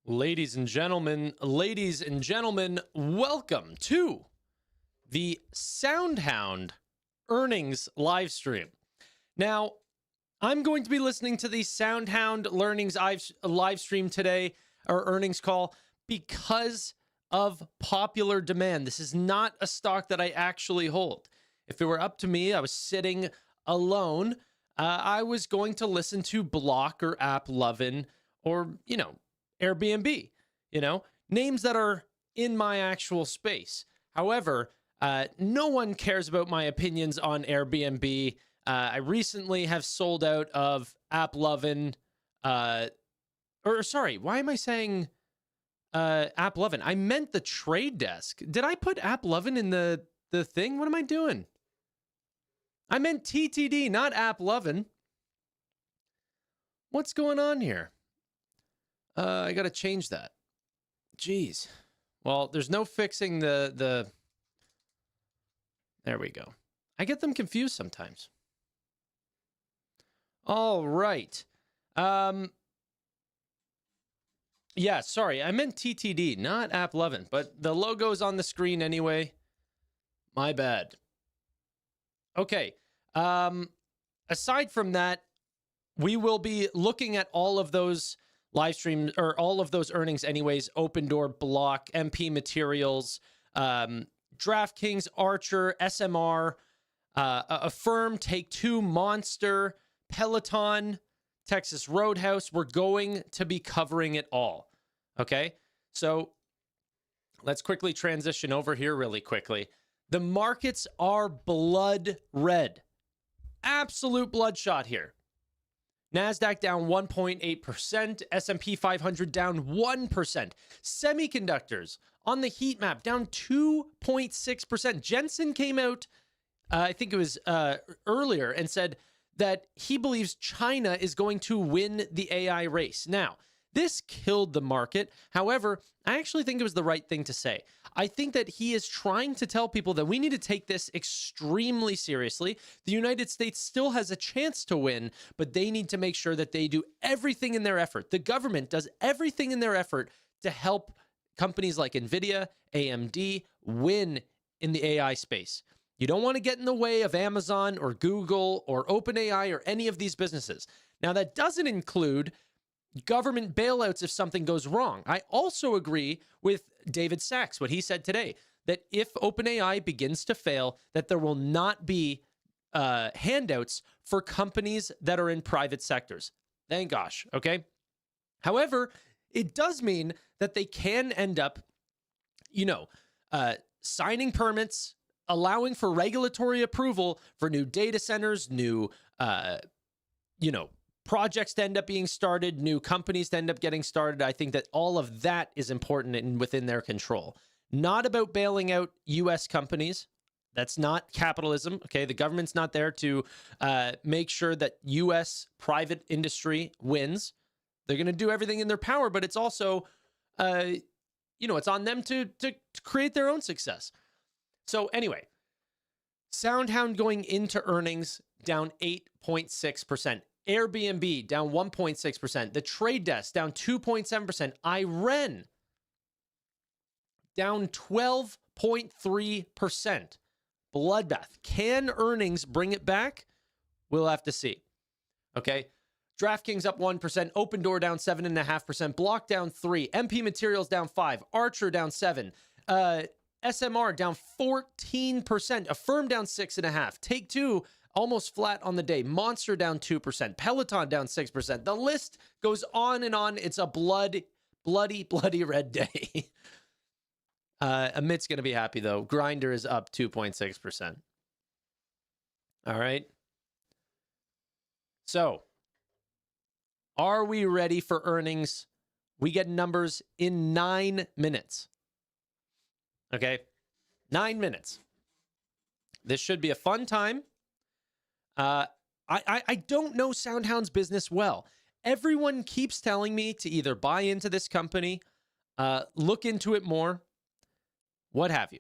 Ladies and gentlemen, welcome to the SoundHound earnings live stream. Now, I'm going to be listening to the SoundHound earnings live stream today, or earnings call, because of popular demand. This is not a stock that I actually hold. If it were up to me, I was sitting alone, I was going to listen to Block or AppLovin or, Airbnb, names that are in my actual space. However, no one cares about my opinions on Airbnb. I recently have sold out of AppLovin, why am I saying AppLovin? I meant the trade desk. Did I put AppLovin in the thing? What am I doing? I meant TTD, not AppLovin. What's going on here? I got to change that. Jeez. Well, there's no fixing the... There we go. I get them confused sometimes. All right. Yeah, sorry. I meant TTD, not AppLovin, but the logo's on the screen anyway. My bad. Okay. Aside from that, we will be looking at all of those live streams, or all of those earnings anyways: Open Door, Block, MP Materials, DraftKings, Archer, SMR, Affirm, Take-Two, Monster, Peloton, Texas Roadhouse. We're going to be covering it all. Okay? So let's quickly transition over here really quickly. The markets are blood red. Absolute bloodshot here. NASDAQ down 1.8%, S&P 500 down 1%. Semiconductors on the heat map down 2.6%. Jensen came out, I think it was earlier, and said that he believes China is going to win the AI race. Now, this killed the market. However, I actually think it was the right thing to say. I think that he is trying to tell people that we need to take this extremely seriously. The United States still has a chance to win, but they need to make sure that they do everything in their effort. The government does everything in their effort to help companies like NVIDIA, AMD win in the AI space. You don't want to get in the way of Amazon or Google or OpenAI or any of these businesses. Now, that doesn't include government bailouts if something goes wrong. I also agree with David Sachs, what he said today, that if OpenAI begins to fail, that there will not be handouts for companies that are in private sectors. Thank gosh, okay? However, it does mean that they can end up, signing permits, allowing for regulatory approval for new data centers, new, projects to end up being started, new companies to end up getting started. I think that all of that is important and within their control. Not about bailing out U.S. companies. That's not capitalism, okay? The government's not there to make sure that U.S. private industry wins. They're going to do everything in their power, but it's also, it's on them to create their own success. So anyway, SoundHound going into earnings down 8.6%. Airbnb down 1.6%. The Trade Desk down 2.7%. IREN down 12.3%. Bloodbath. Can earnings bring it back? We'll have to see. Okay. DraftKings up 1%. Open Door down 7.5%. Block down 3%. MP Materials down 5%. Archer down 7%. SMR down 14%. Affirm down 6.5%. Take-Two almost flat on the day. Monster down 2%. Peloton down 6%. The list goes on and on. It's a bloody red day. Amit's going to be happy, though. Grinder is up 2.6%. All right. So, are we ready for earnings? We get numbers in 9 minutes. Okay? 9 minutes. This should be a fun time. I don't know SoundHound's business well. Everyone keeps telling me to either buy into this company, look into it more, what have you.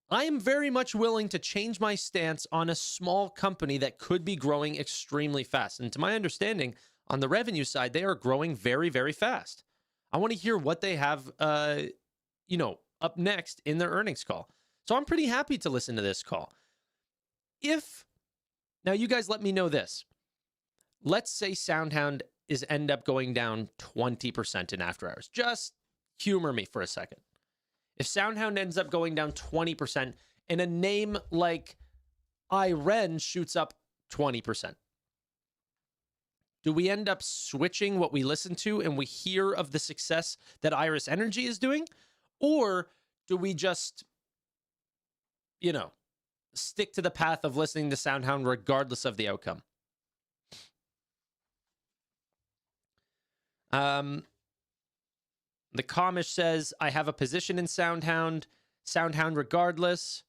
I am very much willing to change my stance on a small company that could be growing extremely fast. And to my understanding, on the revenue side, they are growing very, very fast. I want to hear what they have, up next in their earnings call. So I'm pretty happy to listen to this call. Now you guys let me know this. Let's say SoundHound end up going down 20% in after hours. Just humor me for a second. If SoundHound ends up going down 20% and a name like iRen shoots up 20%, do we end up switching what we listen to and we hear of the success that Iris Energy is doing? Or do we just, stick to the path of listening to SoundHound regardless of the outcome? The Comish says, I have a position in SoundHound regardless.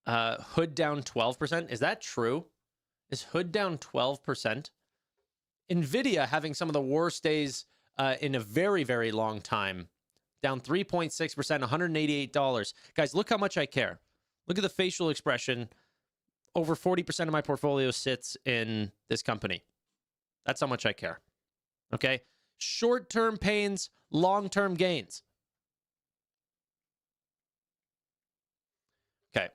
Hood down 12%. Is that true? Is Hood down 12%? NVIDIA having some of the worst days in a very, very long time. Down 3.6%, $188. Guys, look how much I care. Look at the facial expression. Over 40% of my portfolio sits in this company. That's how much I care. Okay? Short-term pains, long-term gains. Okay.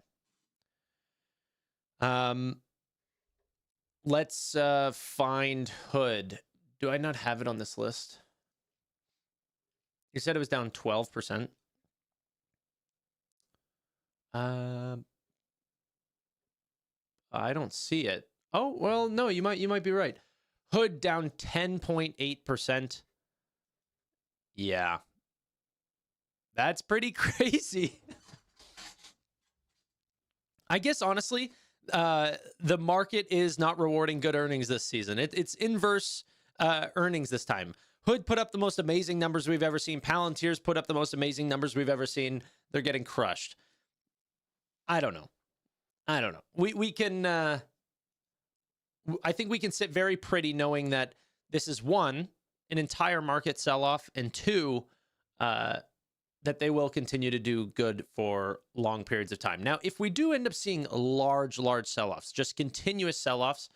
Let's find Hood. Do I not have it on this list? You said it was down 12%. I don't see it. Oh, well, no, you might be right. Hood down 10.8%. Yeah. That's pretty crazy. I guess, honestly, the market is not rewarding good earnings this season. It's inverse earnings this time. Hood put up the most amazing numbers we've ever seen. Palantir's put up the most amazing numbers we've ever seen. They're getting crushed. I don't know. We can... I think we can sit very pretty knowing that this is, one, an entire market sell-off, and two, that they will continue to do good for long periods of time. Now, if we do end up seeing large sell-offs, just continuous sell-offs,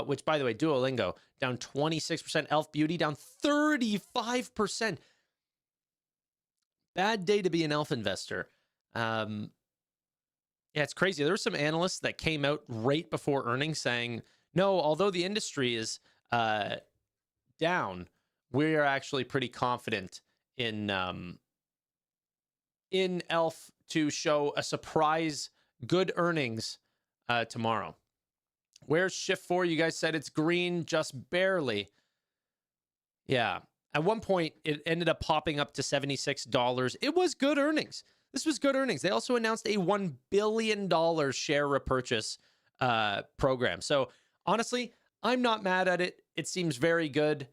which, by the way, Duolingo down 26%, Elf Beauty down 35%. Bad day to be an Elf investor. Yeah, it's crazy. There were some analysts that came out right before earnings saying, no, although the industry is down, we are actually pretty confident in Elf to show a surprise good earnings tomorrow. Where's Shift 4? You guys said it's green, just barely. Yeah. At one point, it ended up popping up to $76. It was good earnings. This was good earnings. They also announced a $1 billion share repurchase program. So, honestly, I'm not mad at it. It seems very good.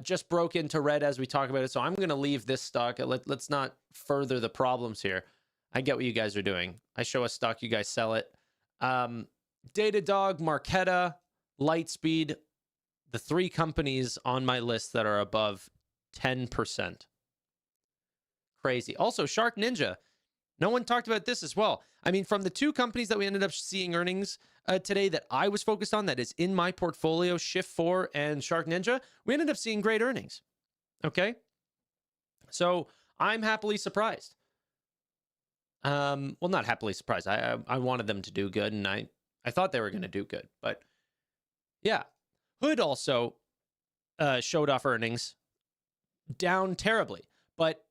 Just broke into red as we talk about it. So I'm going to leave this stock. Let's not further the problems here. I get what you guys are doing. I show a stock, you guys sell it. Datadog, Marqeta, Lightspeed, the three companies on my list that are above 10%. Crazy. Also, Shark Ninja. No one talked about this as well. I mean, from the two companies that we ended up seeing earnings today that I was focused on, that is in my portfolio, Shift 4 and Shark Ninja, we ended up seeing great earnings. Okay? So I'm happily surprised. Well, not happily surprised. I wanted them to do good, and I thought they were going to do good. But yeah, Hood also showed off earnings down terribly. But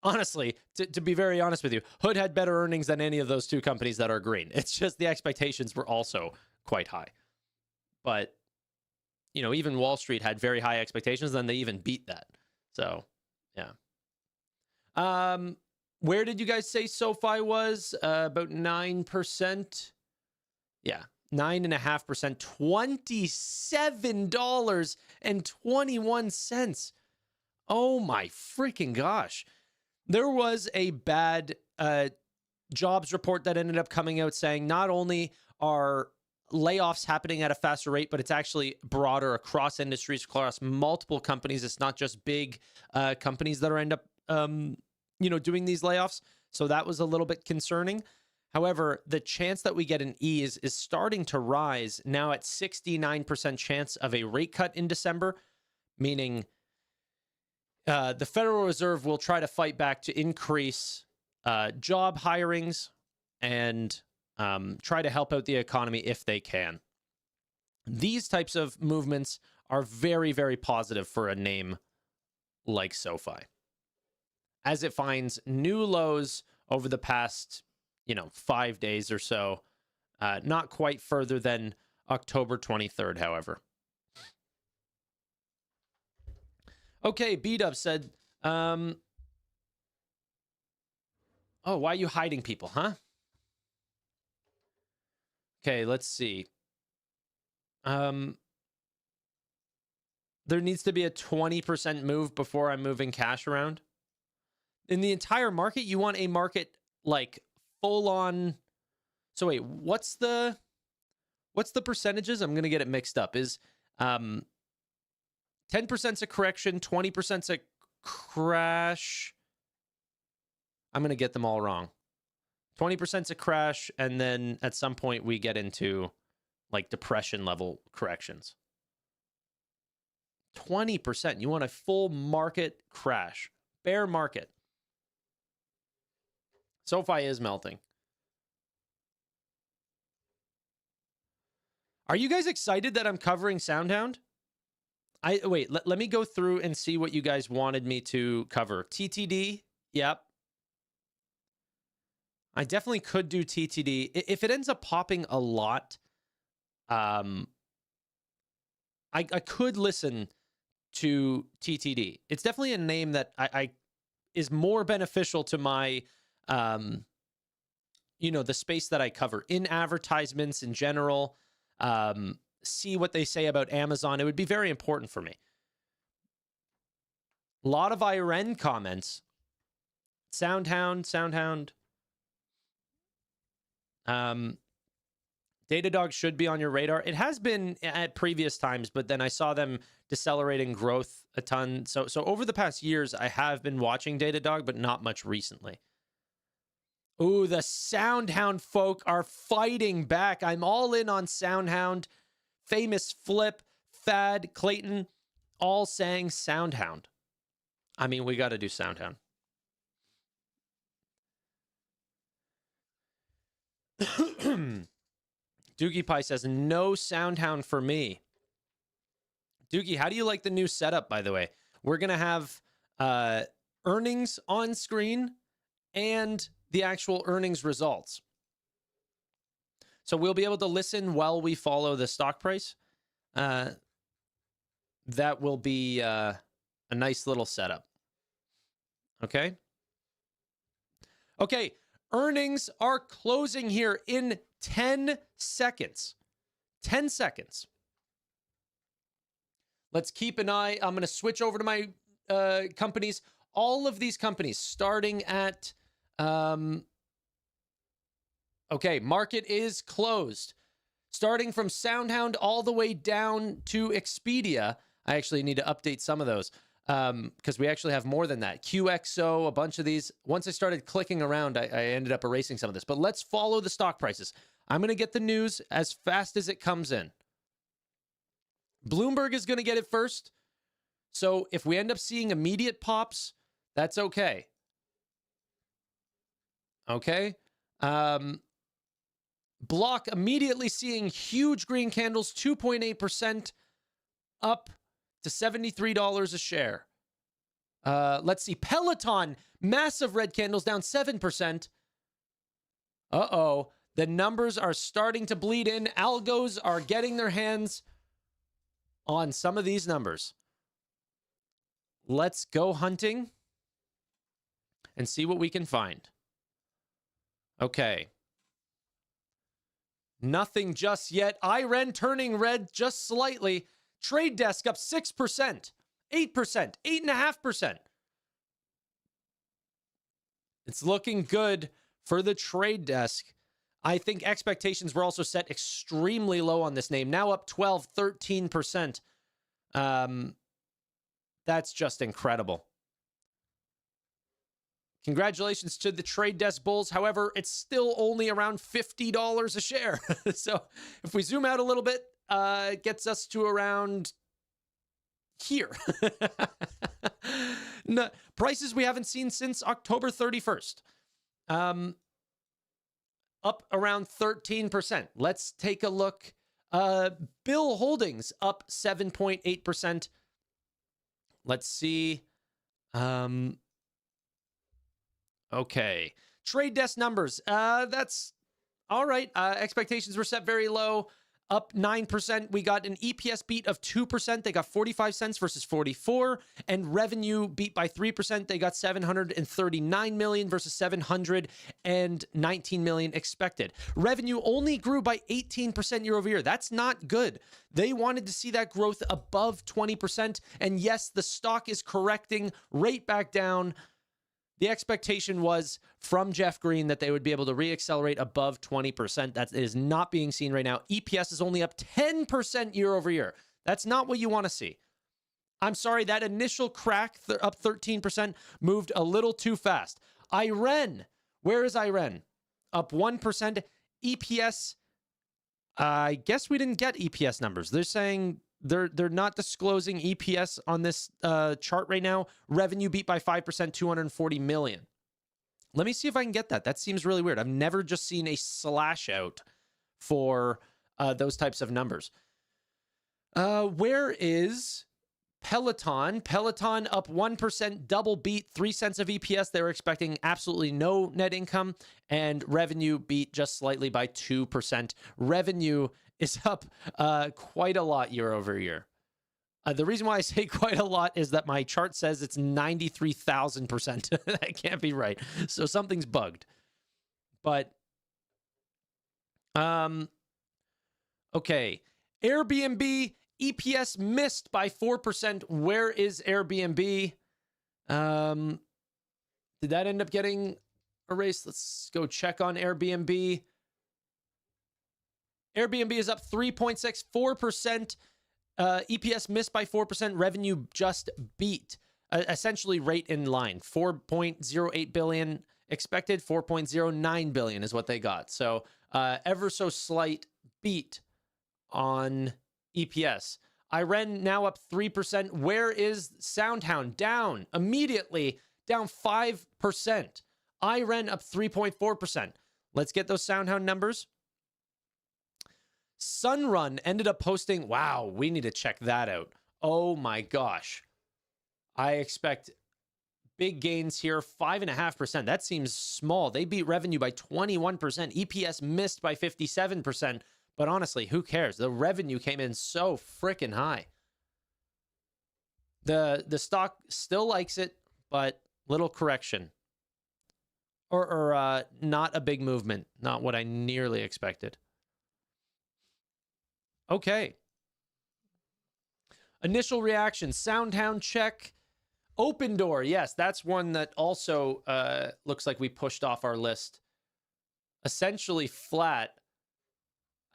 honestly, to be very honest with you, Hood had better earnings than any of those two companies that are green. It's just the expectations were also quite high. But, even Wall Street had very high expectations, then they even beat that. So, yeah. Where did you guys say SoFi was? About 9%. Yeah, 9.5%, $27.21. Oh my freaking gosh. There was a bad jobs report that ended up coming out saying not only are layoffs happening at a faster rate, but it's actually broader across industries, across multiple companies. It's not just big companies that are end up, doing these layoffs. So that was a little bit concerning. However, the chance that we get an ease is starting to rise now at 69% chance of a rate cut in December, meaning The Federal Reserve will try to fight back to increase job hirings and try to help out the economy if they can. These types of movements are very, very positive for a name like SoFi, as it finds new lows over the past, 5 days or so. Not quite further than October 23rd, however. Okay, B-Dub said, oh, why are you hiding people, huh? Okay, let's see. There needs to be a 20% move before I'm moving cash around. In the entire market, you want a market like full on. So wait, what's the percentages? I'm going to get it mixed up. Is 10%'s a correction, 20%'s a crash. I'm going to get them all wrong. 20%'s a crash, and then at some point we get into like depression level corrections. 20%. You want a full market crash. Bear market. SoFi is melting. Are you guys excited that I'm covering SoundHound? Wait, let me go through and see what you guys wanted me to cover. TTD, yep. I definitely could do TTD. If it ends up popping a lot, I could listen to TTD. It's definitely a name that I is more beneficial to my, the space that I cover. In advertisements in general, see what they say about Amazon. It would be very important for me. A lot of IRN comments. SoundHound. Datadog should be on your radar. It has been at previous times, but then I saw them decelerating growth a ton. So over the past years, I have been watching Datadog, but not much recently. Ooh, the SoundHound folk are fighting back. I'm all in on SoundHound. Famous Flip, Thad, Clayton, all saying SoundHound. I mean, we got to do SoundHound. Doogie Pie says, no SoundHound for me. Doogie, how do you like the new setup, by the way? We're going to have earnings on screen and the actual earnings results. So we'll be able to listen while we follow the stock price. That will be a nice little setup. Okay? Okay, earnings are closing here in 10 seconds. 10 seconds. Let's keep an eye. I'm going to switch over to my companies. All of these companies starting at... okay, market is closed. Starting from SoundHound all the way down to Expedia. I actually need to update some of those because we actually have more than that. QXO, a bunch of these. Once I started clicking around, I ended up erasing some of this. But let's follow the stock prices. I'm going to get the news as fast as it comes in. Bloomberg is going to get it first. So if we end up seeing immediate pops, that's okay. Okay. Block immediately seeing huge green candles, 2.8% up to $73 a share. Let's see. Peloton, massive red candles down 7%. Uh-oh. The numbers are starting to bleed in. Algos are getting their hands on some of these numbers. Let's go hunting and see what we can find. Okay. Nothing just yet. IREN turning red just slightly. Trade Desk up 6%, 8%, 8.5%. It's looking good for the Trade Desk. I think expectations were also set extremely low on this name. Now up 12, 13%. That's just incredible. Congratulations to the Trade Desk bulls. However, it's still only around $50 a share. So if we zoom out a little bit, it gets us to around here. Prices we haven't seen since October 31st. Up around 13%. Let's take a look. Bill Holdings up 7.8%. Let's see. Okay. Trade desk numbers. That's all right. Expectations were set very low. Up 9%. We got an EPS beat of 2%. They got 45 cents versus 44. And revenue beat by 3%. They got 739 million versus 719 million expected. Revenue only grew by 18% year over year. That's not good. They wanted to see that growth above 20%. And yes, the stock is correcting right back down. The expectation was from Jeff Green that they would be able to reaccelerate above 20%. That is not being seen right now. EPS is only up 10% year over year. That's not what you want to see. I'm sorry, that initial crack, up 13%, moved a little too fast. IREN, where is IREN? Up 1%. EPS, I guess we didn't get EPS numbers. They're saying they're not disclosing EPS on this chart right now. Revenue beat by 5%, 240 million. Let me see if I can get that. That seems really weird. I've never just seen a slash out for those types of numbers. Where is Peloton? Peloton up 1%, double beat, 3 cents of EPS. They were expecting absolutely no net income, and revenue beat just slightly by 2%. Revenue is up quite a lot year over year. The reason why I say quite a lot is that my chart says it's 93,000%. That can't be right. So something's bugged. But, okay. Airbnb, EPS missed by 4%. Where is Airbnb? Did that end up getting erased? Let's go check on Airbnb. Airbnb is up 3.64%. EPS missed by 4%. Revenue just beat. Essentially right in line. 4.08 billion expected. 4.09 billion is what they got. So ever so slight beat on EPS. IREN now up 3%. Where is SoundHound? Down immediately. Down 5%. IREN up 3.4%. Let's get those SoundHound numbers. Sunrun ended up posting, wow, we need to check that out. Oh my gosh. I expect big gains here, 5.5%. That seems small. They beat revenue by 21%. EPS missed by 57%. But honestly, who cares? The revenue came in so freaking high. The stock still likes it, but little correction. Or not a big movement. Not what I nearly expected. Okay. Initial reaction. SoundHound check. Open Door. Yes, that's one that also looks like we pushed off our list. Essentially flat.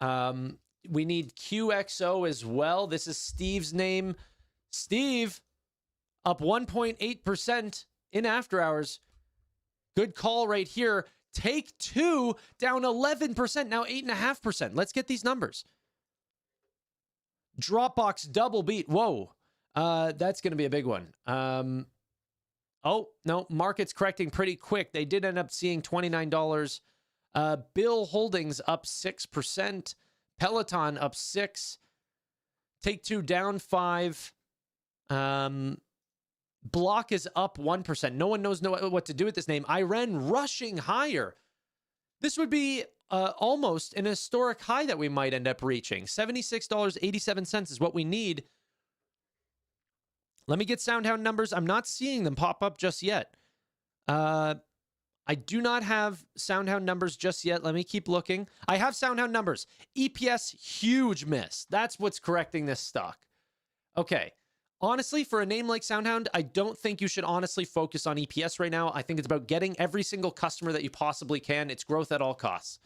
We need QXO as well. This is Steve's name. Steve, up 1.8% in after hours. Good call right here. Take Two, down 11%, now 8.5%. Let's get these numbers. Dropbox double beat. Whoa. That's going to be a big one. Oh, no, market's correcting pretty quick. They did end up seeing $29. Bill Holdings up 6%. Peloton up 6%. Take Two down 5%. Block is up 1%. No one knows what to do with this name. IREN rushing higher. This would be almost an historic high that we might end up reaching. $76.87 is what we need. Let me get SoundHound numbers. I'm not seeing them pop up just yet. I do not have SoundHound numbers just yet. Let me keep looking. I have SoundHound numbers. EPS, huge miss. That's what's correcting this stock. Okay. Honestly, for a name like SoundHound, I don't think you should honestly focus on EPS right now. I think it's about getting every single customer that you possibly can. It's growth at all costs.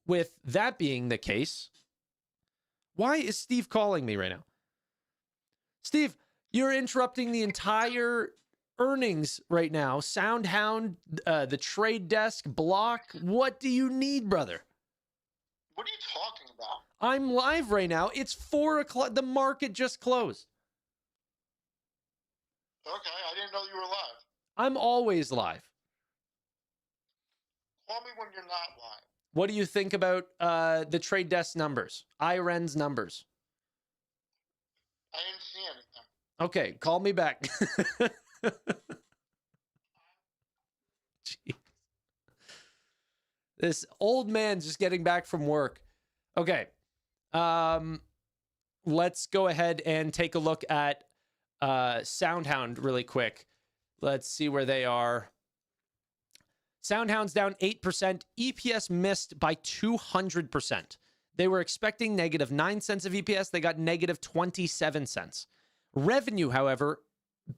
With that being the case, why is Steve calling me right now? Steve, you're interrupting the entire earnings right now. SoundHound, the trade desk, Block. What do you need, brother? What are you talking about? I'm live right now. It's 4 o'clock. The market just closed. Okay, I didn't know you were live. I'm always live. Call me when you're not live. What do you think about the trade desk numbers? IREN's numbers. I didn't see anything. Okay, call me back. Jeez. This old man's just getting back from work. Okay. Let's go ahead and take a look at SoundHound really quick. Let's see where they are. SoundHound's down 8%. EPS missed by 200%. They were expecting negative 9 cents of EPS. They got negative 27 cents. Revenue, however,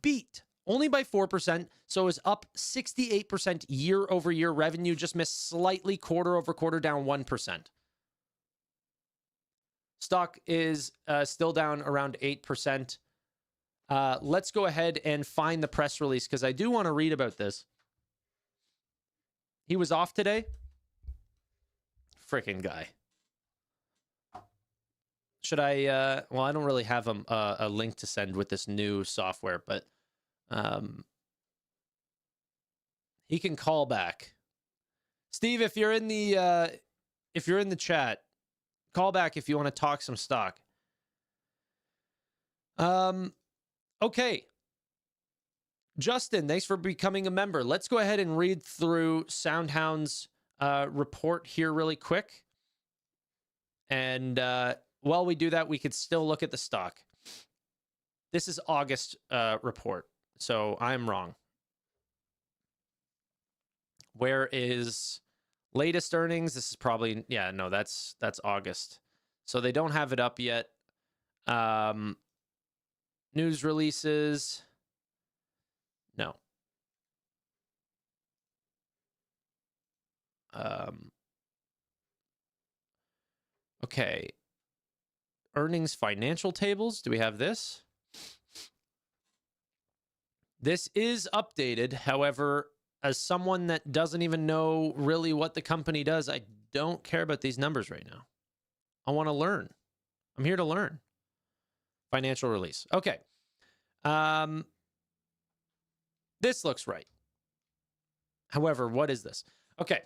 beat only by 4%, so is up 68% year over year. Revenue just missed slightly quarter over quarter, down 1%. Stock is still down around 8%. Let's go ahead and find the press release because I do want to read about this. He was off today. Freaking guy. Should I, well, I don't really have a link to send with this new software, but he can call back. Steve, if you're in the chat, call back if you want to talk some stock. Okay. Justin, thanks for becoming a member. Let's go ahead and read through SoundHound's report here really quick. And while we do that, we could still look at the stock. This is August report, so I'm wrong. Where is latest earnings? This is probably, yeah, no, that's August. So they don't have it up yet. News releases. No. Okay. Earnings financial tables. Do we have this? This is updated. However, as someone that doesn't even know really what the company does, I don't care about these numbers right now. I want to learn. I'm here to learn. Financial release. Okay. This looks right. However, what is this? Okay.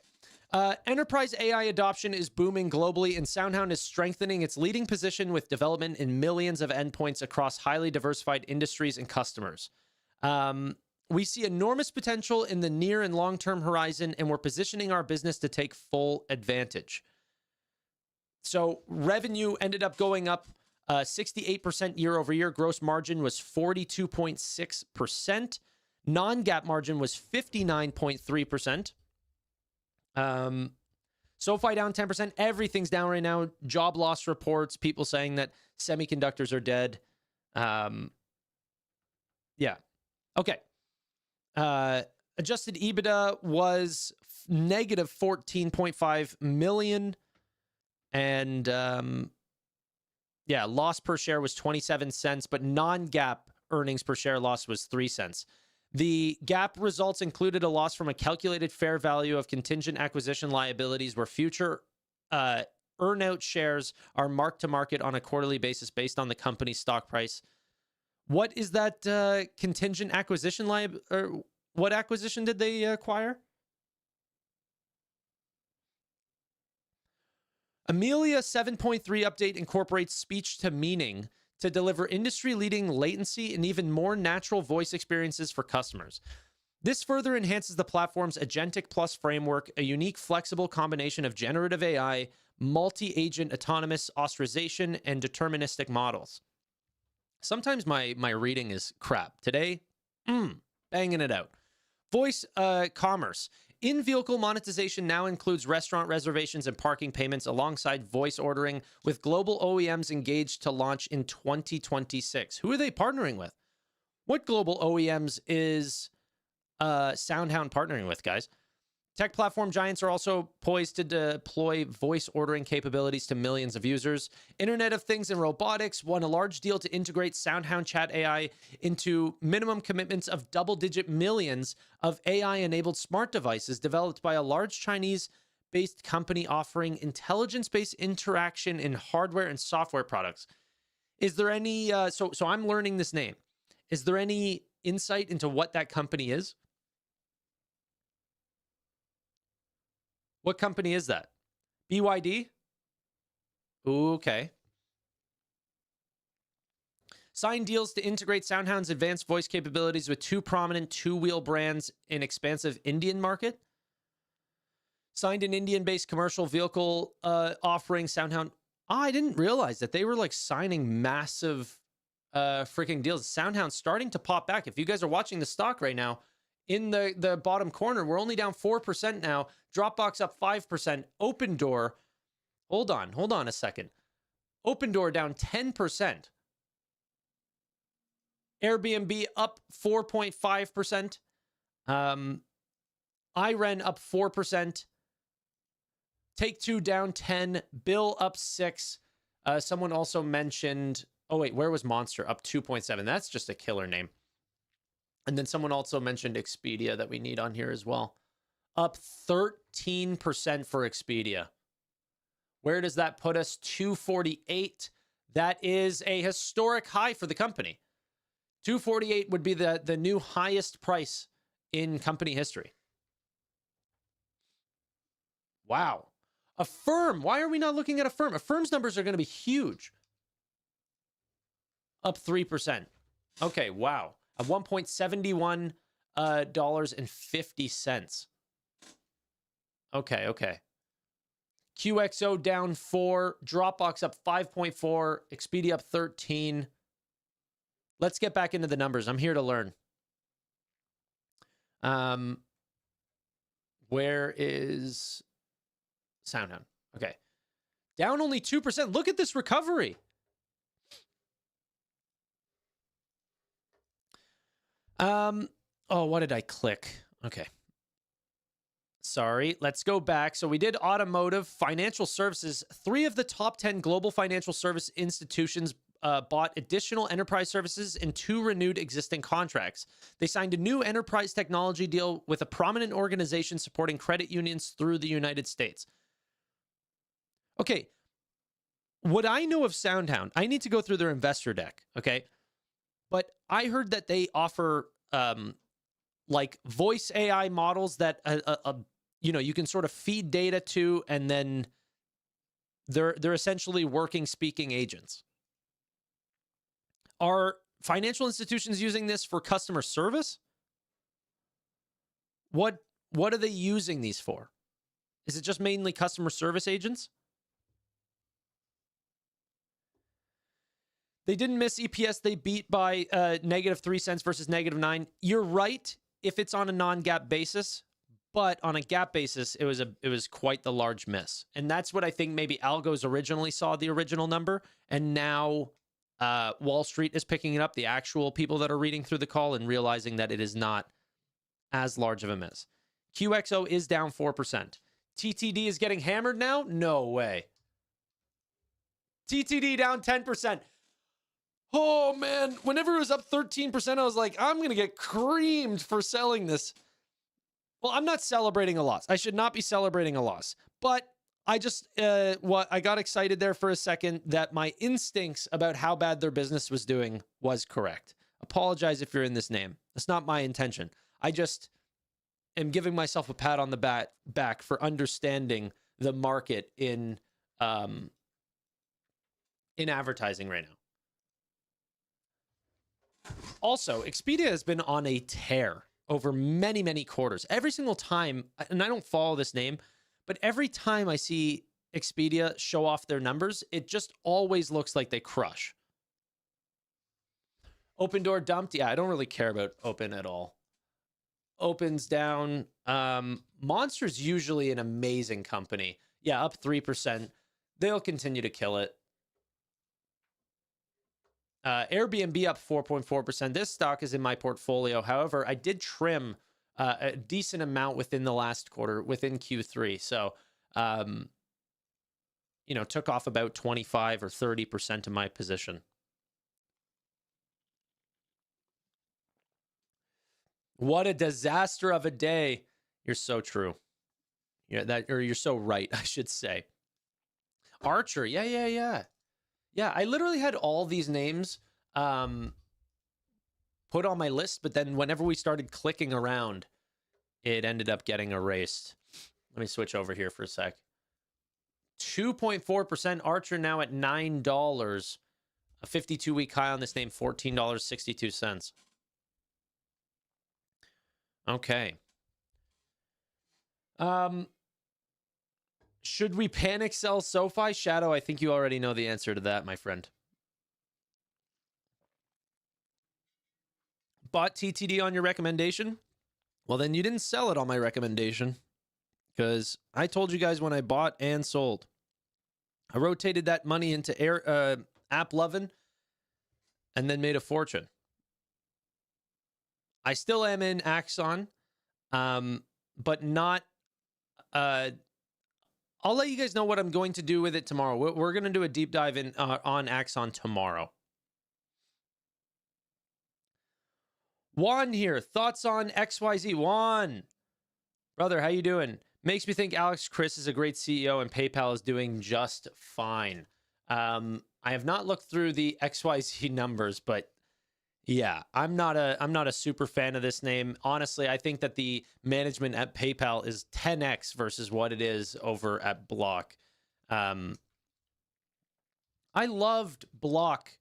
Enterprise AI adoption is booming globally, and SoundHound is strengthening its leading position with development in millions of endpoints across highly diversified industries and customers. We see enormous potential in the near and long-term horizon, and we're positioning our business to take full advantage. So revenue ended up going up 68% year over year. Gross margin was 42.6%. Non-GAAP margin was 59.3%. SoFi down 10%. Everything's down right now. Job loss reports, people saying that semiconductors are dead. Yeah. Okay. Adjusted EBITDA was negative 14.5 million. And yeah, loss per share was 27 cents, but non-GAAP earnings per share loss was 3 cents. The GAAP results included a loss from a calculated fair value of contingent acquisition liabilities where future earnout shares are marked to market on a quarterly basis based on the company's stock price. What is that contingent acquisition or what acquisition did they acquire? Amelia 7.3 update incorporates speech to meaning to deliver industry-leading latency and even more natural voice experiences for customers. This further enhances the platform's Agentic Plus framework, a unique, flexible combination of generative AI, multi-agent autonomous authorization, and deterministic models. Sometimes my reading is crap. Today, banging it out. Voice commerce. In-vehicle monetization now includes restaurant reservations and parking payments alongside voice ordering, with global OEMs engaged to launch in 2026. Who are they partnering with? What global OEMs is SoundHound partnering with, guys? Tech platform giants are also poised to deploy voice ordering capabilities to millions of users. Internet of Things and Robotics won a large deal to integrate SoundHound Chat AI into minimum commitments of double-digit millions of AI-enabled smart devices developed by a large Chinese-based company offering intelligence-based interaction in hardware and software products. Is there any... So I'm learning this name. Is there any insight into what that company is? What company is that? BYD? Ooh, okay. Signed deals to integrate SoundHound's advanced voice capabilities with two prominent two-wheel brands in expansive Indian market. Signed an Indian-based commercial vehicle offering SoundHound. Oh, I didn't realize that they were like signing massive freaking deals. SoundHound's starting to pop back. If you guys are watching the stock right now, in the bottom corner, we're only down 4% now. Dropbox up 5%. Open Door, hold on a second. Open Door down 10%. Airbnb up 4.5%. IREN up 4%. Take-Two down 10. Bill up 6. Someone also mentioned, oh wait, where was Monster? Up 2.7. That's just a killer name. And then someone also mentioned Expedia that we need on here as well. Up 13% for Expedia. Where does that put us? 248. That is a historic high for the company. 248 would be the new highest price in company history. Wow. Affirm. Why are we not looking at Affirm? Affirm's numbers are going to be huge. Up 3%. Okay, wow. At $1.71 $50. Okay. QXO down 4. Dropbox up 5.4. Expedia up 13. Let's get back into the numbers. I'm here to learn. Where is SoundHound? Okay. Down only 2%. Look at this recovery. Oh, what did I click? Okay. Sorry. Let's go back. So we did automotive, financial services. 3 of the top 10 global financial service institutions bought additional enterprise services and 2 renewed existing contracts. They signed a new enterprise technology deal with a prominent organization supporting credit unions through the United States. Okay. What I know of SoundHound, I need to go through their investor deck, okay? But I heard that they offer like voice AI models that you can sort of feed data to, and then they're essentially working speaking agents. Are financial institutions using this for customer service? What are they using these for? Is it just mainly customer service agents? They didn't miss EPS. They beat by -3 cents versus -9. You're right if it's on a non-GAAP basis, but on a GAAP basis, it was quite the large miss. And that's what I think maybe algos originally saw the original number, and now Wall Street is picking it up, the actual people that are reading through the call, and realizing that it is not as large of a miss. QXO is down 4%. TTD is getting hammered now? No way. TTD down 10%. Oh, man. Whenever it was up 13%, I was like, I'm going to get creamed for selling this. Well, I'm not celebrating a loss. I should not be celebrating a loss. But I just, I got excited there for a second that my instincts about how bad their business was doing was correct. Apologize if you're in this name. That's not my intention. I just am giving myself a pat on the back for understanding the market in advertising right now. Also, Expedia has been on a tear over many, many quarters. Every single time, and I don't follow this name, but every time I see Expedia show off their numbers, it just always looks like they crush. Open Door dumped. Yeah, I don't really care about Open at all. Open's down. Monster's usually an amazing company. Yeah, up 3%. They'll continue to kill it. Airbnb up 4.4%. This stock is in my portfolio. However, I did trim a decent amount within the last quarter, within Q3. So, took off about 25 or 30% of my position. What a disaster of a day. You're so true. Yeah, you're so right, I should say. Archer. Yeah. Yeah, I literally had all these names put put on my list, but then whenever we started clicking around, it ended up getting erased. Let me switch over here for a sec. 2.4%. Archer now at $9. A 52-week high on this name, $14.62. Okay. Should we panic sell SoFi? Shadow, I think you already know the answer to that, my friend. Bought TTD on your recommendation? Well, then you didn't sell it on my recommendation, because I told you guys when I bought and sold. I rotated that money into AppLovin and then made a fortune. I still am in Axon, but not... I'll let you guys know what I'm going to do with it tomorrow. We're going to do a deep dive in on Axon tomorrow. Juan here. Thoughts on XYZ? Juan. Brother, how you doing? Makes me think Alex Chris is a great CEO and PayPal is doing just fine. I have not looked through the XYZ numbers, but yeah, I'm not a super fan of this name. Honestly, I think that the management at PayPal is 10x versus what it is over at Block. I loved Block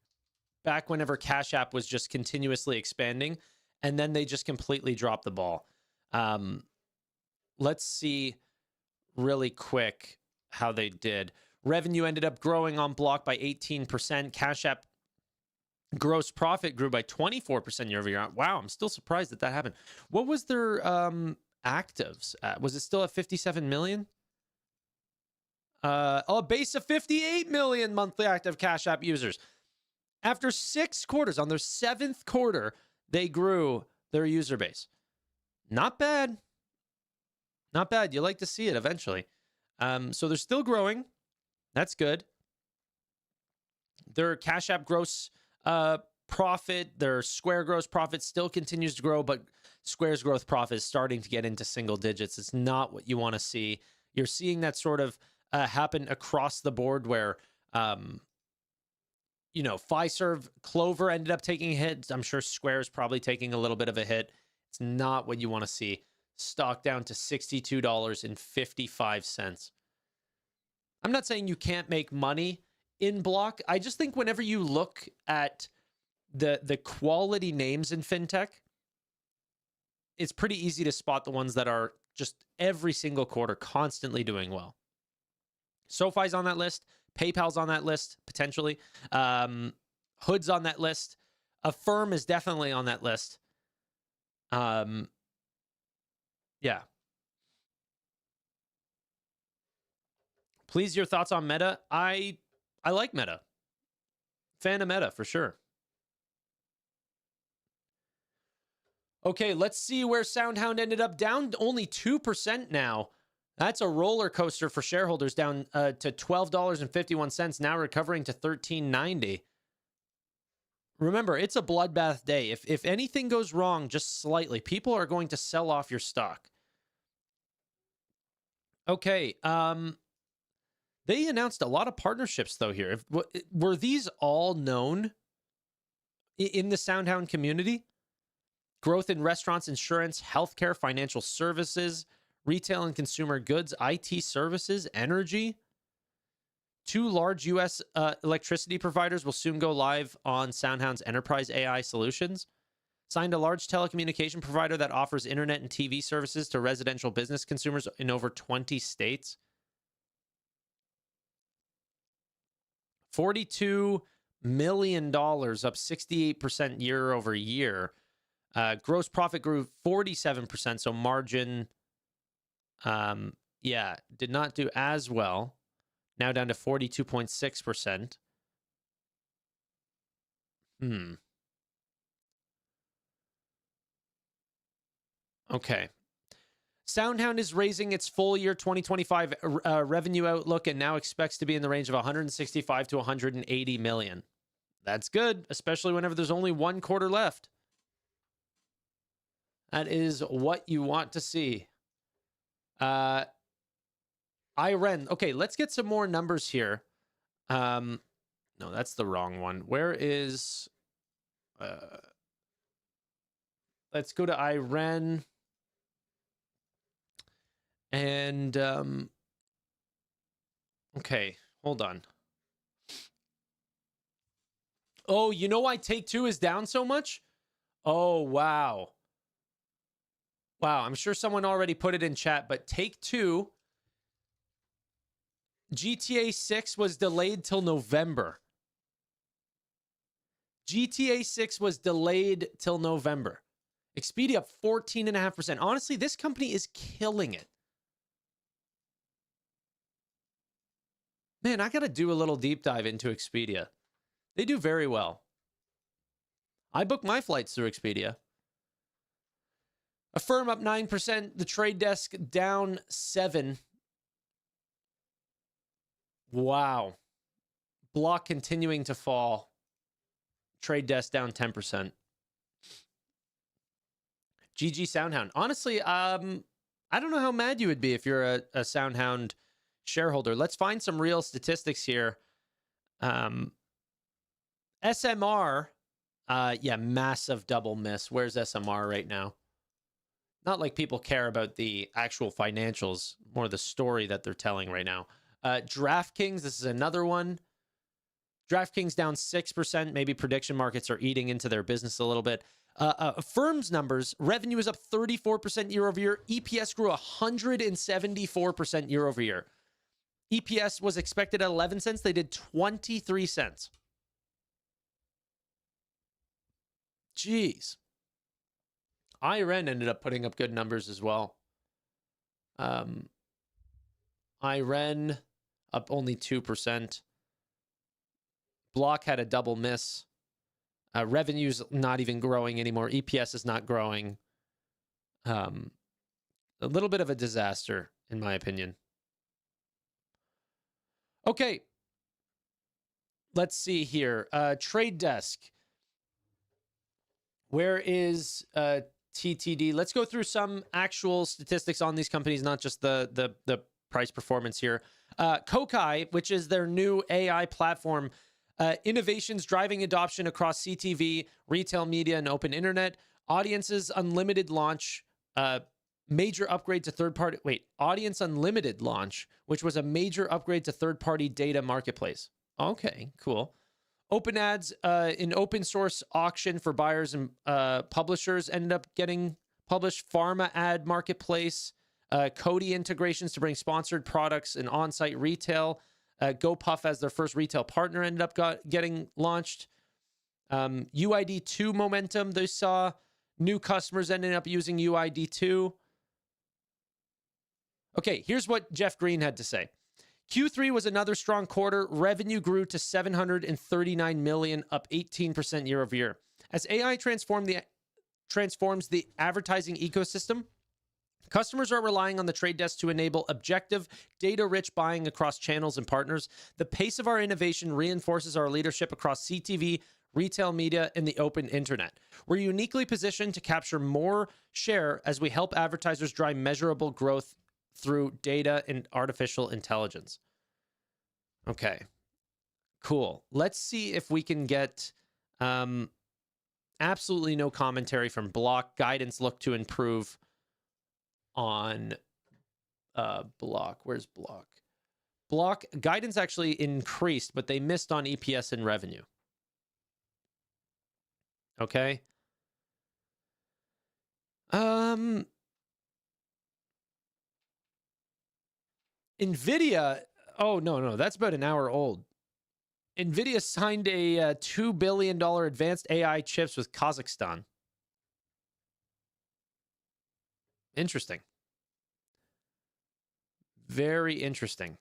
back whenever Cash App was just continuously expanding, and then they just completely dropped the ball. Let's see really quick how they did. Revenue ended up growing on Block by 18%. Cash App gross profit grew by 24% year over year. Wow, I'm still surprised that happened. What was their actives at? Was it still at 57 million? A base of 58 million monthly active Cash App users. After 6 quarters, on their 7th quarter, they grew their user base. Not bad. Not bad. You like to see it eventually. So they're still growing. That's good. Their Cash App gross profit, their Square gross profit still continues to grow, but Square's growth profit is starting to get into single digits. It's not what you want to see. You're seeing that sort of happen across the board where, Fiserv, Clover ended up taking a hit. I'm sure Square is probably taking a little bit of a hit. It's not what you want to see. Stock down to $62.55. I'm not saying you can't make money in Block. I just think whenever you look at the quality names in fintech, it's pretty easy to spot the ones that are just every single quarter constantly doing well. SoFi's on that list. PayPal's on that list, potentially. Hood's on that list. Affirm is definitely on that list. Yeah. Please, your thoughts on Meta. I like Meta. Fan of Meta, for sure. Okay, let's see where SoundHound ended up. Down only 2% now. That's a roller coaster for shareholders, down to $12.51, now recovering to $13.90. Remember, it's a bloodbath day. If anything goes wrong just slightly, people are going to sell off your stock. Okay, they announced a lot of partnerships, though, here. Were these all known in the SoundHound community? Growth in restaurants, insurance, healthcare, financial services, retail and consumer goods, IT services, energy. 2 large U.S. Electricity providers will soon go live on SoundHound's enterprise AI solutions. Signed a large telecommunication provider that offers internet and TV services to residential business consumers in over 20 states. $42 million, up 68% year over year. Gross profit grew 47%, so margin, did not do as well. Now down to 42.6%. Okay. SoundHound is raising its full year 2025 revenue outlook and now expects to be in the range of 165 to 180 million. That's good, especially whenever there's only 1 quarter left. That is what you want to see. IREN. Okay, let's get some more numbers here. No, that's the wrong one. Where is... let's go to Iran. And, okay, hold on. Oh, you know why Take-Two is down so much? Oh, wow. Wow, I'm sure someone already put it in chat, but Take-Two, GTA 6 was delayed till November. GTA 6 was delayed till November. Expedia up 14.5%. Honestly, this company is killing it. Man, I got to do a little deep dive into Expedia. They do very well. I book my flights through Expedia. Affirm up 9%. The Trade Desk down 7%. Wow. Block continuing to fall. Trade Desk down 10%. GG SoundHound. Honestly, I don't know how mad you would be if you're a SoundHound shareholder. Let's find some real statistics here. SMR, yeah, massive double miss. Where's SMR right now? Not like people care about the actual financials, more the story that they're telling right now. DraftKings, this is another one. DraftKings down 6%. Maybe prediction markets are eating into their business a little bit. Firm's numbers, revenue is up 34% year over year. EPS grew 174% year over year. EPS was expected at 11 cents. They did 23 cents. Jeez. IREN ended up putting up good numbers as well. IREN up only 2%. Block had a double miss. Revenue's not even growing anymore. EPS is not growing. A little bit of a disaster, in my opinion. Okay. Let's see here. Trade Desk. Where is TTD? Let's go through some actual statistics on these companies, not just the price performance here. Kokai, which is their new AI platform, innovations driving adoption across CTV, retail media, and open internet. Audiences Unlimited launch, major upgrade to third-party... Wait, Audience Unlimited launch, which was a major upgrade to third-party data marketplace. Okay, cool. Open Ads, an open source auction for buyers and publishers ended up getting published. Pharma ad marketplace, Cody integrations to bring sponsored products and on-site retail. GoPuff as their first retail partner ended up getting launched. UID2 momentum, they saw new customers ending up using UID2. Okay, here's what Jeff Green had to say. Q3 was another strong quarter. Revenue grew to $739 million, up 18% year over year. As AI transforms the advertising ecosystem, customers are relying on the Trade Desk to enable objective, data-rich buying across channels and partners. The pace of our innovation reinforces our leadership across CTV, retail media, and the open internet. We're uniquely positioned to capture more share as we help advertisers drive measurable growth through data and artificial intelligence. Okay, cool. Let's see if we can get absolutely no commentary from Block. Guidance looked to improve on Block. Where's Block? Block guidance actually increased, but they missed on EPS and revenue. Okay. NVIDIA, oh, no, that's about an hour old. NVIDIA signed a $2 billion advanced AI chips with Kazakhstan. Interesting. Very interesting.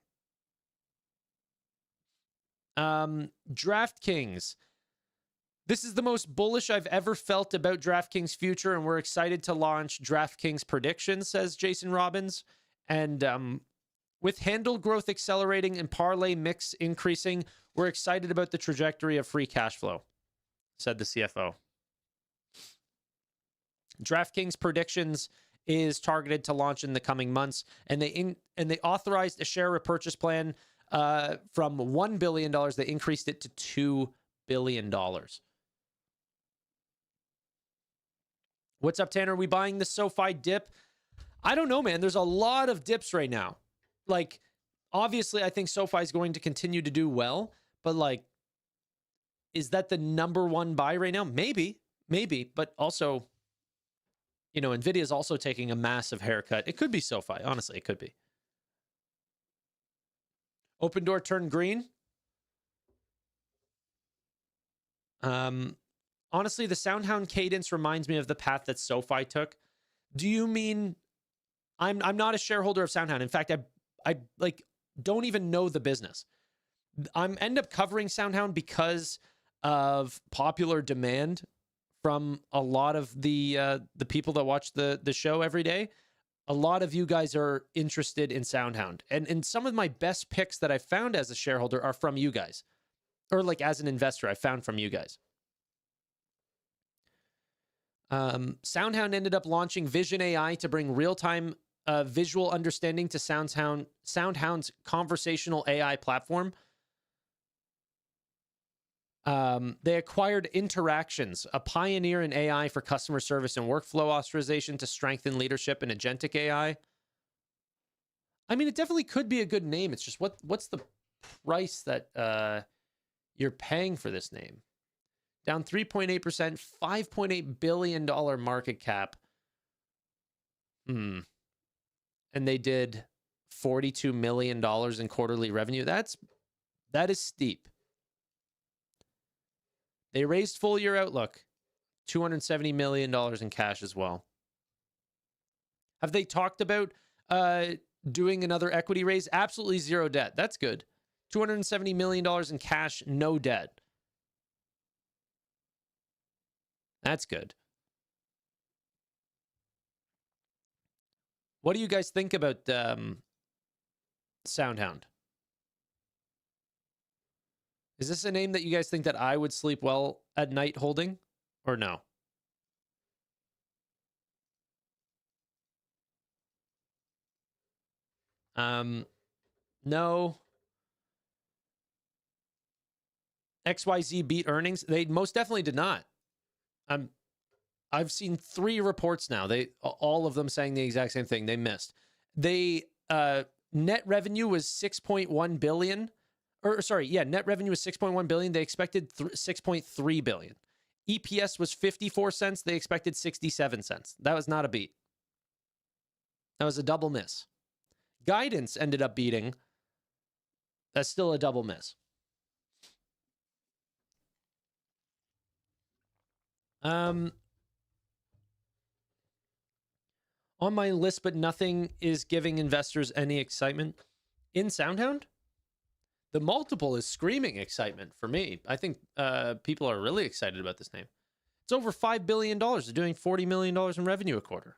DraftKings. This is the most bullish I've ever felt about DraftKings' future, and we're excited to launch DraftKings Predictions, says Jason Robbins. And with handle growth accelerating and parlay mix increasing, we're excited about the trajectory of free cash flow, said the CFO. DraftKings Predictions is targeted to launch in the coming months, and they authorized a share repurchase plan from $1 billion. They increased it to $2 billion. What's up, Tanner? Are we buying the SoFi dip? I don't know, man. There's a lot of dips right now. Like, obviously, I think SoFi is going to continue to do well, but like, is that the number one buy right now? Maybe, but also, you know, Nvidia is also taking a massive haircut. It could be SoFi. Honestly, it could be. Open Door turned green. Honestly, the SoundHound cadence reminds me of the path that SoFi took. Do you mean I'm not a shareholder of SoundHound? In fact, I like don't even know the business. I'm end up covering SoundHound because of popular demand from a lot of the people that watch the show every day. A lot of you guys are interested in SoundHound, and some of my best picks that I found as a shareholder are from you guys, or like as an investor, I found from you guys. SoundHound ended up launching Vision AI to bring real-time visual understanding to SoundHound's conversational AI platform. They acquired Interactions, a pioneer in AI for customer service and workflow authorization to strengthen leadership in agentic AI. I mean, it definitely could be a good name. It's just what's the price that you're paying for this name? Down 3.8%, $5.8 billion market cap. And they did $42 million in quarterly revenue. That is steep. They raised full year outlook, $270 million in cash as well. Have they talked about doing another equity raise? Absolutely zero debt. That's good. $270 million in cash, no debt. That's good. What do you guys think about SoundHound? Is this a name that you guys think that I would sleep well at night holding, or no? No. XYZ beat earnings. They most definitely did not. I've seen 3 reports now. All of them saying the exact same thing. They missed. They net revenue was 6.1 billion. Net revenue was 6.1 billion. They expected 6.3 billion. EPS was 54 cents. They expected 67 cents. That was not a beat. That was a double miss. Guidance ended up beating. That's still a double miss. On my list, but nothing is giving investors any excitement. In SoundHound, the multiple is screaming excitement for me. I think people are really excited about this name. It's over $5 billion. They're doing $40 million in revenue a quarter.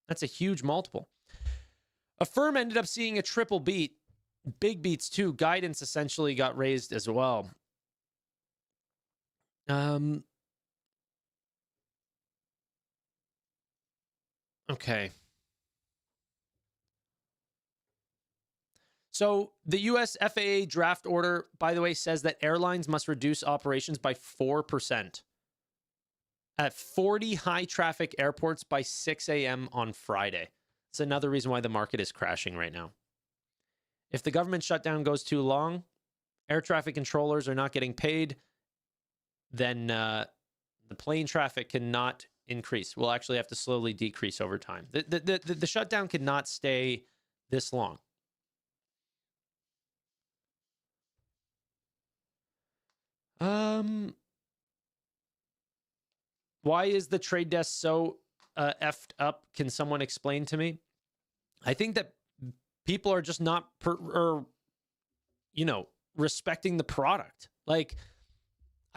That's a huge multiple. Affirm ended up seeing a triple beat. Big beats too. Guidance essentially got raised as well. Okay. So the US FAA draft order, by the way, says that airlines must reduce operations by 4% at 40 high traffic airports by 6 a.m. on Friday. It's another reason why the market is crashing right now. If the government shutdown goes too long, air traffic controllers are not getting paid, then the plane traffic cannot increase. We'll actually have to slowly decrease over time. The shutdown cannot stay this long. Why is the trade desk so effed up? Can someone explain to me? I think that people are just not, respecting the product. Like,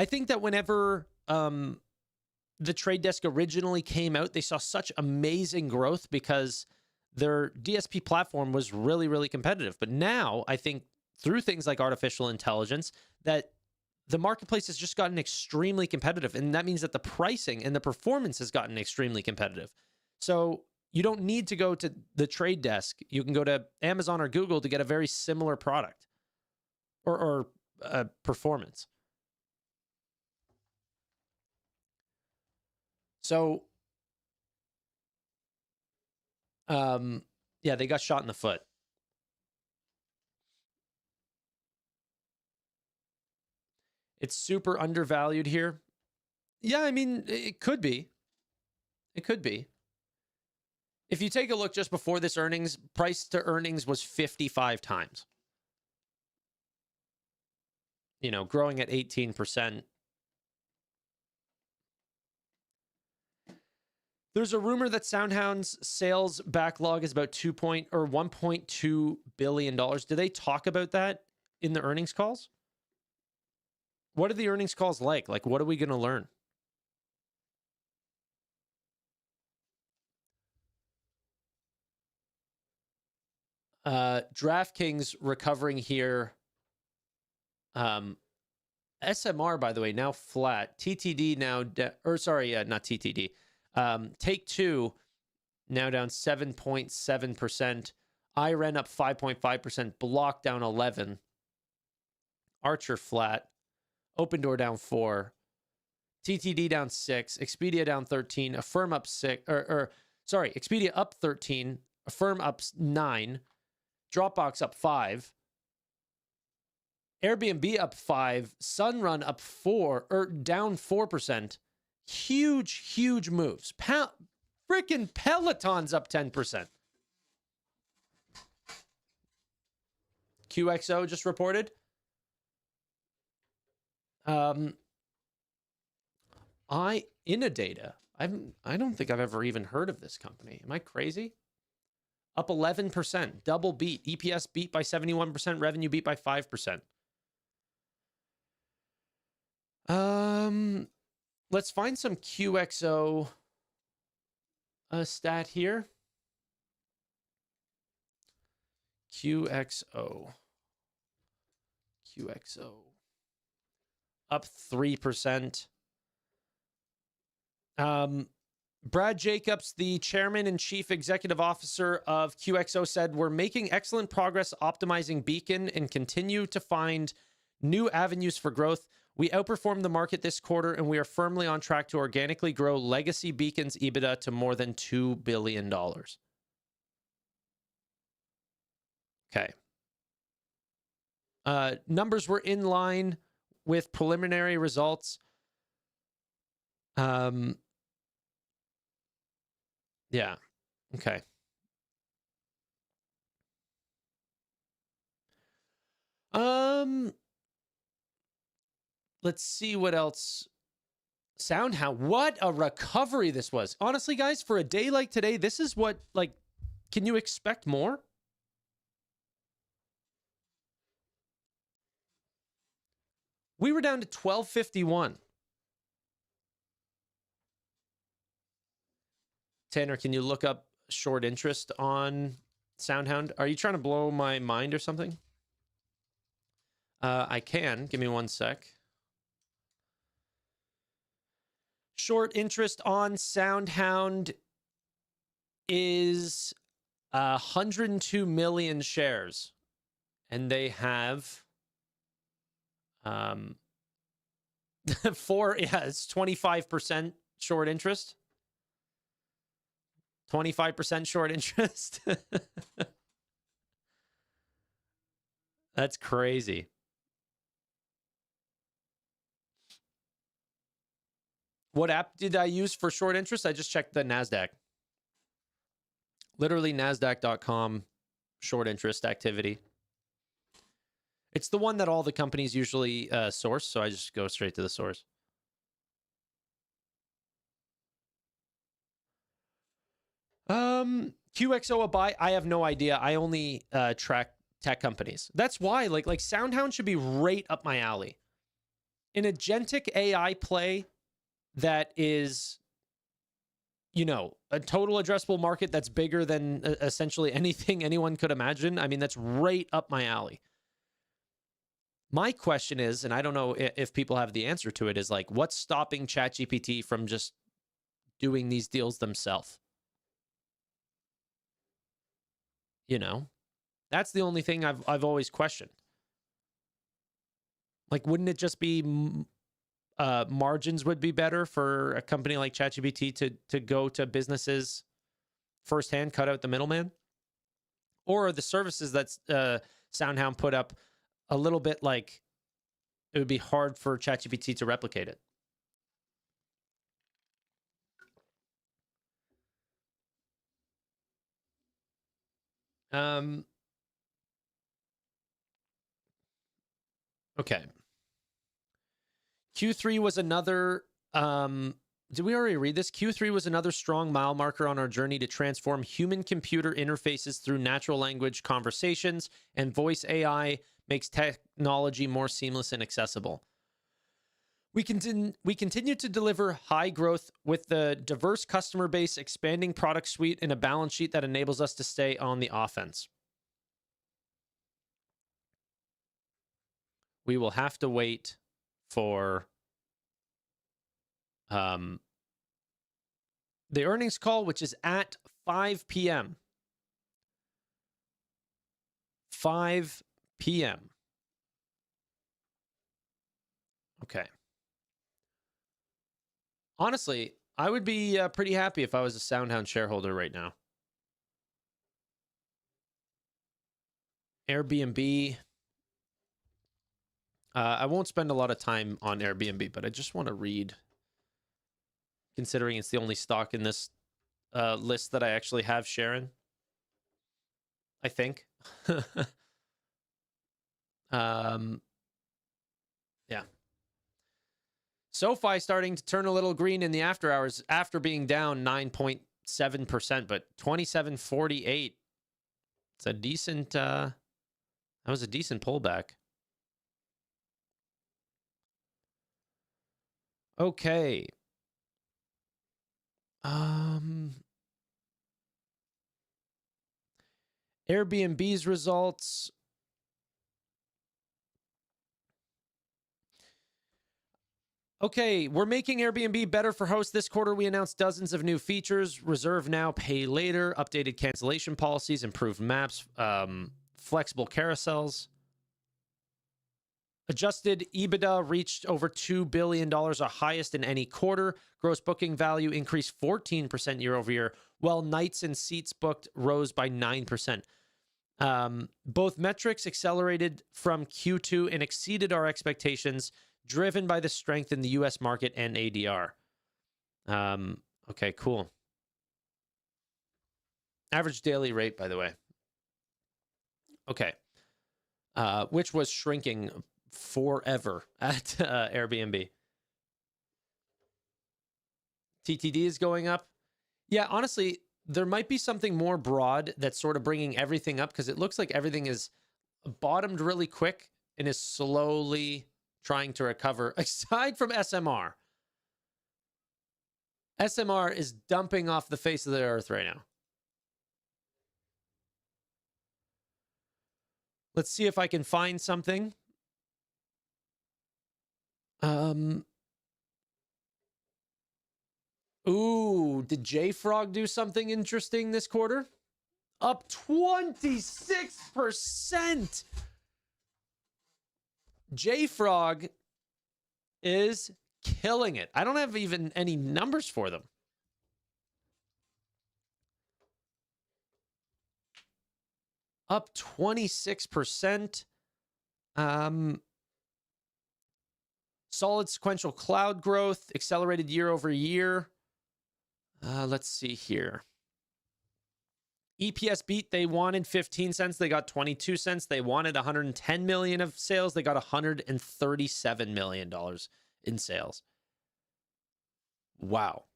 I think that whenever the trade desk originally came out, they saw such amazing growth because their DSP platform was really, really competitive. But now I think through things like artificial intelligence that the marketplace has just gotten extremely competitive. And that means that the pricing and the performance has gotten extremely competitive. So you don't need to go to the trade desk. You can go to Amazon or Google to get a very similar product or performance. So, yeah, they got shot in the foot. It's super undervalued here. Yeah, I mean, it could be. It could be. If you take a look just before this earnings, price to earnings was 55 times. You know, growing at 18%. There's a rumor that SoundHound's sales backlog is about $1.2 billion. Do they talk about that in the earnings calls? What are the earnings calls like? Like, what are we going to learn? DraftKings recovering here. SMR, by the way, now flat. TTD now, not TTD. Take Two now down 7.7%. IREN up 5.5%. Block down 11. Archer flat. Open Door down 4. TTD down 6. Expedia down 13. Affirm up 6. Expedia up 13. Affirm up 9. Dropbox up 5. Airbnb up 5. Sunrun up 4, or down 4%. Huge moves. Freaking Peloton's up 10%. QXO just reported. Innodata. I don't think I've ever even heard of this company. Am I crazy? Up 11%. Double beat. EPS beat by 71%. Revenue beat by 5%. Let's find some QXO stat here. QXO. Up 3%. Brad Jacobs, the chairman and chief executive officer of QXO, said, "We're making excellent progress optimizing Beacon and continue to find new avenues for growth. We outperformed the market this quarter, and we are firmly on track to organically grow legacy Beacon's EBITDA to more than $2 billion. Okay. Numbers were in line with preliminary results. Yeah. Okay. Let's see what else. SoundHound. What a recovery this was. Honestly, guys, for a day like today, this is what, like, can you expect more? We were down to 1251. Tanner, can you look up short interest on SoundHound? Are you trying to blow my mind or something? I can. Give me 1 sec. Short interest on SoundHound is 102 million shares. And they have it's 25% short interest. 25% short interest. That's crazy. What app did I use for short interest? I just checked the NASDAQ. Literally NASDAQ.com short interest activity. It's the one that all the companies usually source, so I just go straight to the source. QXO a buy? I have no idea. I only track tech companies. That's why, like SoundHound should be right up my alley. An agentic AI play that is, you know, a total addressable market that's bigger than essentially anything anyone could imagine. I mean, that's right up my alley. My question is, and I don't know if people have the answer to it, is like, what's stopping ChatGPT from just doing these deals themselves? You know, that's the only thing I've always questioned. Like, wouldn't it just be margins would be better for a company like ChatGPT to go to businesses firsthand, cut out the middleman? Or are the services that SoundHound put up a little bit like it would be hard for ChatGPT to replicate it? Okay. Q3 was another, did we already read this? Q3 was another strong mile marker on our journey to transform human-computer interfaces through natural language conversations, and voice AI makes technology more seamless and accessible. We continue to deliver high growth with the diverse customer base, expanding product suite, and a balance sheet that enables us to stay on the offense. We will have to wait for the earnings call, which is at 5 p.m. 5 p.m. Okay. Honestly, I would be pretty happy if I was a SoundHound shareholder right now. Airbnb. I won't spend a lot of time on Airbnb, but I just want to read, considering it's the only stock in this list that I actually have Sharon. I think. Yeah. SoFi starting to turn a little green in the after hours after being down 9.7%, but 27.48. It's a decent, that was a decent pullback. Okay. Airbnb's results. Okay, we're making Airbnb better for hosts. This quarter, we announced dozens of new features: reserve now, pay later, updated cancellation policies, improved maps, flexible carousels. Adjusted EBITDA reached over $2 billion, our highest in any quarter. Gross booking value increased 14% year over year, while nights and seats booked rose by 9%. Both metrics accelerated from Q2 and exceeded our expectations, driven by the strength in the U.S. market and ADR. Okay, cool. Average daily rate, by the way. Okay. Which was shrinking forever at Airbnb. TTD is going up. Yeah, honestly, there might be something more broad that's sort of bringing everything up, because it looks like everything is bottomed really quick and is slowly trying to recover, aside from SMR. SMR is dumping off the face of the earth right now. Let's see if I can find something. Ooh, did JFrog do something interesting this quarter? Up 26%. JFrog is killing it. I don't have even any numbers for them. Up 26%. Solid sequential cloud growth, accelerated year over year. Let's see here. EPS beat. They wanted 15 cents. They got 22 cents. They wanted 110 million of sales. They got 137 million dollars in sales. Wow.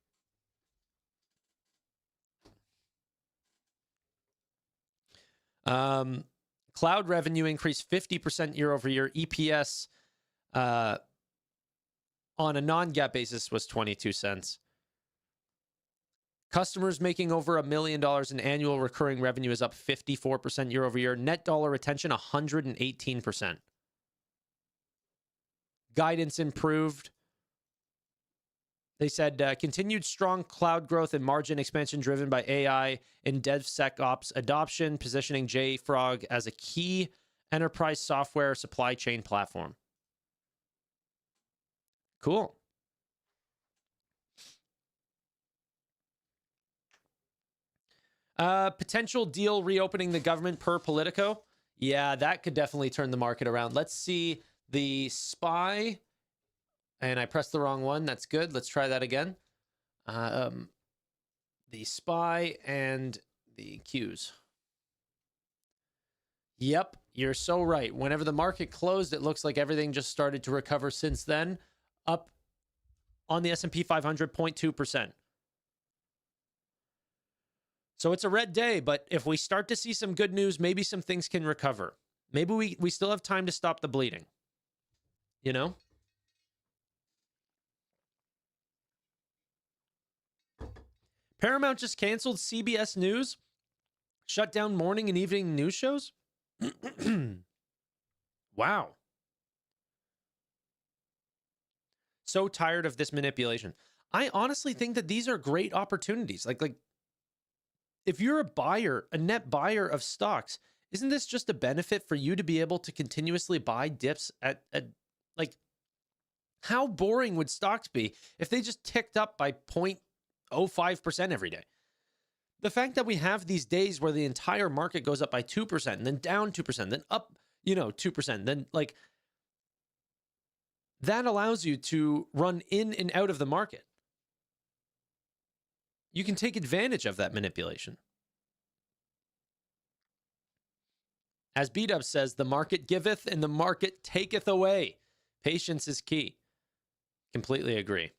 Cloud revenue increased 50% year over year. EPS on a non-GAAP basis was 22 cents. Customers making over $1 million in annual recurring revenue is up 54% year over year. Net dollar retention, 118%. Guidance improved. They said continued strong cloud growth and margin expansion driven by AI and DevSecOps adoption, positioning JFrog as a key enterprise software supply chain platform. Cool. Potential deal reopening the government per Politico. Yeah, that could definitely turn the market around. Let's see the SPY. And I pressed the wrong one. That's good. Let's try that again. The SPY and the Qs. Yep, you're so right. Whenever the market closed, it looks like everything just started to recover since then. Up on the S&P 500, 0.2%. So it's a red day, but if we start to see some good news, maybe some things can recover. Maybe we still have time to stop the bleeding. You know? Paramount just canceled CBS News, shut down morning and evening news shows. Wow. So tired of this manipulation. I honestly think that these are great opportunities. Like if you're a buyer, a net buyer of stocks, isn't this just a benefit for you to be able to continuously buy dips at like, how boring would stocks be if they just ticked up by 0.05% every day? The fact that we have these days where the entire market goes up by 2% and then down 2%, then up, 2%, then like that allows you to run in and out of the market. You can take advantage of that manipulation. As B-Dub says, the market giveth and the market taketh away. Patience is key. Completely agree.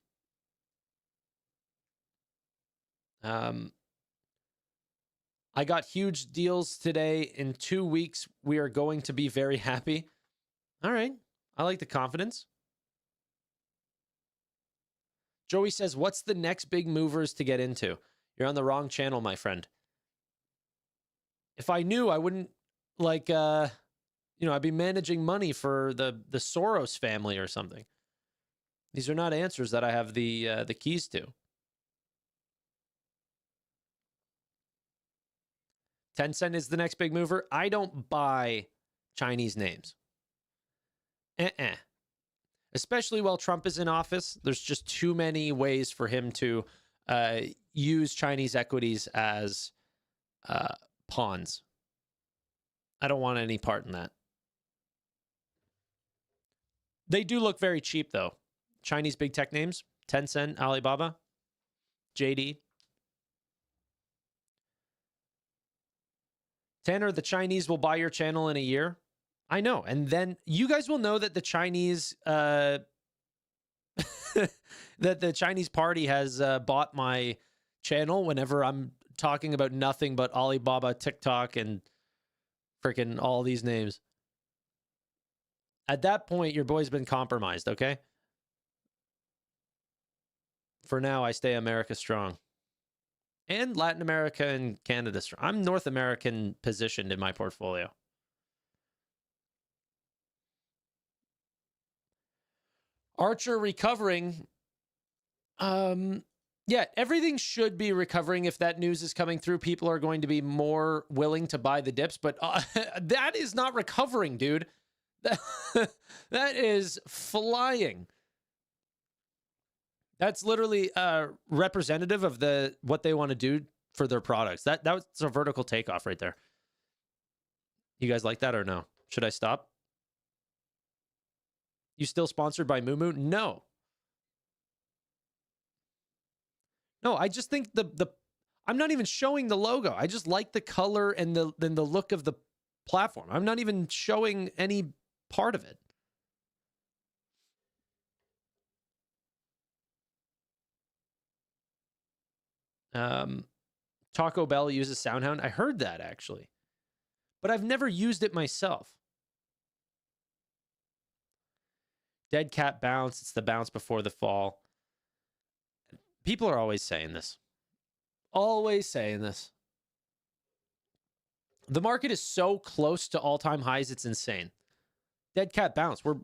I got huge deals today. In 2 weeks, we are going to be very happy. All right. I like the confidence. Joey says, what's the next big movers to get into? You're on the wrong channel, my friend. If I knew, I wouldn't I'd be managing money for the Soros family or something. These are not answers that I have the keys to. Tencent is the next big mover. I don't buy Chinese names. Especially while Trump is in office, there's just too many ways for him to use Chinese equities as pawns. I don't want any part in that. They do look very cheap, though. Chinese big tech names, Tencent, Alibaba, JD. Tanner, the Chinese will buy your channel in a year. I know. And then you guys will know that the Chinese that the Chinese party has bought my channel whenever I'm talking about nothing but Alibaba, TikTok, and freaking all these names. At that point, your boy's been compromised, okay? For now, I stay America strong. And Latin America and Canada strong. I'm North American positioned in my portfolio. Archer recovering. Yeah, everything should be recovering if that news is coming through. People are going to be more willing to buy the dips, but that is not recovering, dude. That is flying. That's literally representative of what they want to do for their products. That was a vertical takeoff right there. You guys like that or no? Should I stop? You still sponsored by Moo? No. No, I just think I'm not even showing the logo. I just like the color and the look of the platform. I'm not even showing any part of it. Taco Bell uses SoundHound. I heard that actually, but I've never used it myself. Dead cat bounce. It's the bounce before the fall. People are always saying this. Always saying this. The market is so close to all-time highs, it's insane. Dead cat bounce. We're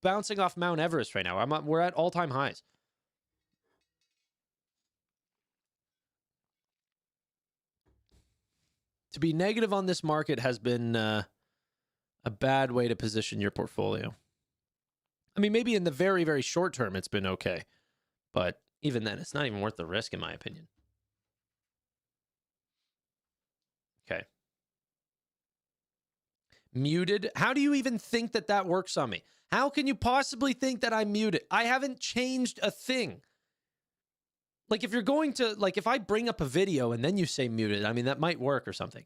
bouncing off Mount Everest right now. We're at all-time highs. To be negative on this market has been a bad way to position your portfolio. I mean, maybe in the very, very short term, it's been okay. But even then, it's not even worth the risk, in my opinion. Okay. Muted. How do you even think that that works on me? How can you possibly think that I'm muted? I haven't changed a thing. Like, if you're going to, like, if I bring up a video and then you say muted, I mean, that might work or something.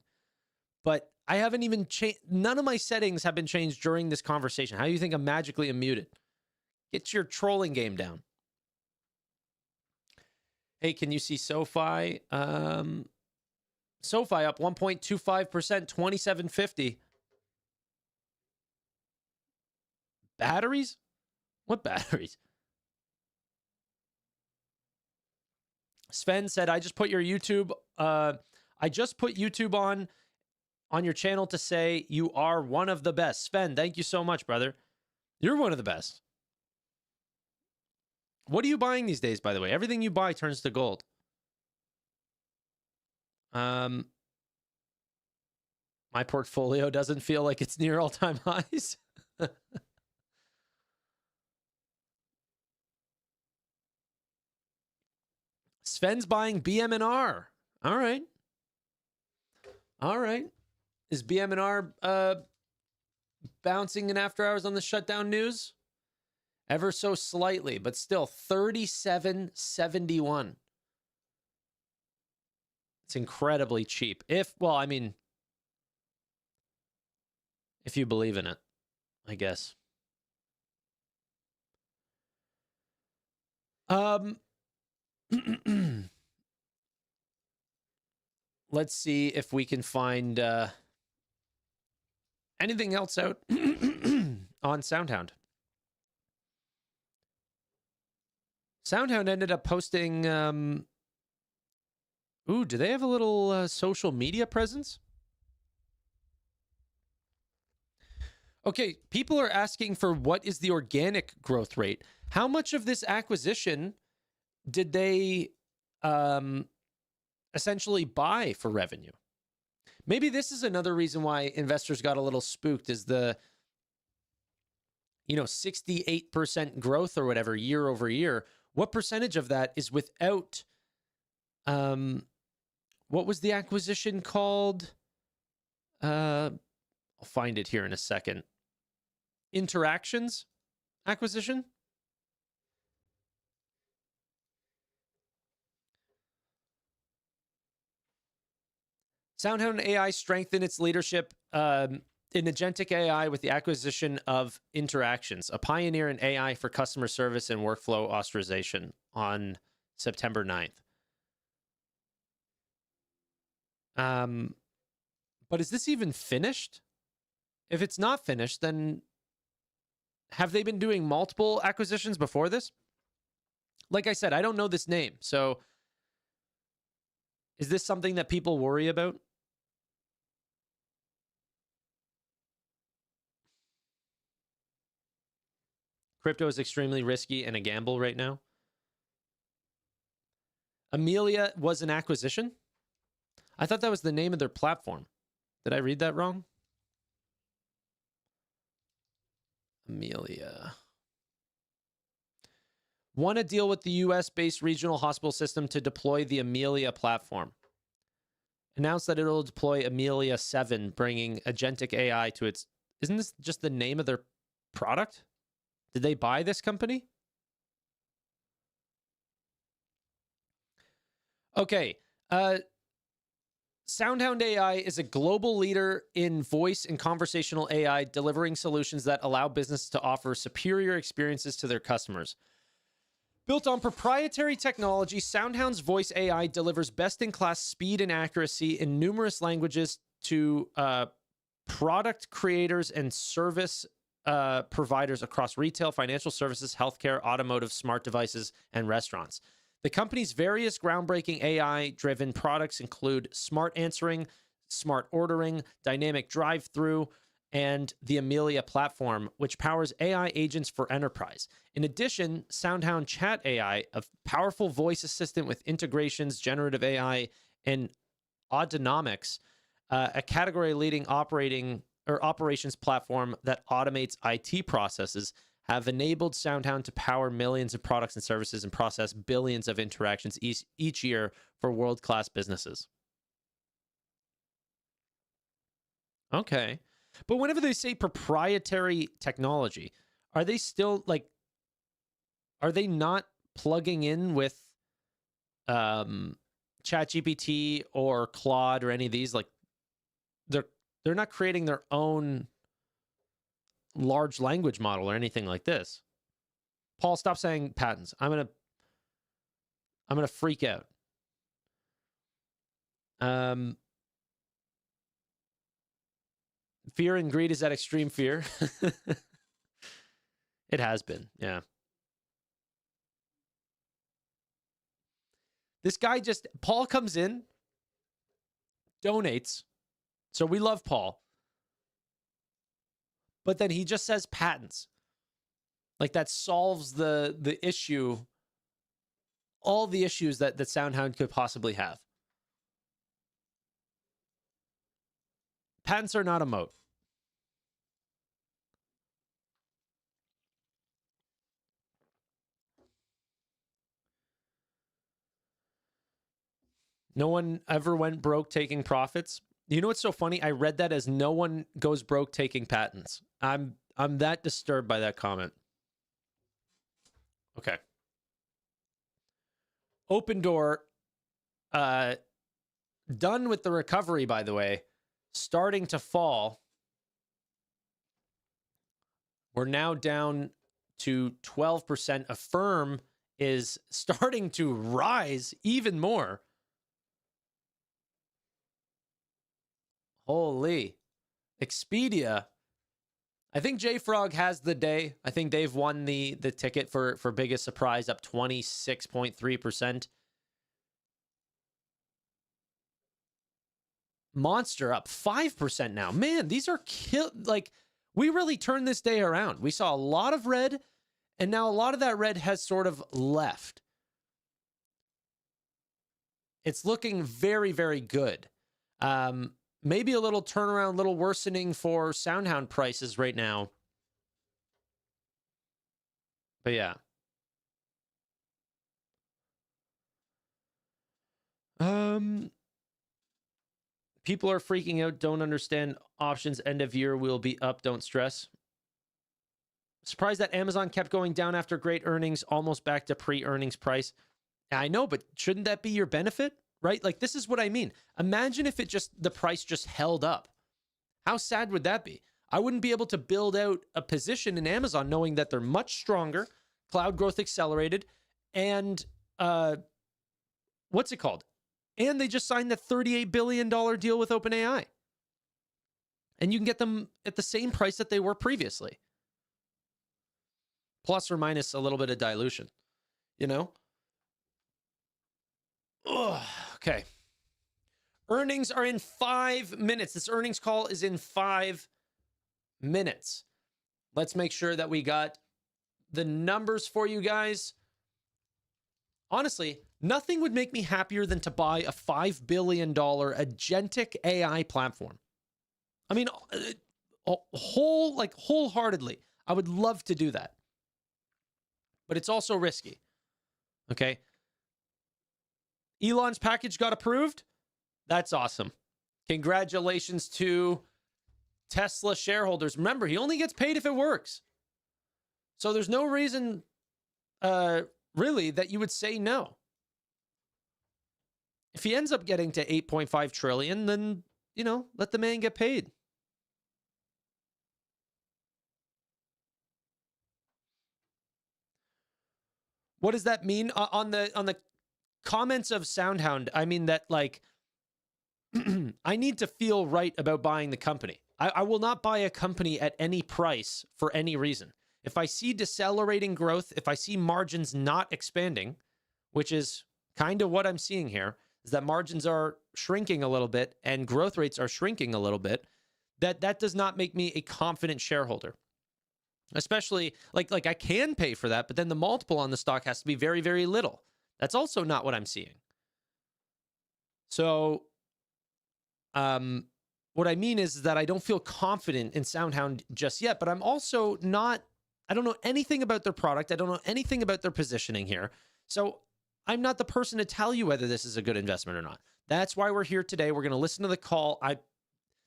But I haven't even changed. None of my settings have been changed during this conversation. How do you think I'm magically muted? Get your trolling game down. Hey, can you see SoFi? SoFi up 1.25%, 2750. Batteries? What batteries? Sven said, I just put your YouTube, I just put YouTube on your channel to say you are one of the best. Sven, thank you so much, brother. You're one of the best. What are you buying these days, by the way? Everything you buy turns to gold. My portfolio doesn't feel like it's near all-time highs. Sven's buying BM&R. All right. All right. Is BM&R bouncing in after hours on the shutdown news? Ever so slightly, but still 37.71. It's incredibly cheap. If you believe in it, I guess. Let's see if we can find anything else out on SoundHound. SoundHound ended up posting... do they have a little social media presence? Okay, people are asking for what is the organic growth rate. How much of this acquisition did they essentially buy for revenue? Maybe this is another reason why investors got a little spooked, is the 68% growth or whatever year over year. What percentage of that is without what was the acquisition called? I'll find it here in a second. Interactions acquisition? SoundHound AI strengthened its leadership in agentic AI with the acquisition of Interactions, a pioneer in AI for customer service and workflow authorization, on September 9th. But is this even finished? If it's not finished, then have they been doing multiple acquisitions before this? Like I said, I don't know this name. So is this something that people worry about? Crypto is extremely risky and a gamble right now. Amelia was an acquisition? I thought that was the name of their platform. Did I read that wrong? Amelia. Won a deal with the US-based regional hospital system to deploy the Amelia platform. Announced that it will deploy Amelia 7, bringing agentic AI to its... Isn't this just the name of their product? Did they buy this company? Okay. SoundHound AI is a global leader in voice and conversational AI, delivering solutions that allow businesses to offer superior experiences to their customers. Built on proprietary technology, SoundHound's voice AI delivers best-in-class speed and accuracy in numerous languages to product creators and service providers across retail, financial services, healthcare, automotive, smart devices, and restaurants. The company's various groundbreaking AI-driven products include smart answering, smart ordering, dynamic drive-through, and the Amelia platform, which powers AI agents for enterprise. In addition, SoundHound Chat AI, a powerful voice assistant with integrations, generative AI, and autonomics, a category-leading operations platform that automates IT processes, have enabled SoundHound to power millions of products and services and process billions of interactions each year for world-class businesses. Okay. But whenever they say proprietary technology, are they still like, are they not plugging in with ChatGPT or Claude or any of these? Like, they're not creating their own large language model or anything like this. Paul, stop saying patents. I'm gonna freak out. Fear and greed is at extreme fear. It has been, yeah. This guy Paul comes in, donates. So we love Paul. But then he just says patents. Like that solves the issue, all the issues that SoundHound could possibly have. Patents are not a moat. No one ever went broke taking profits. You know what's so funny? I read that as no one goes broke taking patents. I'm that disturbed by that comment. Okay. Open Door, done with the recovery, by the way, starting to fall. We're now down to 12%. Affirm is starting to rise even more. Holy. Expedia. I think JFrog has the day. I think they've won the ticket for biggest surprise, up 26.3%. Monster up 5% now. Man, these are like, we really turned this day around. We saw a lot of red, and now a lot of that red has sort of left. It's looking very, very good. Maybe a little turnaround, little worsening for SoundHound prices right now. But yeah. People are freaking out, don't understand options. End of year will be up, don't stress. Surprised that Amazon kept going down after great earnings, almost back to pre-earnings price. I know, but shouldn't that be your benefit? Right? Like, this is what I mean. Imagine if the price just held up. How sad would that be? I wouldn't be able to build out a position in Amazon knowing that they're much stronger, cloud growth accelerated, and what's it called? And they just signed that $38 billion deal with OpenAI. And you can get them at the same price that they were previously. Plus or minus a little bit of dilution, you know? Ugh, okay. Earnings are in 5 minutes. This earnings call is in 5 minutes. Let's make sure that we got the numbers for you guys. Honestly, nothing would make me happier than to buy a $5 billion agentic AI platform. I mean, wholeheartedly, I would love to do that. But it's also risky. Okay? Elon's package got approved. That's awesome. Congratulations to Tesla shareholders. Remember, he only gets paid if it works. So there's no reason, really, that you would say no. If he ends up getting to 8.5 trillion, then, you know, let the man get paid. What does that mean? On the comments of SoundHound, I mean that, like, I need to feel right about buying the company. I will not buy a company at any price for any reason. If I see decelerating growth, if I see margins not expanding, which is kind of what I'm seeing here, is that margins are shrinking a little bit and growth rates are shrinking a little bit, that does not make me a confident shareholder. Especially, like I can pay for that, but then the multiple on the stock has to be very, very little. That's also not what I'm seeing. So, what I mean is that I don't feel confident in SoundHound just yet, but I'm also not I don't know anything about their product. I don't know anything about their positioning here. So I'm not the person to tell you whether this is a good investment or not. That's why we're here today. We're going to listen to the call.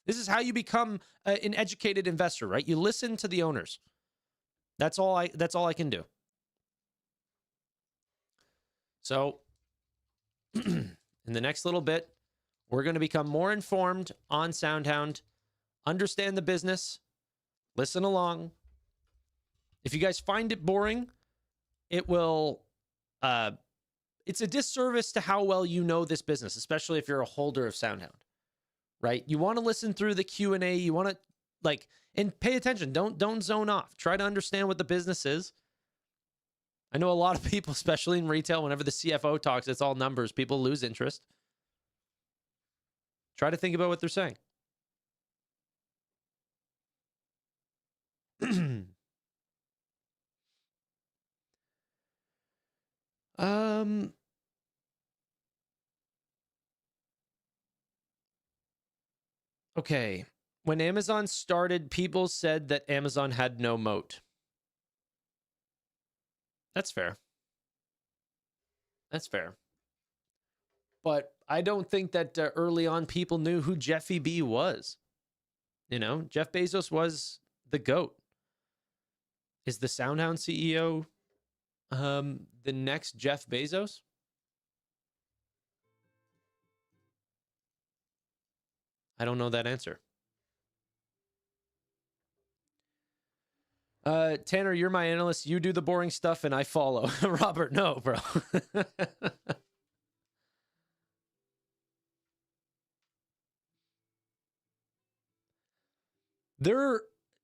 This is how you become an educated investor, right? You listen to the owners. That's all I can do. So in the next little bit, we're going to become more informed on SoundHound, understand the business, listen along. If you guys find it boring, it will, it's a disservice to how well you know this business, especially if you're a holder of SoundHound, right? You want to listen through the Q&A. You want to and pay attention. Don't zone off. Try to understand what the business is. I know a lot of people, especially in retail, whenever the CFO talks, it's all numbers. People lose interest. Try to think about what they're saying. Okay. When Amazon started, people said that Amazon had no moat. That's fair. That's fair. But I don't think that early on people knew who Jeffy B was. You know, Jeff Bezos was the GOAT. Is the SoundHound CEO the next Jeff Bezos? I don't know that answer. Tanner, you're my analyst. You do the boring stuff and I follow. Robert, no, bro.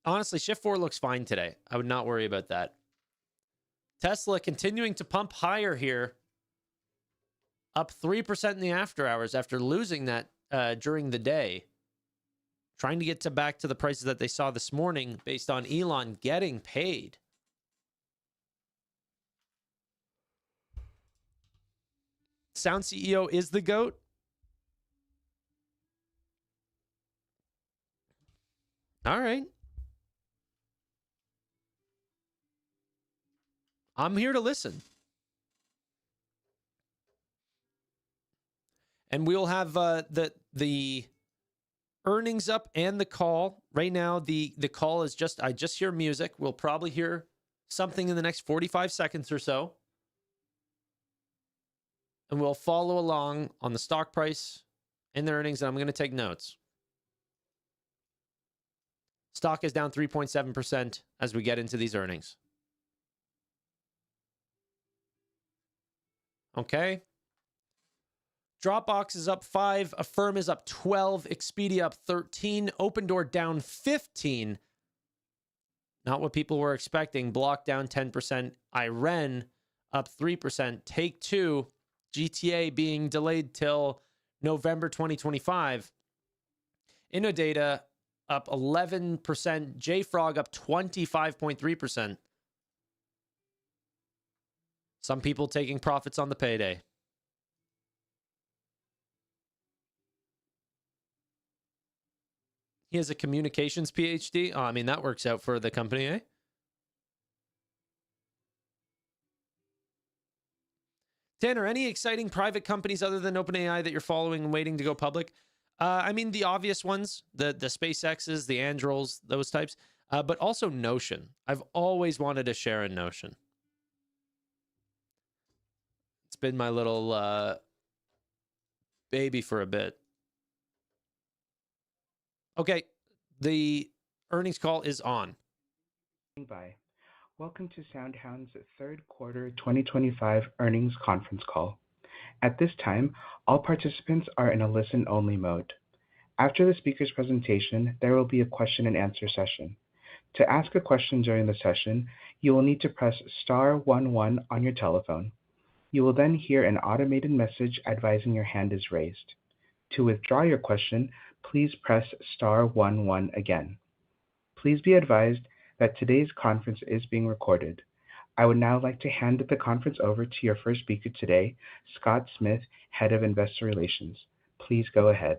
Honestly, Shift 4 looks fine today. I would not worry about that. Tesla continuing to pump higher here. Up 3% in the after hours after losing that during the day. Trying to get back to the prices that they saw this morning based on Elon getting paid. Sound CEO is the GOAT. All right. I'm here to listen. And we'll have the earnings up and the call. Right now, the call is I just hear music. We'll probably hear something in the next 45 seconds or so. And we'll follow along on the stock price and the earnings, and I'm going to take notes. Stock is down 3.7% as we get into these earnings. Okay. Dropbox is up 5. Affirm is up 12. Expedia up 13. Open Door down 15. Not what people were expecting. Block down 10%. Iren up 3%. Take Two, GTA being delayed till November 2025. Innodata up 11%. JFrog up 25.3%. Some people taking profits on the payday. He has a communications PhD. Oh, I mean, that works out for the company, eh? Tanner, any exciting private companies other than OpenAI that you're following and waiting to go public? I mean, the obvious ones, the SpaceXs, the Andurils, those types, but also Notion. I've always wanted to share in Notion. It's been my little baby for a bit. Okay, the earnings call is on. Bye. Welcome to SoundHound's third quarter 2025 earnings conference call. At this time, all participants are in a listen-only mode. After the speaker's presentation, there will be a question and answer session. To ask a question during the session, you will need to press star 11 on your telephone. You will then hear an automated message advising your hand is raised. To withdraw your question, please press star 11 again. Please be advised that today's conference is being recorded. I would now like to hand the conference over to your first speaker today, Scott Smith, Head of Investor Relations. Please go ahead.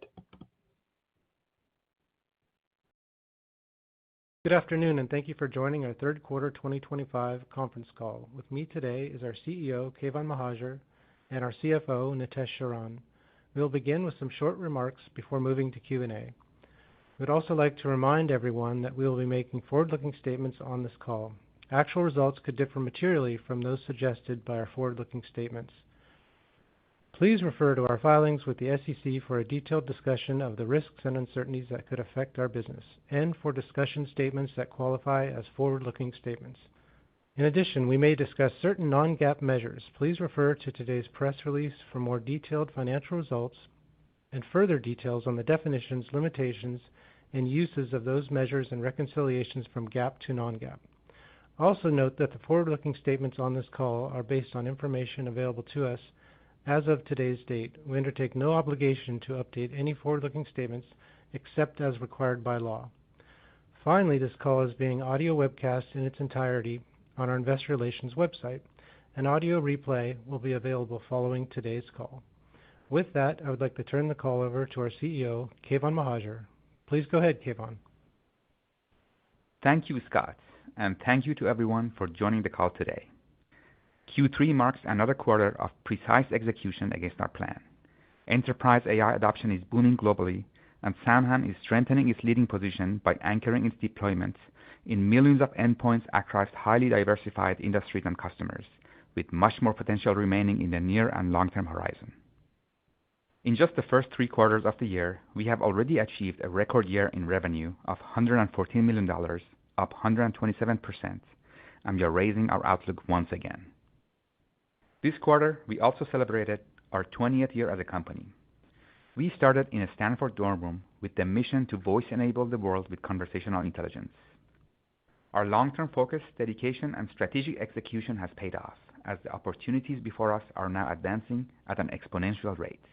Good afternoon, and thank you for joining our third quarter 2025 conference call. With me today is our CEO, Keyvan Mohajer, and our CFO, Nitesh Sharan. We'll begin with some short remarks before moving to Q&A. We'd also like to remind everyone that we will be making forward-looking statements on this call. Actual results could differ materially from those suggested by our forward-looking statements. Please refer to our filings with the SEC for a detailed discussion of the risks and uncertainties that could affect our business, and for discussion statements that qualify as forward-looking statements. In addition, we may discuss certain non-GAAP measures. Please refer to today's press release for more detailed financial results and further details on the definitions, limitations, and uses of those measures and reconciliations from GAAP to non-GAAP. Also note that the forward-looking statements on this call are based on information available to us as of today's date. We undertake no obligation to update any forward-looking statements except as required by law. Finally, this call is being audio webcast in its entirety on our Investor Relations website. An audio replay will be available following today's call. With that, I would like to turn the call over to our CEO, Keyvan Mohajer. Please go ahead, Keyvan. Thank you, Scott, and thank you to everyone for joining the call today. Q3 marks another quarter of precise execution against our plan. Enterprise AI adoption is booming globally, and SoundHound is strengthening its leading position by anchoring its deployments in millions of endpoints across highly diversified industries and customers, with much more potential remaining in the near and long-term horizon. In just the first 3 quarters of the year, we have already achieved a record year in revenue of $114 million, up 127%, and we are raising our outlook once again. This quarter, we also celebrated our 20th year as a company. We started in a Stanford dorm room with the mission to voice-enable the world with conversational intelligence. Our long-term focus, dedication, and strategic execution has paid off, as the opportunities before us are now advancing at an exponential rate.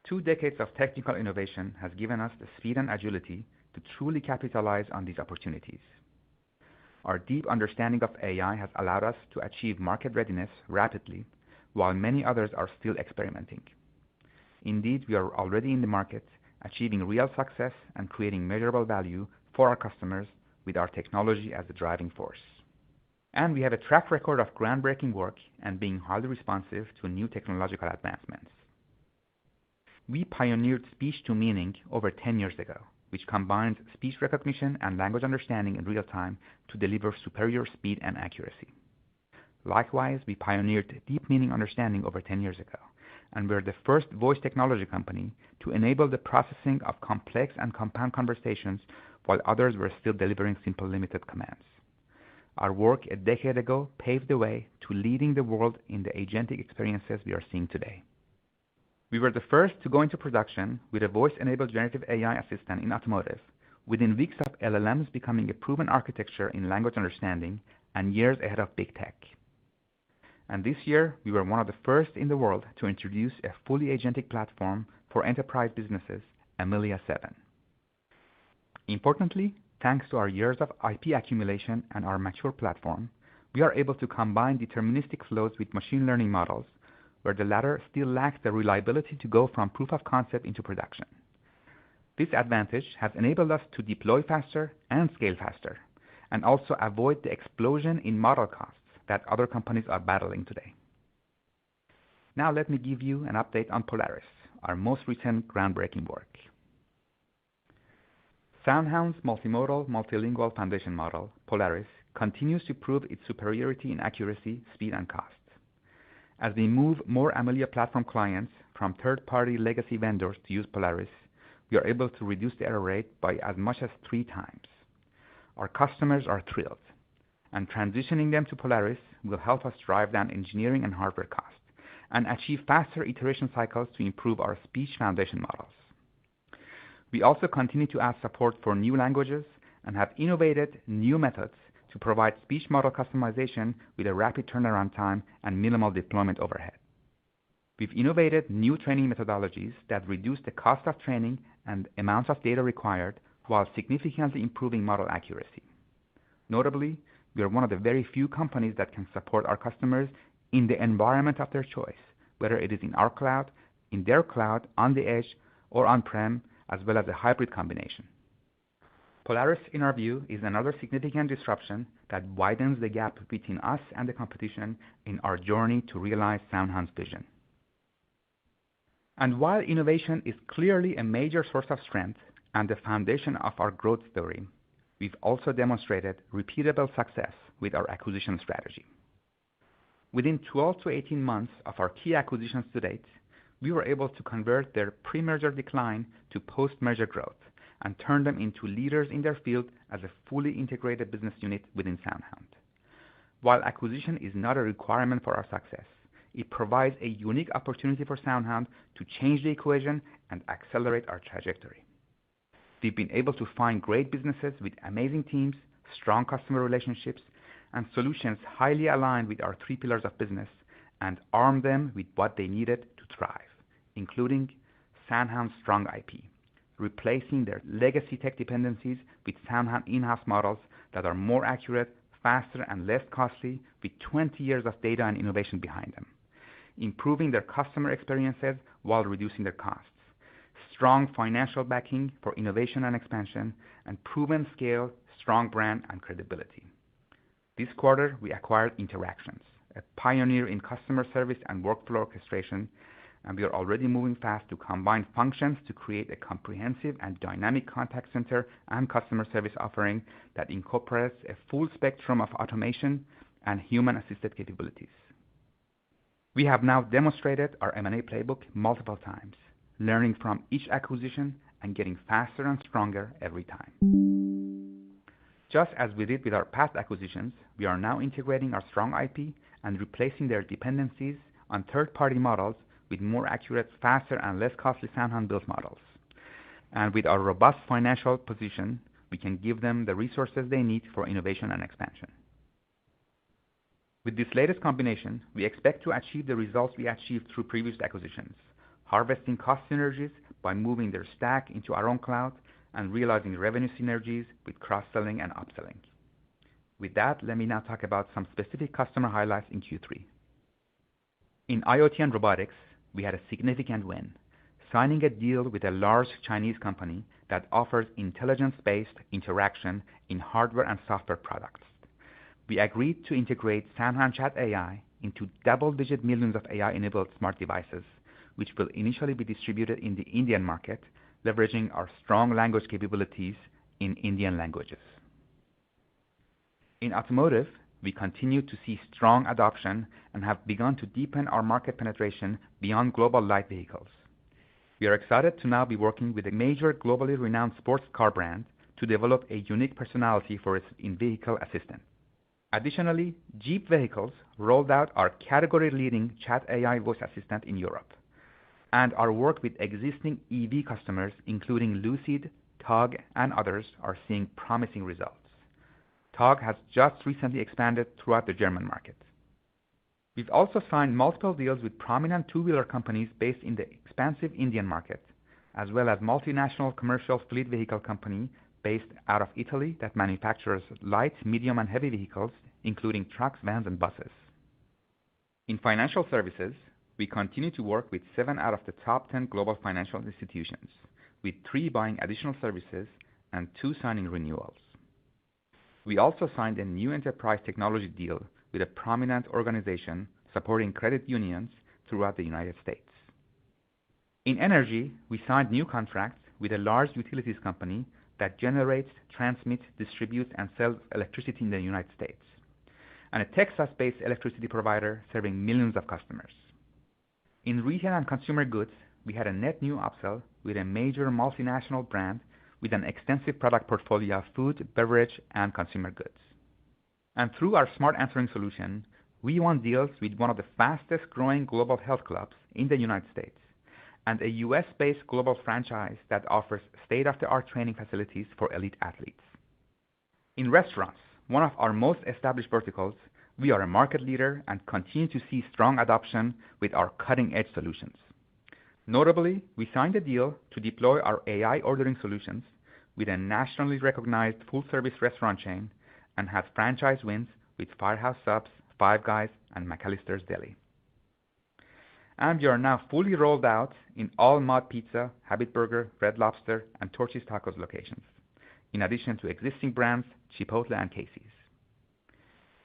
2 decades of technical innovation has given us the speed and agility to truly capitalize on these opportunities. Our deep understanding of AI has allowed us to achieve market readiness rapidly, while many others are still experimenting. Indeed, we are already in the market, achieving real success and creating measurable value for our customers with our technology as the driving force. And we have a track record of groundbreaking work and being highly responsive to new technological advancements. We pioneered speech-to-meaning over 10 years ago, which combines speech recognition and language understanding in real time to deliver superior speed and accuracy. Likewise, we pioneered deep meaning understanding over 10 years ago, and we're the first voice technology company to enable the processing of complex and compound conversations while others were still delivering simple limited commands. Our work a decade ago paved the way to leading the world in the agentic experiences we are seeing today. We were the first to go into production with a voice-enabled generative AI assistant in automotive, within weeks of LLMs becoming a proven architecture in language understanding and years ahead of big tech. And this year, we were one of the first in the world to introduce a fully agentic platform for enterprise businesses, Amelia 7. Importantly, thanks to our years of IP accumulation and our mature platform, we are able to combine deterministic flows with machine learning models, where the latter still lacks the reliability to go from proof of concept into production. This advantage has enabled us to deploy faster and scale faster, and also avoid the explosion in model costs that other companies are battling today. Now let me give you an update on Polaris, our most recent groundbreaking work. SoundHound's multimodal multilingual foundation model, Polaris, continues to prove its superiority in accuracy, speed, and cost. As we move more Amelia platform clients from third-party legacy vendors to use Polaris, we are able to reduce the error rate by as much as 3 times. Our customers are thrilled, and transitioning them to Polaris will help us drive down engineering and hardware costs and achieve faster iteration cycles to improve our speech foundation models. We also continue to add support for new languages and have innovated new methods to provide speech model customization with a rapid turnaround time and minimal deployment overhead. We've innovated new training methodologies that reduce the cost of training and amounts of data required while significantly improving model accuracy. Notably, we are one of the very few companies that can support our customers in the environment of their choice, whether it is in our cloud, in their cloud, on the edge, or on-prem, as well as a hybrid combination. Polaris, in our view, is another significant disruption that widens the gap between us and the competition in our journey to realize SoundHound's vision. And while innovation is clearly a major source of strength and the foundation of our growth story, we've also demonstrated repeatable success with our acquisition strategy. Within 12 to 18 months of our key acquisitions to date, we were able to convert their pre-merger decline to post-merger growth and turn them into leaders in their field as a fully integrated business unit within SoundHound. While acquisition is not a requirement for our success, it provides a unique opportunity for SoundHound to change the equation and accelerate our trajectory. We've been able to find great businesses with amazing teams, strong customer relationships, and solutions highly aligned with our 3 pillars of business and arm them with what they needed to thrive, including SoundHound's strong IP, replacing their legacy tech dependencies with SoundHound in-house models that are more accurate, faster, and less costly with 20 years of data and innovation behind them, improving their customer experiences while reducing their costs, strong financial backing for innovation and expansion, and proven scale, strong brand, and credibility. This quarter, we acquired Interactions, a pioneer in customer service and workflow orchestration, and we are already moving fast to combine functions to create a comprehensive and dynamic contact center and customer service offering that incorporates a full spectrum of automation and human-assisted capabilities. We have now demonstrated our M&A playbook multiple times, learning from each acquisition and getting faster and stronger every time. Just as we did with our past acquisitions, we are now integrating our strong IP and replacing their dependencies on third-party models with more accurate, faster, and less costly SoundHound-built models. And with our robust financial position, we can give them the resources they need for innovation and expansion. With this latest combination, we expect to achieve the results we achieved through previous acquisitions, harvesting cost synergies by moving their stack into our own cloud and realizing revenue synergies with cross-selling and upselling. With that, let me now talk about some specific customer highlights in Q3. In IoT and robotics, we had a significant win, signing a deal with a large Chinese company that offers intelligence-based interaction in hardware and software products. We agreed to integrate SoundHound Chat AI into double-digit millions of AI-enabled smart devices, which will initially be distributed in the Indian market, leveraging our strong language capabilities in Indian languages. In automotive, we continue to see strong adoption and have begun to deepen our market penetration beyond global light vehicles. We are excited to now be working with a major globally renowned sports car brand to develop a unique personality for its in-vehicle assistant. Additionally, Jeep Vehicles rolled out our category-leading Chat AI voice assistant in Europe, and our work with existing EV customers, including Lucid, TOG, and others, are seeing promising results. TOG has just recently expanded throughout the German market. We've also signed multiple deals with prominent two-wheeler companies based in the expansive Indian market, as well as multinational commercial fleet vehicle company based out of Italy that manufactures light, medium, and heavy vehicles, including trucks, vans, and buses. In financial services, we continue to work with 7 out of the top 10 global financial institutions, with 3 buying additional services and 2 signing renewals. We also signed a new enterprise technology deal with a prominent organization supporting credit unions throughout the United States. In energy, we signed new contracts with a large utilities company that generates, transmits, distributes, and sells electricity in the United States, and a Texas-based electricity provider serving millions of customers. In retail and consumer goods, we had a net new upsell with a major multinational brand with an extensive product portfolio of food, beverage, and consumer goods. And through our smart answering solution, we won deals with one of the fastest growing global health clubs in the United States and a US-based global franchise that offers state-of-the-art training facilities for elite athletes. In restaurants, one of our most established verticals, we are a market leader and continue to see strong adoption with our cutting-edge solutions. Notably, we signed a deal to deploy our AI ordering solutions with a nationally recognized full-service restaurant chain and had franchise wins with Firehouse Subs, Five Guys, and McAllister's Deli. And we are now fully rolled out in all Mod Pizza, Habit Burger, Red Lobster, and Torchy's Tacos locations, in addition to existing brands Chipotle and Casey's.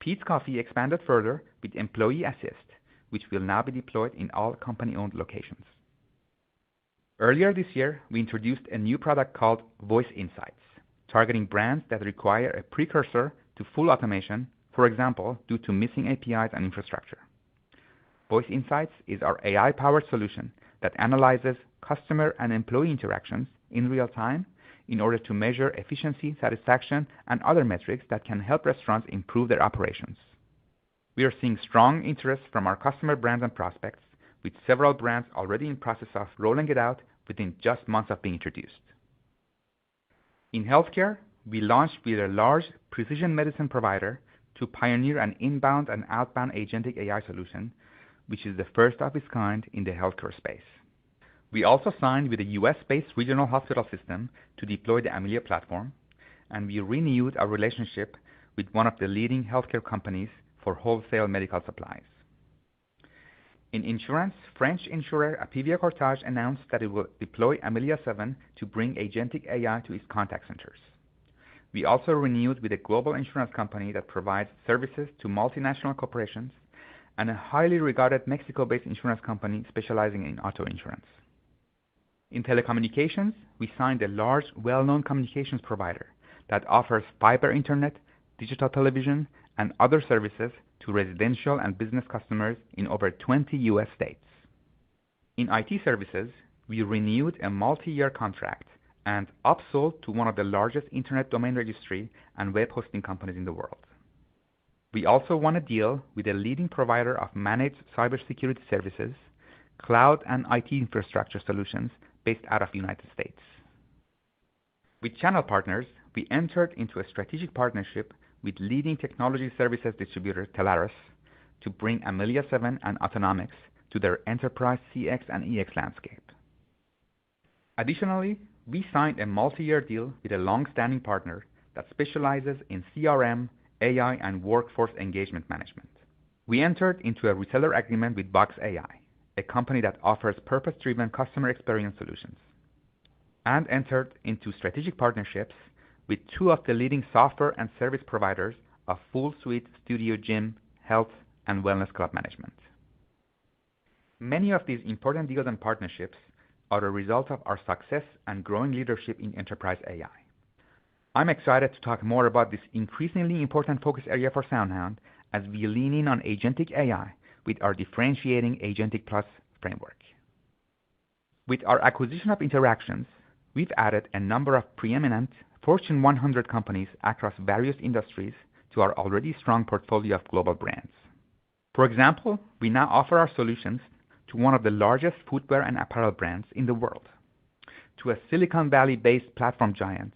Peet's Coffee expanded further with Employee Assist, which will now be deployed in all company-owned locations. Earlier this year, we introduced a new product called Voice Insights, targeting brands that require a precursor to full automation, for example, due to missing APIs and infrastructure. Voice Insights is our AI-powered solution that analyzes customer and employee interactions in real time in order to measure efficiency, satisfaction, and other metrics that can help restaurants improve their operations. We are seeing strong interest from our customer brands and prospects, with several brands already in process of rolling it out within just months of being introduced. In healthcare, we launched with a large precision medicine provider to pioneer an inbound and outbound agentic AI solution, which is the first of its kind in the healthcare space. We also signed with a US-based regional hospital system to deploy the Amelia platform, and we renewed our relationship with one of the leading healthcare companies for wholesale medical supplies. In insurance, French insurer Apivia Courtage announced that it will deploy Amelia 7 to bring agentic AI to its contact centers. We also renewed with a global insurance company that provides services to multinational corporations and a highly regarded Mexico-based insurance company specializing in auto insurance. In telecommunications, we signed a large, well-known communications provider that offers fiber internet, digital television, and other services to residential and business customers in over 20 U.S. states. In IT services, we renewed a multi-year contract and upsold to one of the largest internet domain registry and web hosting companies in the world. We also won a deal with a leading provider of managed cybersecurity services, cloud and IT infrastructure solutions based out of the United States. With channel partners, we entered into a strategic partnership with leading technology services distributor Telarus to bring Amelia 7 and Autonomics to their enterprise CX and EX landscape. Additionally, we signed a multi-year deal with a long-standing partner that specializes in CRM, AI, and workforce engagement management. We entered into a reseller agreement with Box AI, a company that offers purpose-driven customer experience solutions, and entered into strategic partnerships with two of the leading software and service providers of full suite studio gym, health, and wellness club management. Many of these important deals and partnerships are a result of our success and growing leadership in enterprise AI. I'm excited to talk more about this increasingly important focus area for SoundHound as we lean in on agentic AI with our differentiating Agentic Plus framework. With our acquisition of Interactions, we've added a number of preeminent Fortune 100 companies across various industries to our already strong portfolio of global brands. For example, we now offer our solutions to one of the largest footwear and apparel brands in the world, to a Silicon Valley-based platform giant,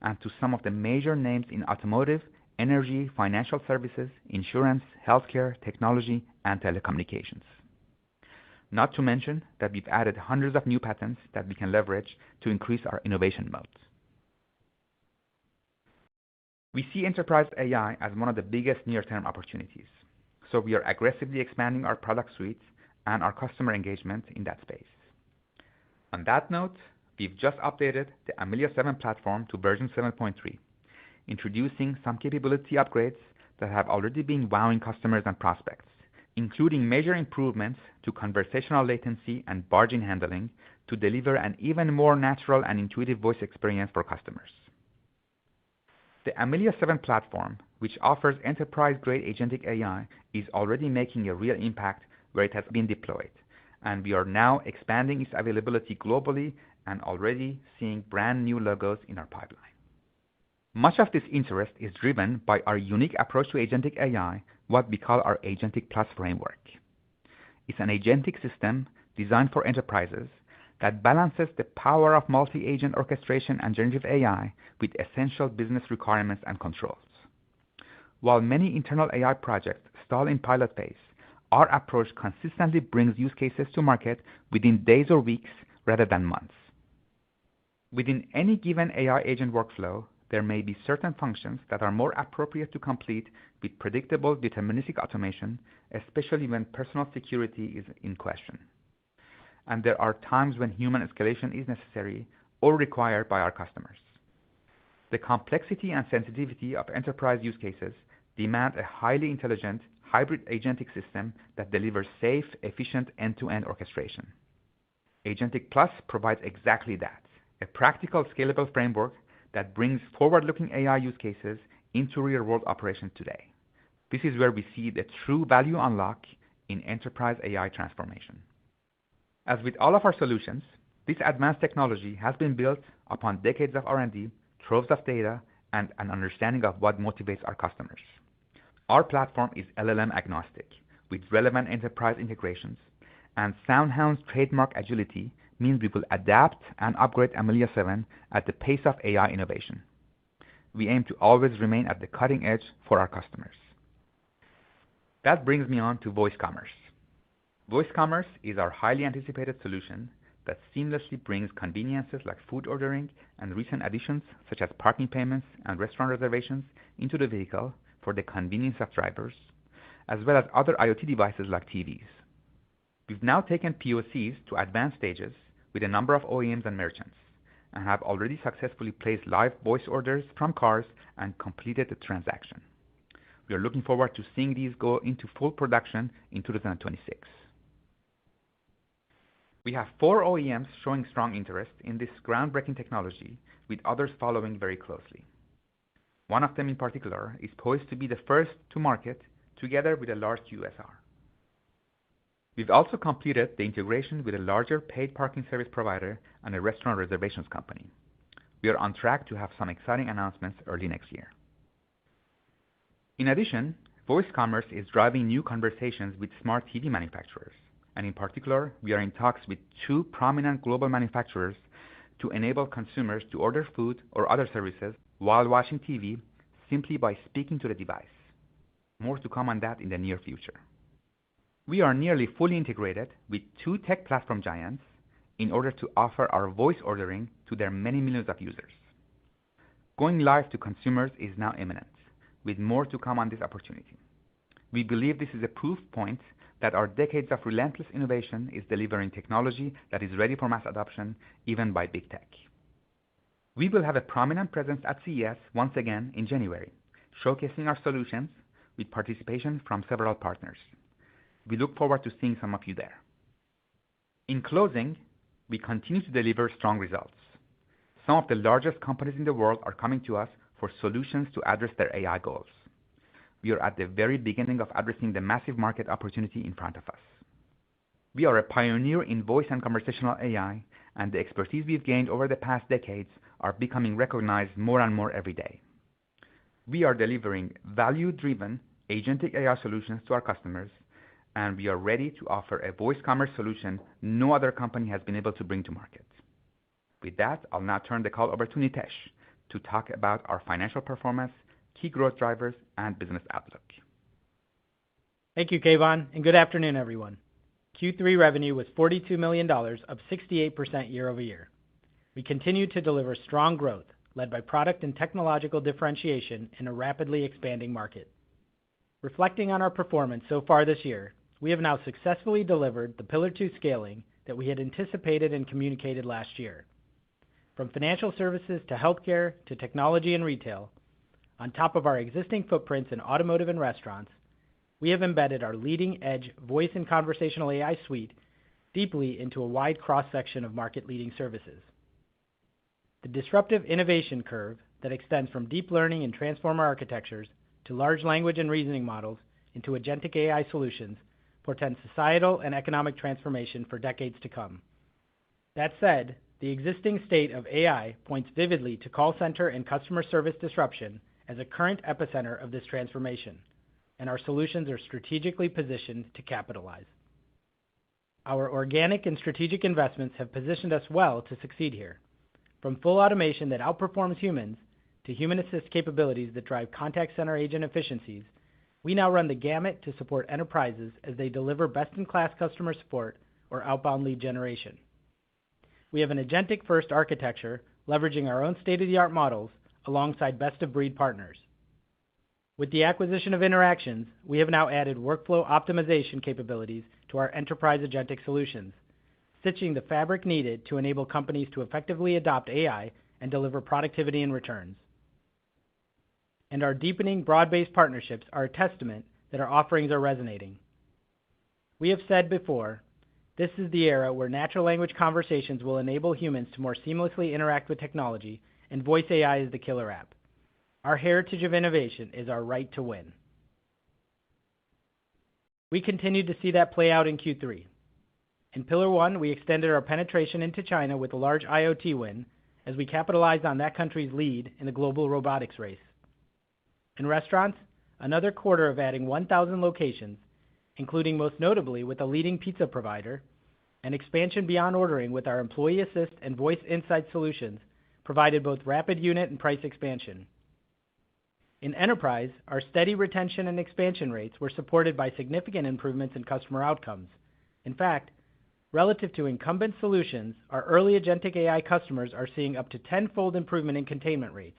and to some of the major names in automotive, energy, financial services, insurance, healthcare, technology, and telecommunications. Not to mention that we've added hundreds of new patents that we can leverage to increase our innovation moats. We see enterprise AI as one of the biggest near-term opportunities, so we are aggressively expanding our product suite and our customer engagement in that space. On that note, we've just updated the Amelia 7 platform to version 7.3, introducing some capability upgrades that have already been wowing customers and prospects, including major improvements to conversational latency and barging handling to deliver an even more natural and intuitive voice experience for customers. The Amelia 7 platform, which offers enterprise-grade agentic AI, is already making a real impact where it has been deployed, and we are now expanding its availability globally and already seeing brand new logos in our pipeline. Much of this interest is driven by our unique approach to agentic AI, what we call our Agentic Plus framework. It's an agentic system designed for enterprises that balances the power of multi-agent orchestration and generative AI with essential business requirements and controls. While many internal AI projects stall in pilot phase, our approach consistently brings use cases to market within days or weeks rather than months. Within any given AI agent workflow, there may be certain functions that are more appropriate to complete with predictable deterministic automation, especially when personal security is in question. And there are times when human escalation is necessary or required by our customers. The complexity and sensitivity of enterprise use cases demand a highly intelligent, hybrid agentic system that delivers safe, efficient end-to-end orchestration. Agentic Plus provides exactly that, a practical, scalable framework that brings forward-looking AI use cases into real-world operations today. This is where we see the true value unlock in enterprise AI transformation. As with all of our solutions, this advanced technology has been built upon decades of R&D, troves of data, and an understanding of what motivates our customers. Our platform is LLM agnostic, with relevant enterprise integrations, and SoundHound's trademark agility means we will adapt and upgrade Amelia 7 at the pace of AI innovation. We aim to always remain at the cutting edge for our customers. That brings me on to voice commerce. Voice commerce is our highly anticipated solution that seamlessly brings conveniences like food ordering and recent additions such as parking payments and restaurant reservations into the vehicle for the convenience of drivers, as well as other IoT devices like TVs. We've now taken POCs to advanced stages with a number of OEMs and merchants, and have already successfully placed live voice orders from cars and completed the transaction. We are looking forward to seeing these go into full production in 2026. We have 4 OEMs showing strong interest in this groundbreaking technology, with others following very closely. One of them in particular is poised to be the first to market together with a large QSR. We've also completed the integration with a larger paid parking service provider and a restaurant reservations company. We are on track to have some exciting announcements early next year. In addition, voice commerce is driving new conversations with smart TV manufacturers, and in particular, we are in talks with 2 prominent global manufacturers to enable consumers to order food or other services while watching TV simply by speaking to the device. More to come on that in the near future. We are nearly fully integrated with 2 tech platform giants in order to offer our voice ordering to their many millions of users. Going live to consumers is now imminent, with more to come on this opportunity. We believe this is a proof point that our decades of relentless innovation is delivering technology that is ready for mass adoption, even by big tech. We will have a prominent presence at CES once again in January, showcasing our solutions with participation from several partners. We look forward to seeing some of you there. In closing, we continue to deliver strong results. Some of the largest companies in the world are coming to us for solutions to address their AI goals. We are at the very beginning of addressing the massive market opportunity in front of us. We are a pioneer in voice and conversational AI, and the expertise we've gained over the past decades are becoming recognized more and more every day. We are delivering value-driven agentic AI solutions to our customers, and we are ready to offer a voice commerce solution no other company has been able to bring to market. With that, I'll now turn the call over to Nitesh to talk about our financial performance, key growth drivers, and business outlook. Thank you, Keyvan, and good afternoon, everyone. Q3 revenue was $42 million, up 68% year over year. We continue to deliver strong growth, led by product and technological differentiation in a rapidly expanding market. Reflecting on our performance so far this year, we have now successfully delivered the Pillar 2 scaling that we had anticipated and communicated last year. From financial services to healthcare to technology and retail, on top of our existing footprints in automotive and restaurants, we have embedded our leading-edge voice and conversational AI suite deeply into a wide cross-section of market-leading services. The disruptive innovation curve that extends from deep learning and transformer architectures to large language and reasoning models into agentic AI solutions portends societal and economic transformation for decades to come. That said, the existing state of AI points vividly to call center and customer service disruption as a current epicenter of this transformation, and our solutions are strategically positioned to capitalize. Our organic and strategic investments have positioned us well to succeed here. From full automation that outperforms humans to human assist capabilities that drive contact center agent efficiencies, we now run the gamut to support enterprises as they deliver best-in-class customer support or outbound lead generation. We have an agentic-first architecture leveraging our own state-of-the-art models alongside best-of-breed partners. With the acquisition of Interactions, we have now added workflow optimization capabilities to our enterprise agentic solutions, stitching the fabric needed to enable companies to effectively adopt AI and deliver productivity and returns. and our deepening broad-based partnerships are a testament that our offerings are resonating. We have said before, this is the era where natural language conversations will enable humans to more seamlessly interact with technology, and voice AI is the killer app. Our heritage of innovation is our right to win. We continued to see that play out in Q3. In Pillar 1, we extended our penetration into China with a large IoT win as we capitalized on that country's lead in the global robotics race. In restaurants, another quarter of adding 1,000 locations, including most notably with a leading pizza provider, and expansion beyond ordering with our Employee Assist and Voice Insight solutions provided both rapid unit and price expansion. In enterprise, our steady retention and expansion rates were supported by significant improvements in customer outcomes. In fact, relative to incumbent solutions, our early agentic AI customers are seeing up to 10-fold improvement in containment rates,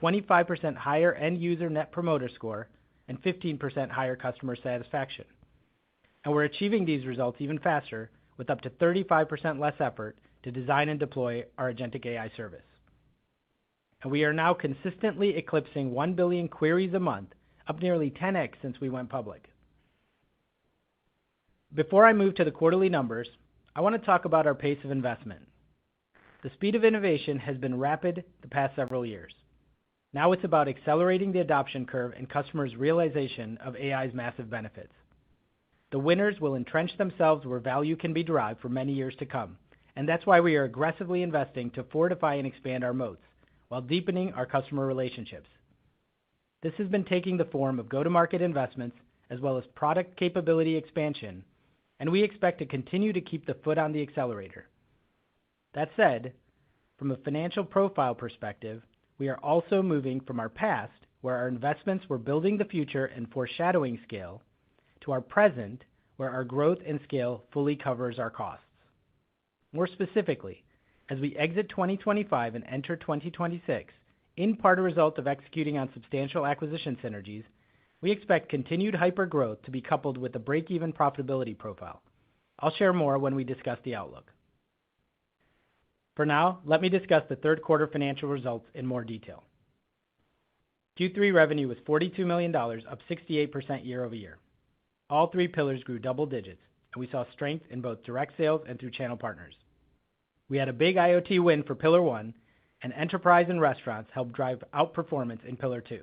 25% higher end-user net promoter score, and 15% higher customer satisfaction. And we're achieving these results even faster with up to 35% less effort to design and deploy our agentic AI service. And we are now consistently eclipsing 1 billion queries a month, up nearly 10x since we went public. Before I move to the quarterly numbers, I want to talk about our pace of investment. The speed of innovation has been rapid the past several years. Now it's about accelerating the adoption curve and customers' realization of AI's massive benefits. The winners will entrench themselves where value can be derived for many years to come, and that's why we are aggressively investing to fortify and expand our moats while deepening our customer relationships. This has been taking the form of go-to-market investments as well as product capability expansion, and we expect to continue to keep the foot on the accelerator. That said, from a financial profile perspective, we are also moving from our past, where our investments were building the future and foreshadowing scale, to our present, where our growth and scale fully covers our costs. More specifically, as we exit 2025 and enter 2026, in part a result of executing on substantial acquisition synergies, we expect continued hyper-growth to be coupled with a break-even profitability profile. I'll share more when we discuss the outlook. For now, let me discuss the third quarter financial results in more detail. Q3 revenue was $42 million, up 68% year over year. All three pillars grew double digits, and we saw strength in both direct sales and through channel partners. We had a big IoT win for Pillar 1, and enterprise and restaurants helped drive outperformance in Pillar 2.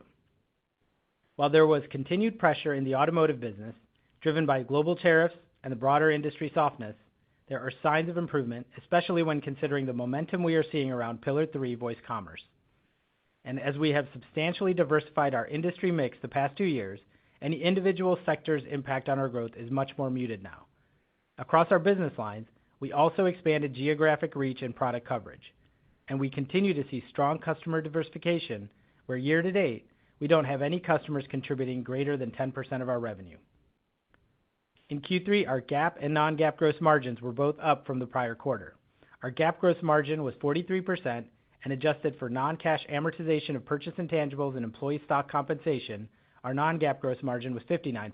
While there was continued pressure in the automotive business, driven by global tariffs and the broader industry softness, there are signs of improvement, especially when considering the momentum we are seeing around Pillar 3 voice commerce. And as we have substantially diversified our industry mix the past 2 years, any individual sector's impact on our growth is much more muted now. Across our business lines, we also expanded geographic reach and product coverage, and we continue to see strong customer diversification, where year to date, we don't have any customers contributing greater than 10% of our revenue. In Q3, our GAAP and non-GAAP gross margins were both up from the prior quarter. Our GAAP gross margin was 43%, and adjusted for non-cash amortization of purchase intangibles and employee stock compensation, our non-GAAP gross margin was 59%.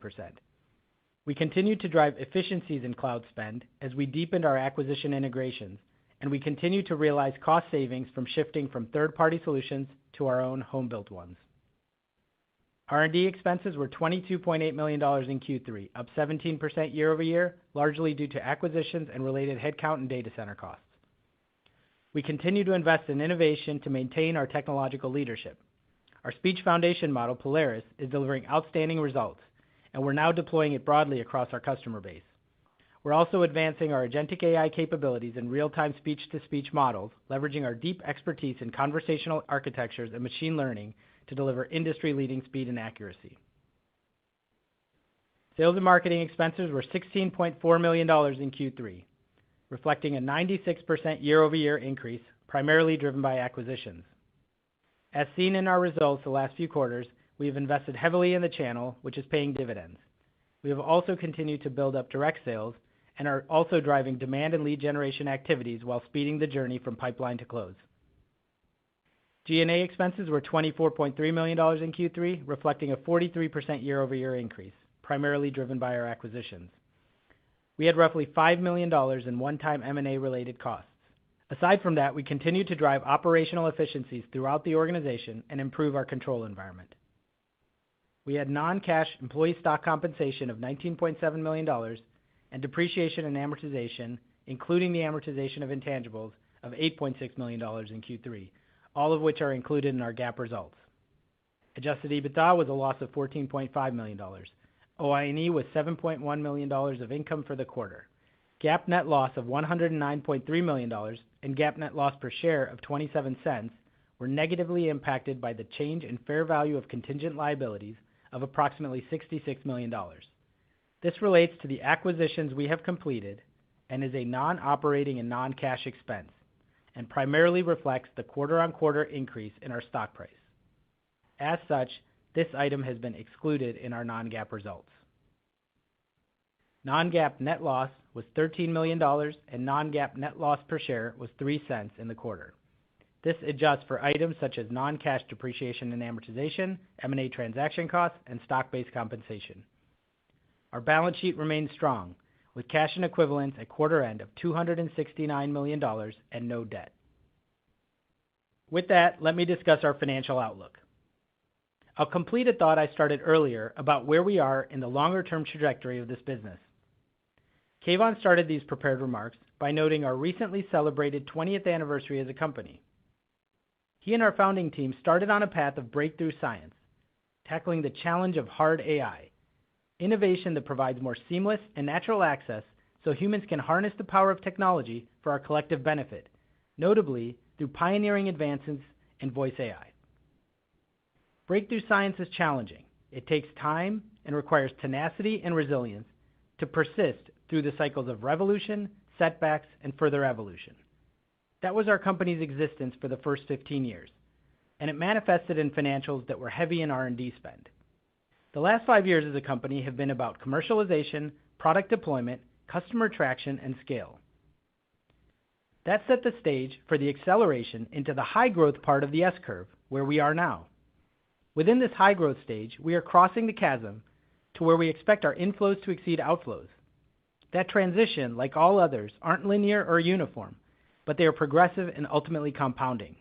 We continued to drive efficiencies in cloud spend as we deepened our acquisition integrations, and we continue to realize cost savings from shifting from third-party solutions to our own home-built ones. R&D expenses were $22.8 million in Q3, up 17% year over year, largely due to acquisitions and related headcount and data center costs. We continue to invest in innovation to maintain our technological leadership. Our speech foundation model, Polaris, is delivering outstanding results, and we're now deploying it broadly across our customer base. We're also advancing our agentic AI capabilities in real-time speech-to-speech models, leveraging our deep expertise in conversational architectures and machine learning to deliver industry-leading speed and accuracy. Sales and marketing expenses were $16.4 million in Q3, reflecting a 96% year-over-year increase, primarily driven by acquisitions. As seen in our results the last few quarters, we have invested heavily in the channel, which is paying dividends. We have also continued to build up direct sales and are also driving demand and lead generation activities while speeding the journey from pipeline to close. G&A expenses were $24.3 million in Q3, reflecting a 43% year-over-year increase, primarily driven by our acquisitions. We had roughly $5 million in one-time M&A-related costs. Aside from that, we continue to drive operational efficiencies throughout the organization and improve our control environment. we had non-cash employee stock compensation of $19.7 million and depreciation and amortization, including the amortization of intangibles, of $8.6 million in Q3, all of which are included in our GAAP results. Adjusted EBITDA was a loss of $14.5 million. OI&E was $7.1 million of income for the quarter. GAAP net loss of $109.3 million and GAAP net loss per share of 27 cents were negatively impacted by the change in fair value of contingent liabilities of approximately $66 million. This relates to the acquisitions we have completed and is a non-operating and non-cash expense, and primarily reflects the quarter-on-quarter increase in our stock price. As such, this item has been excluded in our non-GAAP results. Non-GAAP net loss was $13 million, and non-GAAP net loss per share was 3 cents in the quarter. This adjusts for items such as non-cash depreciation and amortization, M&A transaction costs, and stock-based compensation. Our balance sheet remains strong, with cash and equivalents at quarter end of $269 million and no debt. With that, let me discuss our financial outlook. I'll complete a thought I started earlier about where we are in the longer-term trajectory of this business. Keyvan started these prepared remarks by noting our recently celebrated 20th anniversary as a company. He and our founding team started on a path of breakthrough science, tackling the challenge of hard AI, innovation that provides more seamless and natural access so humans can harness the power of technology for our collective benefit, notably through pioneering advances in voice AI. Breakthrough science is challenging. It takes time and requires tenacity and resilience to persist through the cycles of revolution, setbacks, and further evolution. That was our company's existence for the first 15 years, and it manifested in financials that were heavy in R&D spend. The last 5 years as a company have been about commercialization, product deployment, customer traction, and scale. That set the stage for the acceleration into the high-growth part of the S-curve, where we are now. Within this high-growth stage, we are crossing the chasm to where we expect our inflows to exceed outflows. That transition, like all others, aren't linear or uniform, but they are progressive and ultimately compounding.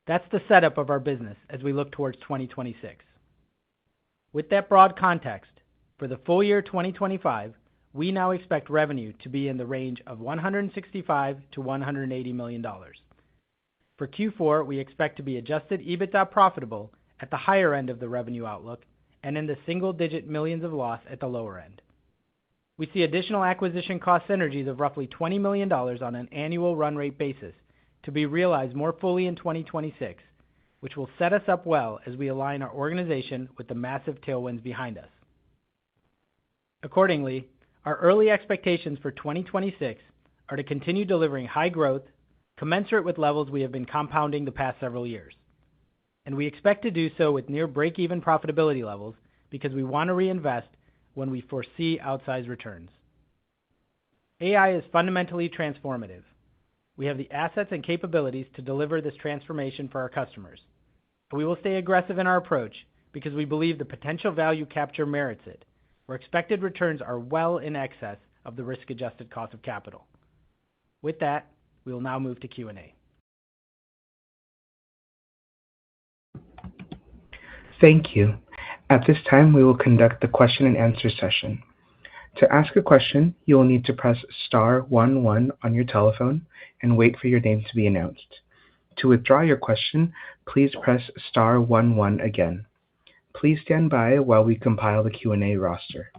That's the setup of our business as we look towards 2026. With that broad context, for the full year 2025, we now expect revenue to be in the range of $165 to $180 million. For Q4, we expect to be adjusted EBITDA profitable at the higher end of the revenue outlook and in the single-digit millions of loss at the lower end. We see additional acquisition cost synergies of roughly $20 million on an annual run rate basis to be realized more fully in 2026, which will set us up well as we align our organization with the massive tailwinds behind us. Accordingly, our early expectations for 2026 are to continue delivering high growth, commensurate with levels we have been compounding the past several years. And we expect to do so with near break-even profitability levels because we want to reinvest when we foresee outsized returns. AI is fundamentally transformative. We have the assets and capabilities to deliver this transformation for our customers. But we will stay aggressive in our approach because we believe the potential value capture merits it, where expected returns are well in excess of the risk-adjusted cost of capital. With that, we will now move to Q&A. Thank you. At this time, we will conduct the question and answer session. To ask a question, you will need to press star 11 on your telephone and wait for your name to be announced. To withdraw your question, please press star 11 again. Please stand by while we compile the Q&A roster.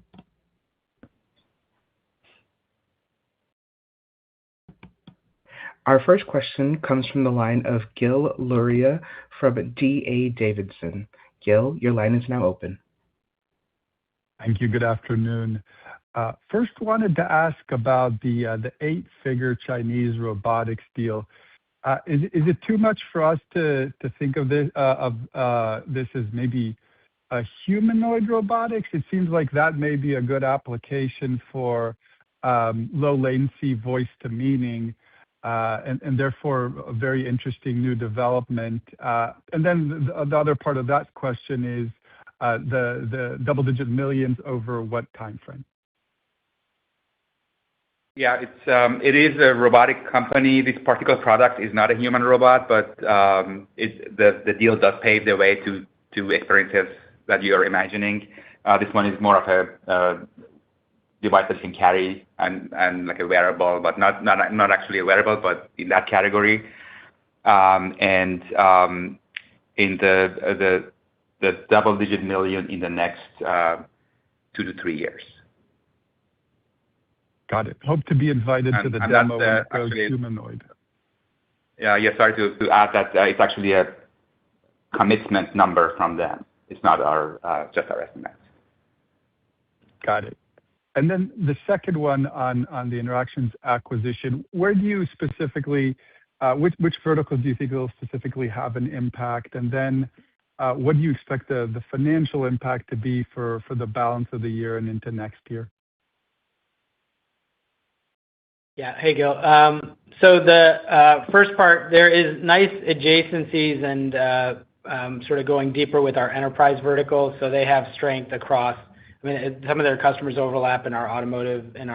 Our first question comes from the line of Gil Luria from D.A. Davidson. Gil, your line is now open. Thank you. Good afternoon. First, wanted to ask about the 8-figure Chinese robotics deal. Is it too much for us to think of this as maybe a humanoid robotics? It seems like that may be a good application for low latency voice to meaning, and therefore a very interesting new development. And then the other part of that question is the double-digit millions over what time frame? Yeah, it is a robotic company. This particular product is not a human robot, but the deal does pave the way to experiences that you're imagining. This one is more of a device that you can carry and like a wearable, but not actually a wearable, but in that category. In the double-digit million in the next 2 to 3 years. Got it. Hope to be invited to the demo when it goes actually humanoid. Yeah, sorry to add that it's actually a commitment number from them. It's not just our estimate. Got it. And then the second one on the Interactions acquisition, where do you specifically, which verticals do you think will specifically have an impact? And then what do you expect the financial impact to be for the balance of the year and into next year? Yeah. Hey, Gil. So the first part, there is nice adjacencies and sort of going deeper with our enterprise verticals. So they have strength across, I mean, some of their customers overlap in our automotive and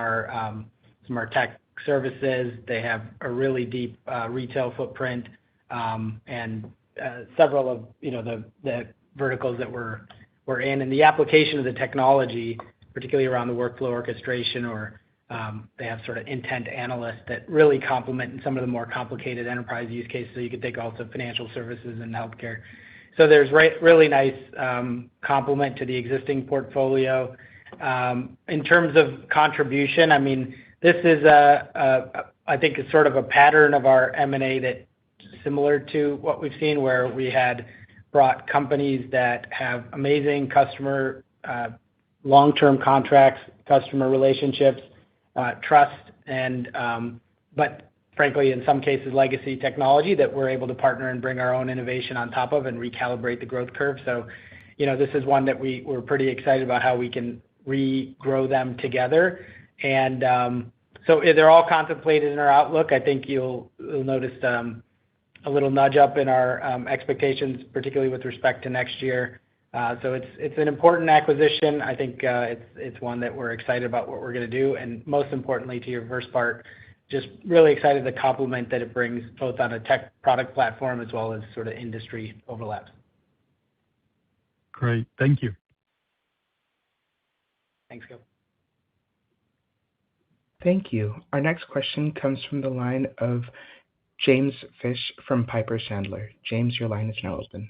some of our tech services. They have a really deep retail footprint, and several of the verticals that we're in. And the application of the technology, particularly around the workflow orchestration, or they have sort of intent analysts that really complement some of the more complicated enterprise use cases. So you could think also financial services and healthcare. So there's really nice complement to the existing portfolio. In terms of contribution, I mean, this is I think it's sort of a pattern of our M&A that similar to what we've seen, where we had brought companies that have amazing customer long-term contracts, customer relationships, trust, and but frankly, in some cases, legacy technology that we're able to partner and bring our own innovation on top of and recalibrate the growth curve. So, this is one that we're pretty excited about how we can regrow them together. And so they're all contemplated in our outlook. I think you'll notice a little nudge up in our expectations, particularly with respect to next year. So it's an important acquisition. I think it's one that we're excited about what we're going to do. And most importantly, to your first part, just really excited the complement that it brings both on a tech product platform as well as sort of industry overlaps. Great. Thank you. Thanks, Gil. Thank you. Our next question comes from the line of James Fish from Piper Sandler. James, your line is now open.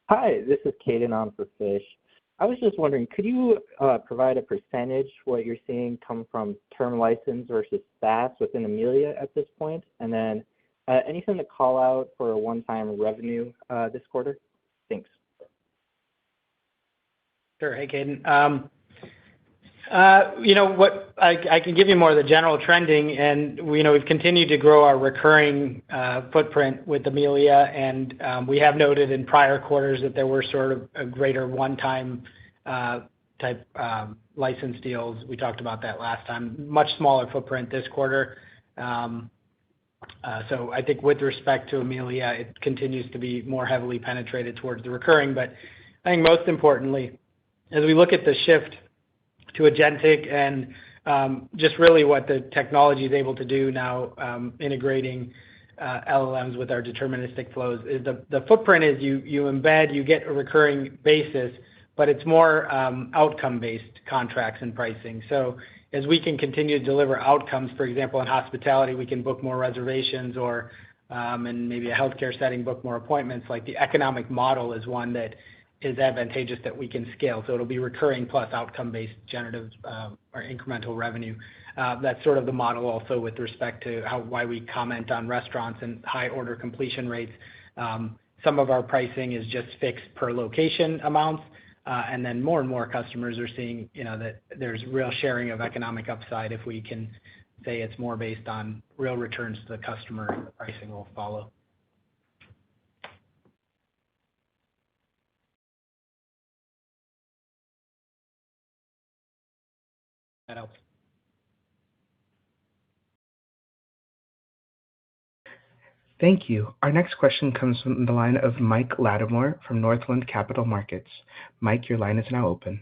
Hi, this is Caden on for Fish. I was just wondering, could you provide a percentage what you're seeing come from term license versus SaaS within Amelia at this point? And then anything to call out for a one-time revenue this quarter? Thanks. Sure. Hey, Caden. What I can give you more of the general trending, and we've continued to grow our recurring footprint with Amelia, and we have noted in prior quarters that there were sort of a greater one-time type license deals. We talked about that last time. Much smaller footprint this quarter. So I think with respect to Amelia, it continues to be more heavily penetrated towards the recurring. But I think most importantly, as we look at the shift to agentic and just really what the technology is able to do now, integrating LLMs with our deterministic flows, is the footprint is you embed, you get a recurring basis, but it's more outcome-based contracts and pricing. So as we can continue to deliver outcomes, for example, in hospitality, we can book more reservations, or in maybe a healthcare setting, book more appointments. Like the economic model is one that is advantageous that we can scale. So it'll be recurring plus outcome-based generative or incremental revenue. That's sort of the model also with respect to why we comment on restaurants and high order completion rates. Some of our pricing is just fixed per location amounts. And then more and more customers are seeing, that there's real sharing of economic upside if we can say it's more based on real returns to the customer, and the pricing will follow. That helps. Thank you. Our next question comes from the line of Mike Lattimore from Northland Capital Markets. Mike, your line is now open.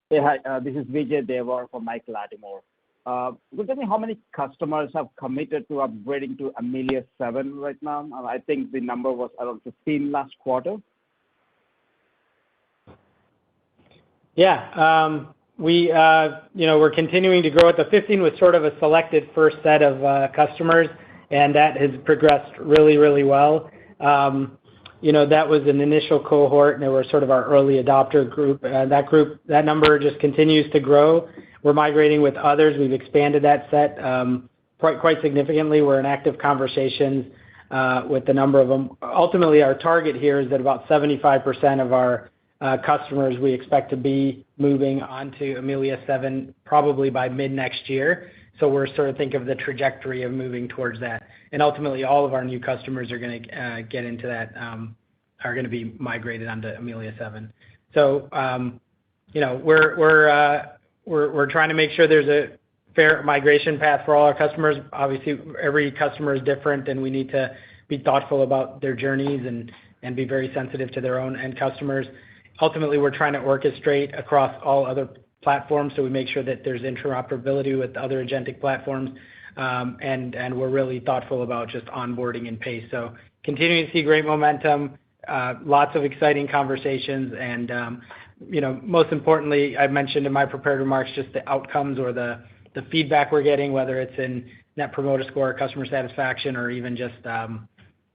Hey, hi. This is Vijay Devar for Mike Lattimore. Could you tell me how many customers have committed to upgrading to Amelia 7 right now? I think the number was around 15 last quarter. Yeah. We're continuing to grow it. The 15 was sort of a selected first set of customers, and that has progressed really, really well. That was an initial cohort, and they were sort of our early adopter group. That number just continues to grow. We're migrating with others. We've expanded that set quite significantly. We're in active conversations with a number of them. Ultimately, our target here is that about 75% of our customers we expect to be moving on to Amelia 7 probably by mid-next year. So we're sort of think of the trajectory of moving towards that. And ultimately, all of our new customers are going to get into that, are going to be migrated onto Amelia 7. So, we're trying to make sure there's a fair migration path for all our customers. Obviously, every customer is different, and we need to be thoughtful about their journeys and be very sensitive to their own end customers. Ultimately, we're trying to orchestrate across all other platforms, so we make sure that there's interoperability with other agentic platforms, and we're really thoughtful about just onboarding and pace. So continuing to see great momentum, lots of exciting conversations, and most importantly, I mentioned in my prepared remarks just the outcomes or the feedback we're getting, whether it's in Net Promoter Score, customer satisfaction, or even just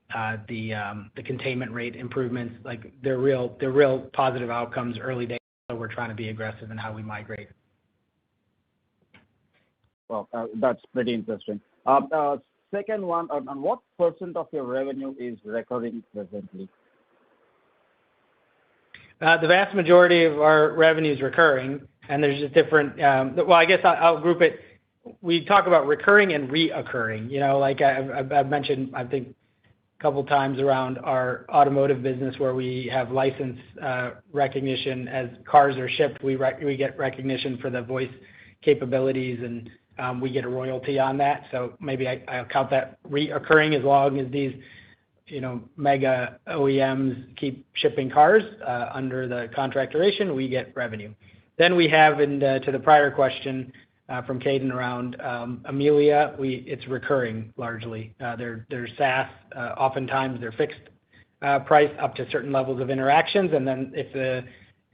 the containment rate improvements. Like they're real positive outcomes early days. So we're trying to be aggressive in how we migrate. Well, that's pretty interesting. Second one, on what % of your revenue is recurring presently? The vast majority of our revenue is recurring, and there's just different. Well, I guess I'll group it. We talk about recurring and reoccurring. Like I've mentioned, I think a couple times around our automotive business where we have license recognition as cars are shipped. We get recognition for the voice capabilities, and we get a royalty on that. So maybe I'll count that reoccurring as long as these mega OEMs keep shipping cars under the contract duration, we get revenue. Then we have, to the prior question from Caden around Amelia, it's recurring largely. They're SaaS. Oftentimes they're fixed price up to certain levels of interactions, and then if the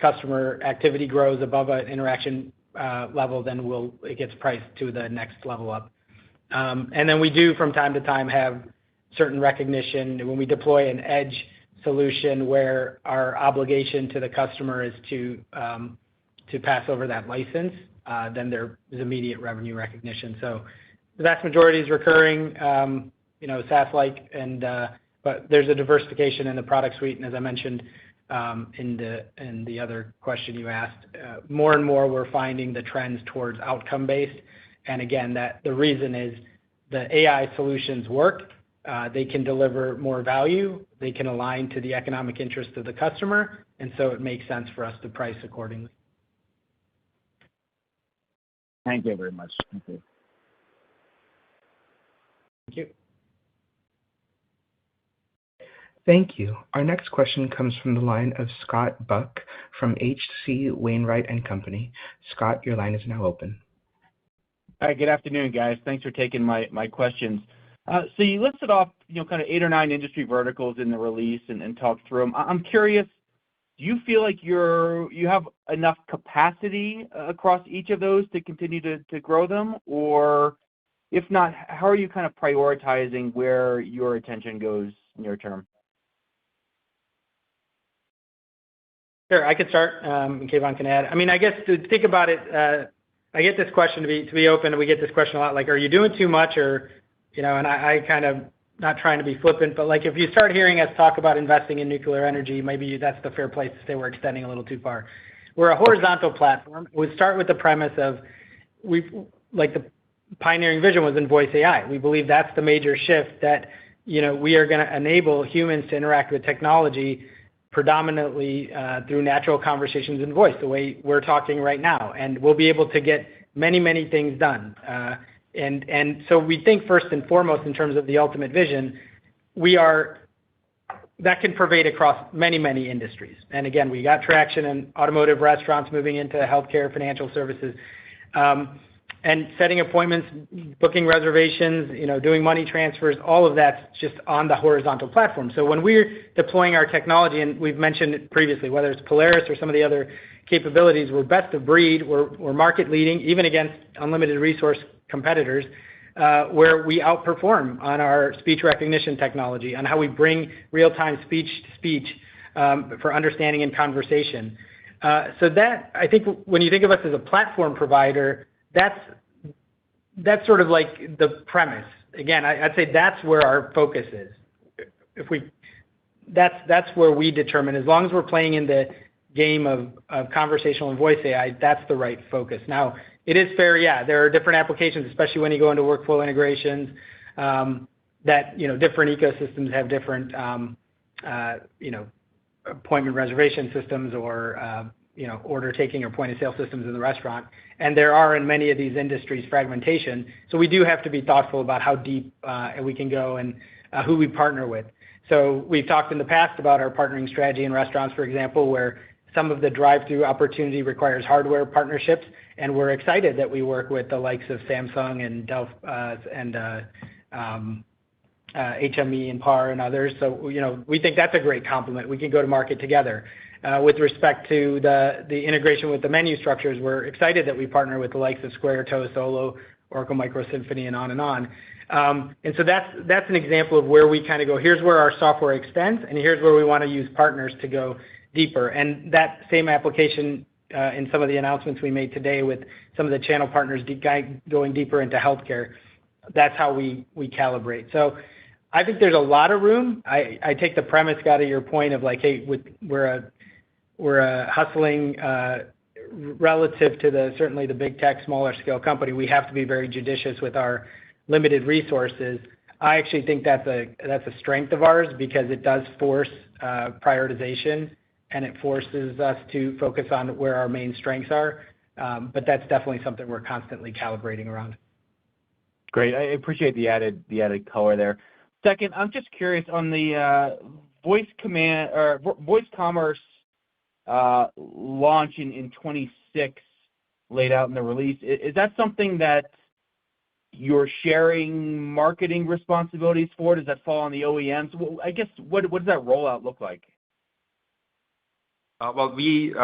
customer activity grows above an interaction level, then it gets priced to the next level up. And then we do from time to time have certain recognition when we deploy an edge solution where our obligation to the customer is to pass over that license, then there is immediate revenue recognition. So the vast majority is recurring, SaaS-like, but there's a diversification in the product suite. And as I mentioned in the other question you asked, more and more we're finding the trends towards outcome-based. And again, that the reason is the AI solutions work. They can deliver more value. They can align to the economic interest of the customer. And so it makes sense for us to price accordingly. Thank you very much. Thank you. Thank you. Thank you. Our next question comes from the line of Scott Buck from H.C. Wainwright & Company. Scott, your line is now open. Hi, good afternoon, guys. Thanks for taking my questions. So you listed off, kind of 8 or 9 industry verticals in the release and talked through them. I'm curious, do you feel like you have enough capacity across each of those to continue to grow them? Or if not, how are you kind of prioritizing where your attention goes near term? Sure, I could start, and Kayvon can add. I mean, I guess to think about it, I get this question to be open, and we get this question a lot, like, are you doing too much? Or, and I kind of not trying to be flippant, but like if you start hearing us talk about investing in nuclear energy, maybe that's the fair place to say we're extending a little too far. We're a horizontal platform. We start with the premise of the pioneering vision was in voice AI. We believe that's the major shift that, we are going to enable humans to interact with technology predominantly through natural conversations and voice, the way we're talking right now. And we'll be able to get many, many things done. And so we think first and foremost in terms of the ultimate vision, that can pervade across many, many industries. And again, we got traction in automotive, restaurants, moving into healthcare, financial services. And setting appointments, booking reservations, doing money transfers, all of that's just on the horizontal platform. So when we're deploying our technology, and we've mentioned it previously, whether it's Polaris or some of the other capabilities, we're best of breed, we're market leading, even against unlimited resource competitors, where we outperform on our speech recognition technology, on how we bring real-time speech to speech for understanding and conversation. So that, I think when you think of us as a platform provider, that's sort of like the premise. Again, I'd say that's where our focus is. That's where we determine, as long as we're playing in the game of conversational and voice AI, that's the right focus. Now, it is fair, yeah, there are different applications, especially when you go into workflow integrations, that, different ecosystems have different, appointment reservation systems or, order taking or point of sale systems in the restaurant. And there are in many of these industries fragmentation. So we do have to be thoughtful about how deep we can go and who we partner with. So we've talked in the past about our partnering strategy in restaurants, for example, where some of the drive-through opportunity requires hardware partnerships, and we're excited that we work with the likes of Samsung and Dell and HME and PAR and others. So, we think that's a great complement. We can go to market together. With respect to the integration with the menu structures, we're excited that we partner with the likes of Square, Toast, Olo, Oracle Micro Symphony, and on and on. And so that's an example of where we kind of go, here's where our software extends, and here's where we want to use partners to go deeper. And that same application in some of the announcements we made today with some of the channel partners going deeper into healthcare, that's how we calibrate. So I think there's a lot of room. I take the premise, Scott, of your point of like, hey, we're a hustling relative to certainly the big tech, smaller scale company. We have to be very judicious with our limited resources. I actually think that's a strength of ours because it does force prioritization, and it forces us to focus on where our main strengths are. But that's definitely something we're constantly calibrating around. Great. I appreciate the added color there. Second, I'm just curious on the voice commerce launch in 26 laid out in the release. Is that something that you're sharing marketing responsibilities for? Does that fall on the OEMs? Well, I guess, what does that rollout look like? Well, we've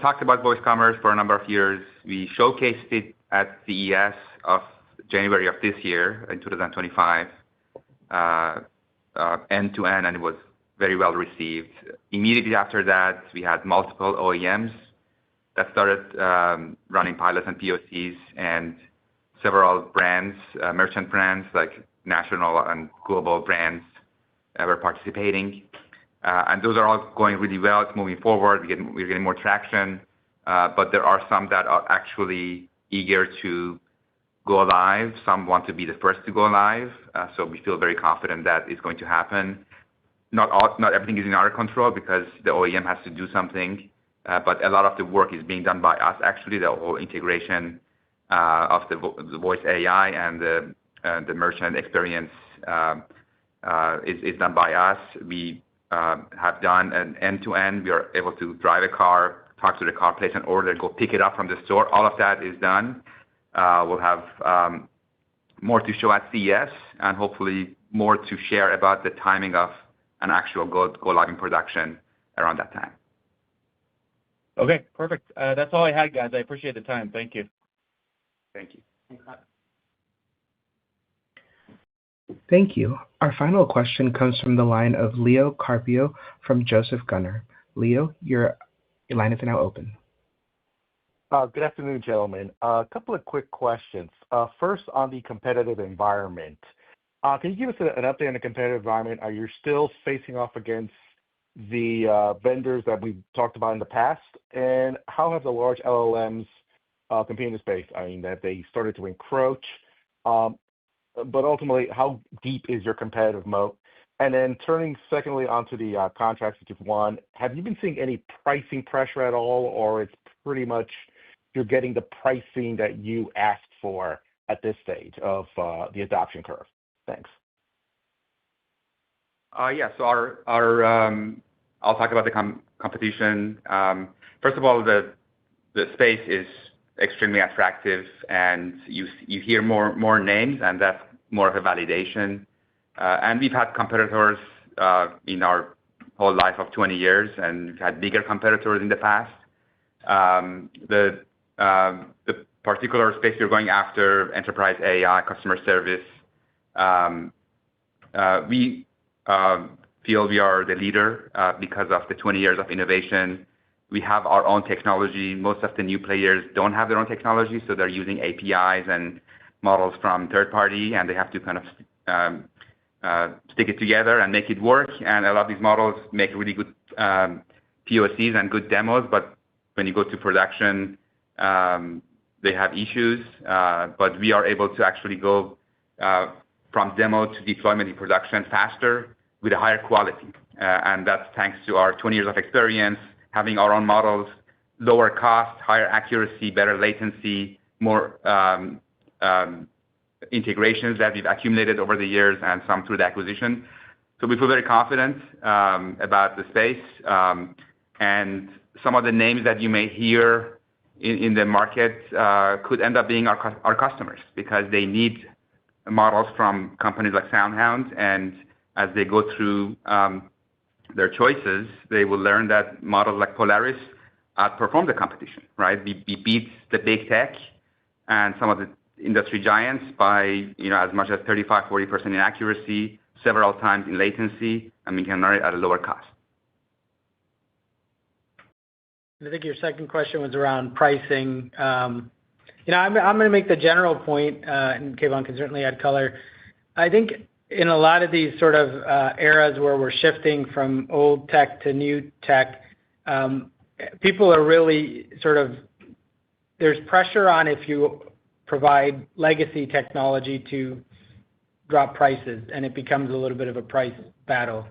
talked about voice commerce for a number of years. We showcased it at CES of January of this year in 2025, end to end, and it was very well received. Immediately after that, we had multiple OEMs that started running pilots and POCs, and several brands, merchant brands like national and global brands were participating. And those are all going really well. It's moving forward. We're getting more traction, but there are some that are actually eager to go live. Some want to be the first to go live. So we feel very confident that it's going to happen. Not everything is in our control because the OEM has to do something, but a lot of the work is being done by us. Actually, the whole integration of the voice AI and the merchant experience is done by us. We have done an end-to-end. We are able to drive a car, talk to the car, place an order, go pick it up from the store. All of that is done. We'll have more to show at CES and hopefully more to share about the timing of an actual go live in production around that time. Okay, perfect. That's all I had, guys. I appreciate the time. Thank you. Thank you. Thank you. Our final question comes from the line of Leo Carpio from Joseph Gunnar. Leo, your line is now open. Good afternoon, gentlemen. A couple of quick questions. First, on the competitive environment. Can you give us an update on the competitive environment? Are you still facing off against the vendors that we've talked about in the past? And how have the large LLMs competed in the space? I mean, have they started to encroach? But ultimately, how deep is your competitive moat? And then turning secondly onto the contracts that you've won, have you been seeing any pricing pressure at all, or it's pretty much you're getting the pricing that you asked for at this stage of the adoption curve? Thanks. Yeah, so I'll talk about the competition. First of all, the space is extremely attractive, and you hear more names, and that's more of a validation. And we've had competitors in our whole life of 20 years, and we've had bigger competitors in the past. The particular space you're going after, enterprise AI, customer service, we feel we are the leader because of the 20 years of innovation. We have our own technology. Most of the new players don't have their own technology, so they're using APIs and models from third party, and they have to kind of stick it together and make it work. And a lot of these models make really good POCs and good demos, but when you go to production, they have issues. But we are able to actually go from demo to deployment in production faster with a higher quality. And that's thanks to our 20 years of experience, having our own models, lower cost, higher accuracy, better latency, more integrations that we've accumulated over the years, and some through the acquisition. So we feel very confident about the space. And some of the names that you may hear in the market could end up being our customers, because they need models from companies like SoundHound, and as they go through their choices, they will learn that models like Polaris outperform the competition, right? We beat the big tech and some of the industry giants by as much as 35-40% in accuracy, several times in latency, and we can run it at a lower cost. I think your second question was around pricing. I'm going to make the general point, and Keyvan can certainly add color. I think in a lot of these sort of eras where we're shifting from old tech to new tech, people are really there's pressure on, if you provide legacy technology, to drop prices, and it becomes a little bit of a price battle.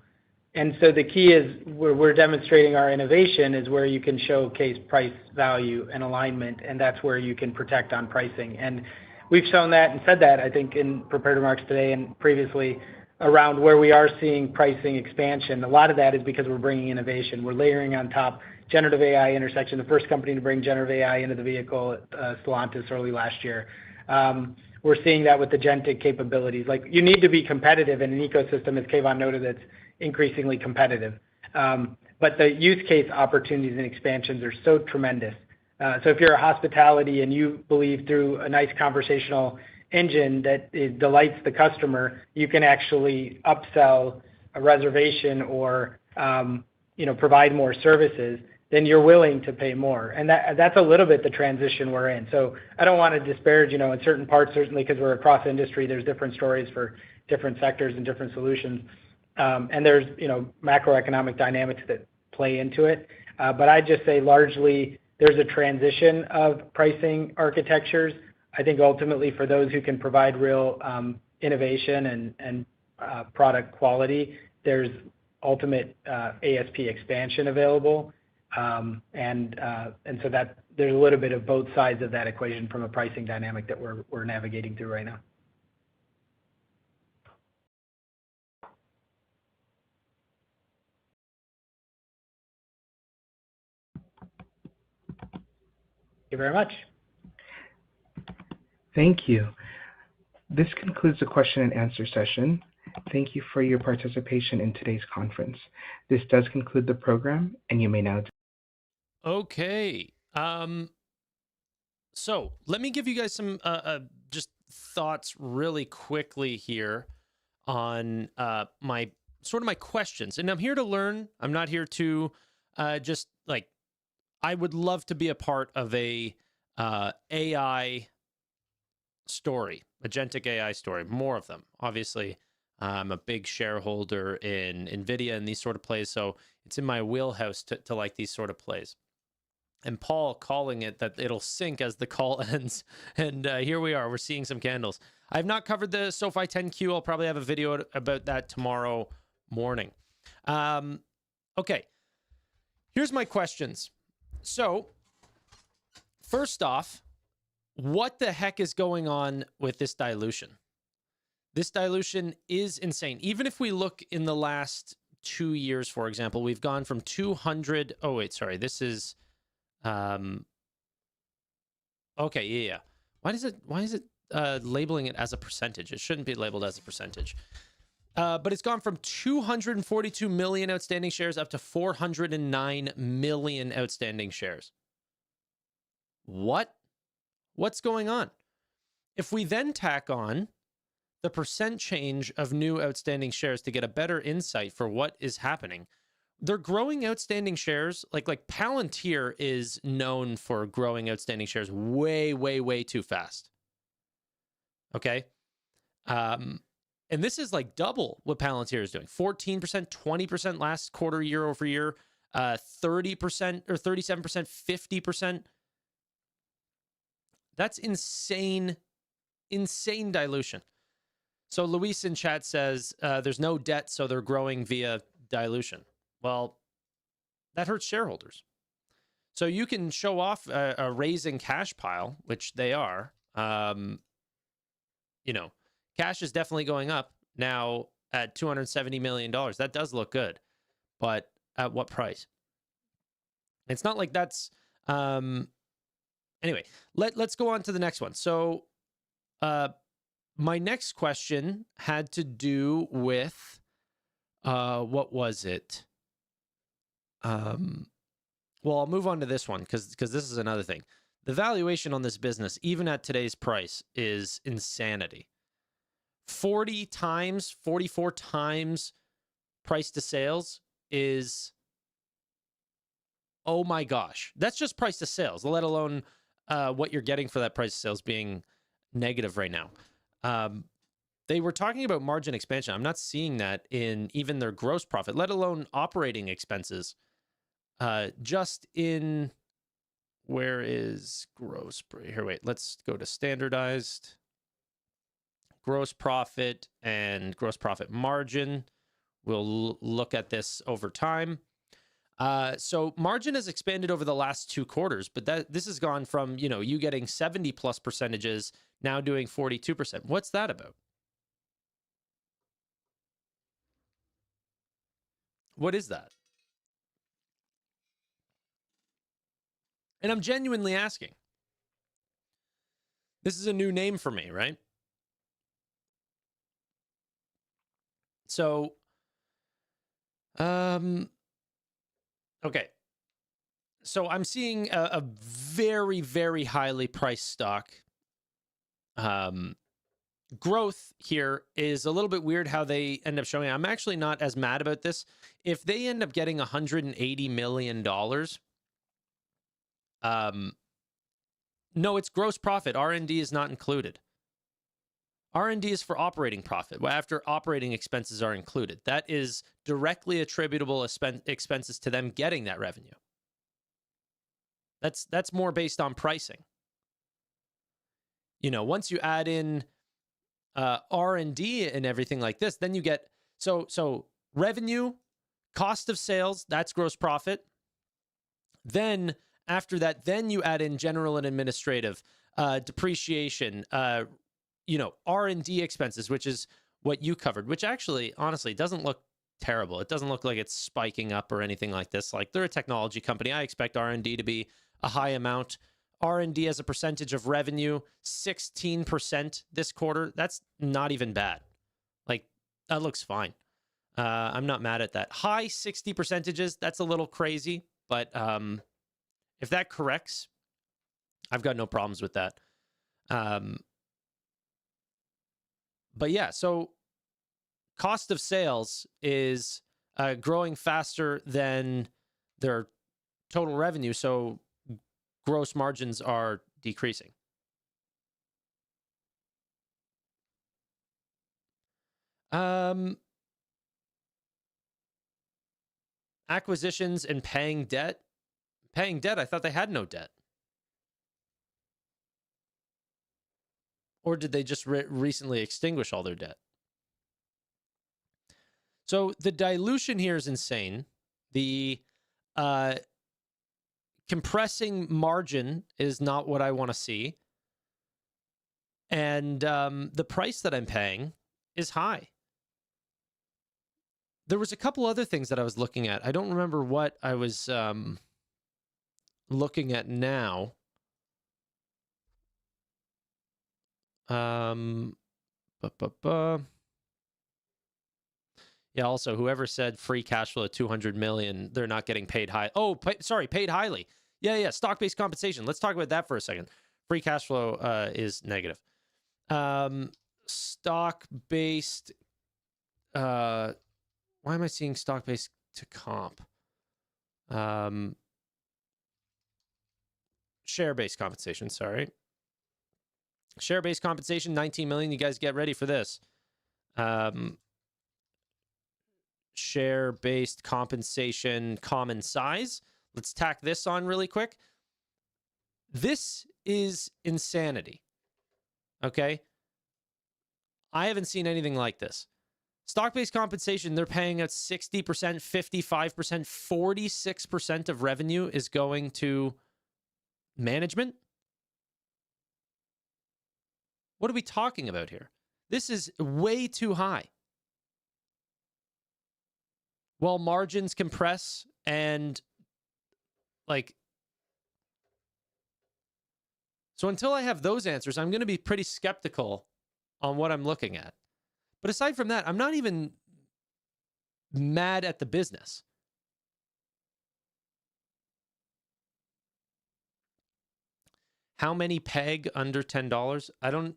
And so the key is, where we're demonstrating our innovation, is where you can showcase price, value, and alignment, and that's where you can protect on pricing. And we've shown that and said that, I think, in prepared remarks today and previously, around where we are seeing pricing expansion. A lot of that is because we're bringing innovation. We're layering on top generative AI intersection, the first company to bring generative AI into the vehicle, Stellantis, early last year. We're seeing that with agentic capabilities. Like, you need to be competitive in an ecosystem, as Keyvan noted, that's increasingly competitive. But the use case opportunities and expansions are so tremendous. So if you're a hospitality and you believe through a nice conversational engine that it delights the customer, you can actually upsell a reservation or provide more services, then you're willing to pay more. And that's a little bit the transition we're in. So I don't want to disparage, in certain parts, certainly because we're across industry, there's different stories for different sectors and different solutions. And there's, macroeconomic dynamics that play into it. But I'd just say largely there's a transition of pricing architectures. I think ultimately for those who can provide real innovation and product quality, there's ultimate ASP expansion available. And so that there's a little bit of both sides of that equation from a pricing dynamic that we're navigating through right now. Thank you very much. Thank you. This concludes the question and answer session. Thank you for your participation in today's conference. This does conclude the program, and you may now. Okay. So let me give you guys some just thoughts really quickly here on my questions. And I'm here to learn. I'm not here to just I would love to be a part of a AI story, agentic AI story, more of them. Obviously, I'm a big shareholder in NVIDIA and these sort of plays, so it's in my wheelhouse to like these sort of plays. And Paul calling it that it'll sink as the call ends. And here we are. We're seeing some candles. I've not covered the SoFi 10Q. I'll probably have a video about that tomorrow morning. Okay. Here's my questions. So, first off, what the heck is going on with this dilution? This dilution is insane. Even if we look in the last 2 years, for example, we've gone from 200. Oh, wait, sorry. This is. Okay, yeah. Why is it labeling it as a percentage? It shouldn't be labeled as a percentage. But it's gone from 242 million outstanding shares up to 409 million outstanding shares. What's going on? If we then tack on the percent change of new outstanding shares to get a better insight for what is happening, they're growing outstanding shares. Like Palantir is known for growing outstanding shares way, way, way too fast. Okay. And this is like double what Palantir is doing. 14%, 20% last quarter, year over year, 30% or 37%, 50%. That's insane, insane dilution. So Luis in chat says there's no debt, so they're growing via dilution. Well, that hurts shareholders. So you can show off a raising cash pile, which they are. Cash is definitely going up now at $270 million. That does look good, but at what price? It's not like that's... Anyway, let's go on to the next one. So my next question had to do with... what was it? Well, I'll move on to this one because this is another thing. The valuation on this business, even at today's price, is insanity. 40 times, 44 times price to sales is, oh my gosh. That's just price to sales, let alone what you're getting for that price to sales being negative right now. They were talking about margin expansion. I'm not seeing that in even their gross profit, let alone operating expenses. Just in, where is gross? Here, wait, let's go to standardized. Gross profit and gross profit margin. We'll look at this over time. So margin has expanded over the last 2 quarters, but this has gone from, you getting 70+ percentages, now doing 42%. What's that about? What is that? And I'm genuinely asking. This is a new name for me, right? So, okay. So I'm seeing a very, very highly priced stock. Growth here is a little bit weird how they end up showing. I'm actually not as mad about this. If they end up getting $180 million, no, it's gross profit. R&D is not included. R&D is for operating profit, after operating expenses are included. That is directly attributable expenses to them getting that revenue. That's more based on pricing. Once you add in R&D and everything like this, then you get so revenue, cost of sales, that's gross profit. Then after that, then you add in general and administrative, depreciation, R&D expenses, which is what you covered, which actually, honestly, doesn't look terrible. It doesn't look like it's spiking up or anything like this. Like, they're a technology company. I expect R&D to be a high amount. R&D as a percentage of revenue, 16% this quarter. That's not even bad. Like, that looks fine. I'm not mad at that. High 60 percentages, that's a little crazy, but if that corrects, I've got no problems with that. But yeah, so cost of sales is growing faster than their total revenue, so gross margins are decreasing. Acquisitions and paying debt. Paying debt, I thought they had no debt. Or did they just recently extinguish all their debt? So the dilution here is insane. The compressing margin is not what I want to see. And the price that I'm paying is high. There was a couple other things that I was looking at. I don't remember what I was looking at now. Um, yeah. Also, whoever said free cash flow at 200 million, they're not getting paid high. Oh, paid highly. Yeah. Stock-based compensation. Let's talk about that for a second. Free cash flow is negative. Stock-based. Why am I seeing stock-based to comp? Share-based compensation. Sorry. Share-based compensation, 19 million. You guys get ready for this. Share-based compensation, common size. Let's tack this on really quick. This is insanity. Okay? I haven't seen anything like this. Stock-based compensation, they're paying at 60%, 55%, 46% of revenue is going to management. What are we talking about here? This is way too high. While margins compress and so until I have those answers, I'm going to be pretty skeptical on what I'm looking at. But aside from that, I'm not even mad at the business. How many peg under $10? I don't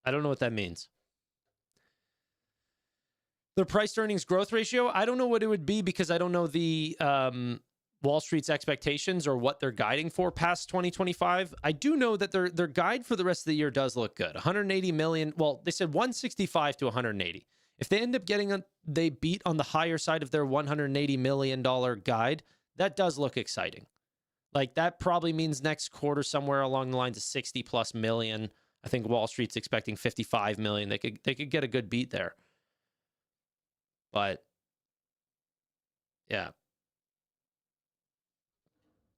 know what that means. The price to earnings growth ratio, I don't know what it would be because I don't know the Wall Street's expectations or what they're guiding for past 2025. I do know that their guide for the rest of the year does look good. 180 million. Well, they said 165 to 180. If they end up they beat on the higher side of their $180 million guide, that does look exciting. Like that probably means next quarter somewhere along the lines of 60 plus million. I think Wall Street's expecting 55 million. They could get a good beat there. But yeah.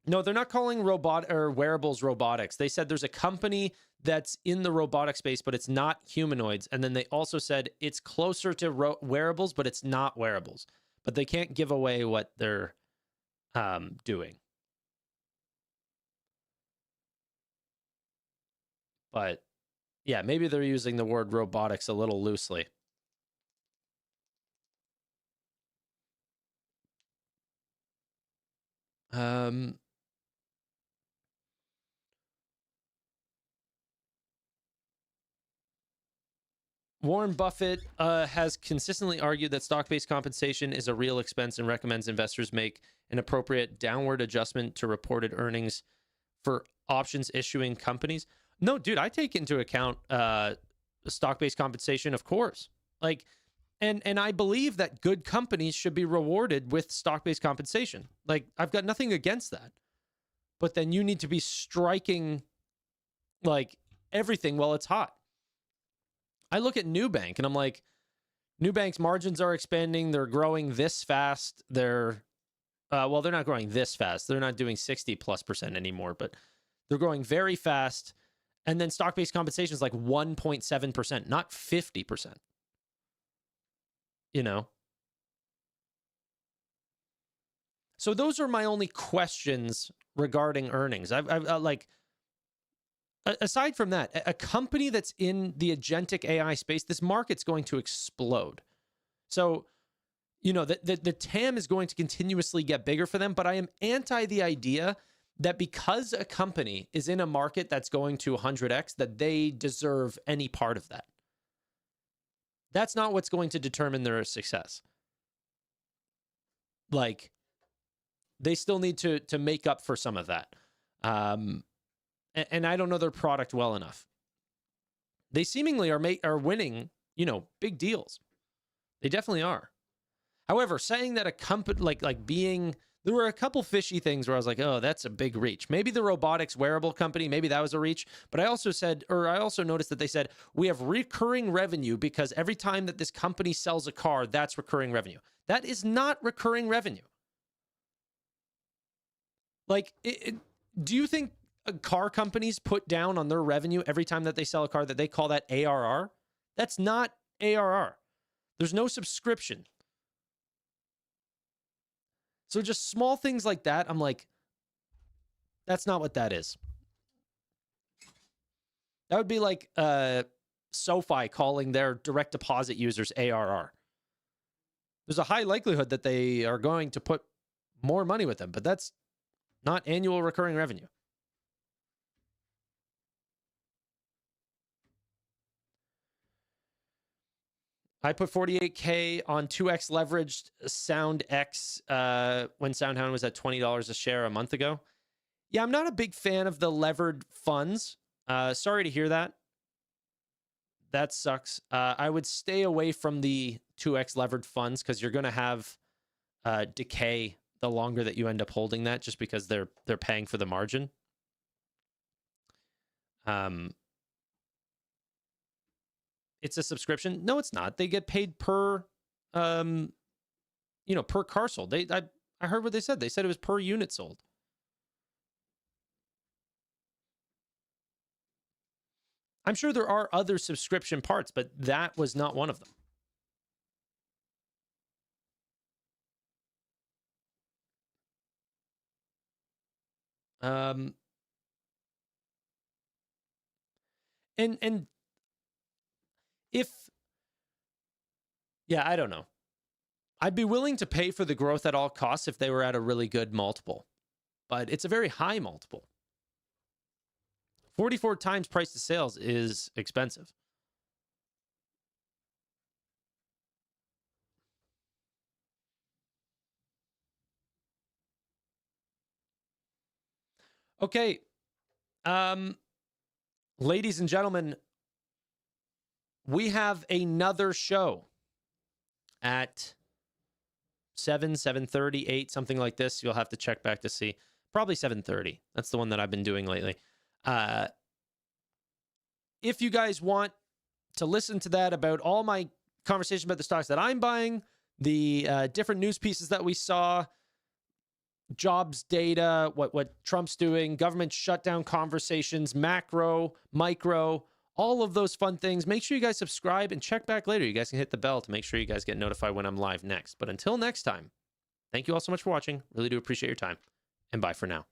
No, they're not calling wearables robotics. They said there's a company that's in the robotic space, but it's not humanoids. And then they also said it's closer to wearables, but it's not wearables. But they can't give away what they're doing. But yeah, maybe they're using the word robotics a little loosely. Warren Buffett has consistently argued that stock-based compensation is a real expense and recommends investors make an appropriate downward adjustment to reported earnings for options issuing companies. No, dude, I take into account stock-based compensation, of course. And I believe that good companies should be rewarded with stock-based compensation. I've got nothing against that. But then you need to be striking everything while it's hot. I look at Nubank and I'm like, Nubank's margins are expanding. They're growing this fast. They're not growing this fast. They're not doing 60+% anymore, but they're growing very fast. And then stock-based compensation is like 1.7%, not 50%. You know? So those are my only questions regarding earnings. Aside from that, a company that's in the agentic AI space, this market's going to explode. So, the TAM is going to continuously get bigger for them, but I am anti the idea that because a company is in a market that's going to 100x, that they deserve any part of that. That's not what's going to determine their success. They still need to make up for some of that. And I don't know their product well enough. They seemingly are winning, big deals. They definitely are. However, saying that a company there were a couple fishy things where I was like, oh, that's a big reach. Maybe the robotics wearable company, maybe that was a reach. But I also noticed that they said we have recurring revenue because every time that this company sells a car, that's recurring revenue. That is not recurring revenue. Do you think car companies put down on their revenue every time that they sell a car that they call that ARR? That's not ARR. There's no subscription. So just small things like that, I'm like, that's not what that is. That would be like SoFi calling their direct deposit users ARR. There's a high likelihood that they are going to put more money with them, but that's not annual recurring revenue. I put 48K on 2x leveraged SoundX when SoundHound was at $20 a share a month ago. Yeah, I'm not a big fan of the levered funds. Sorry to hear that. That sucks. I would stay away from the 2x levered funds because you're going to have decay the longer that you end up holding that, just because they're paying for the margin. It's a subscription. No, it's not. They get paid per, per car sold. I heard what they said. They said it was per unit sold. I'm sure there are other subscription parts, but that was not one of them. And if, yeah, I don't know. I'd be willing to pay for the growth at all costs if they were at a really good multiple, but it's a very high multiple. 44 times price to sales is expensive. Okay. Ladies and gentlemen, we have another show at 7:30, 8, something like this. You'll have to check back to see. Probably 7:30. That's the one that I've been doing lately. If you guys want to listen to that about all my conversation about the stocks that I'm buying, the different news pieces that we saw, jobs data, what Trump's doing, government shutdown conversations, macro, micro, all of those fun things, make sure you guys subscribe and check back later. You guys can hit the bell to make sure you guys get notified when I'm live next. But until next time, thank you all so much for watching. Really do appreciate your time. And bye for now.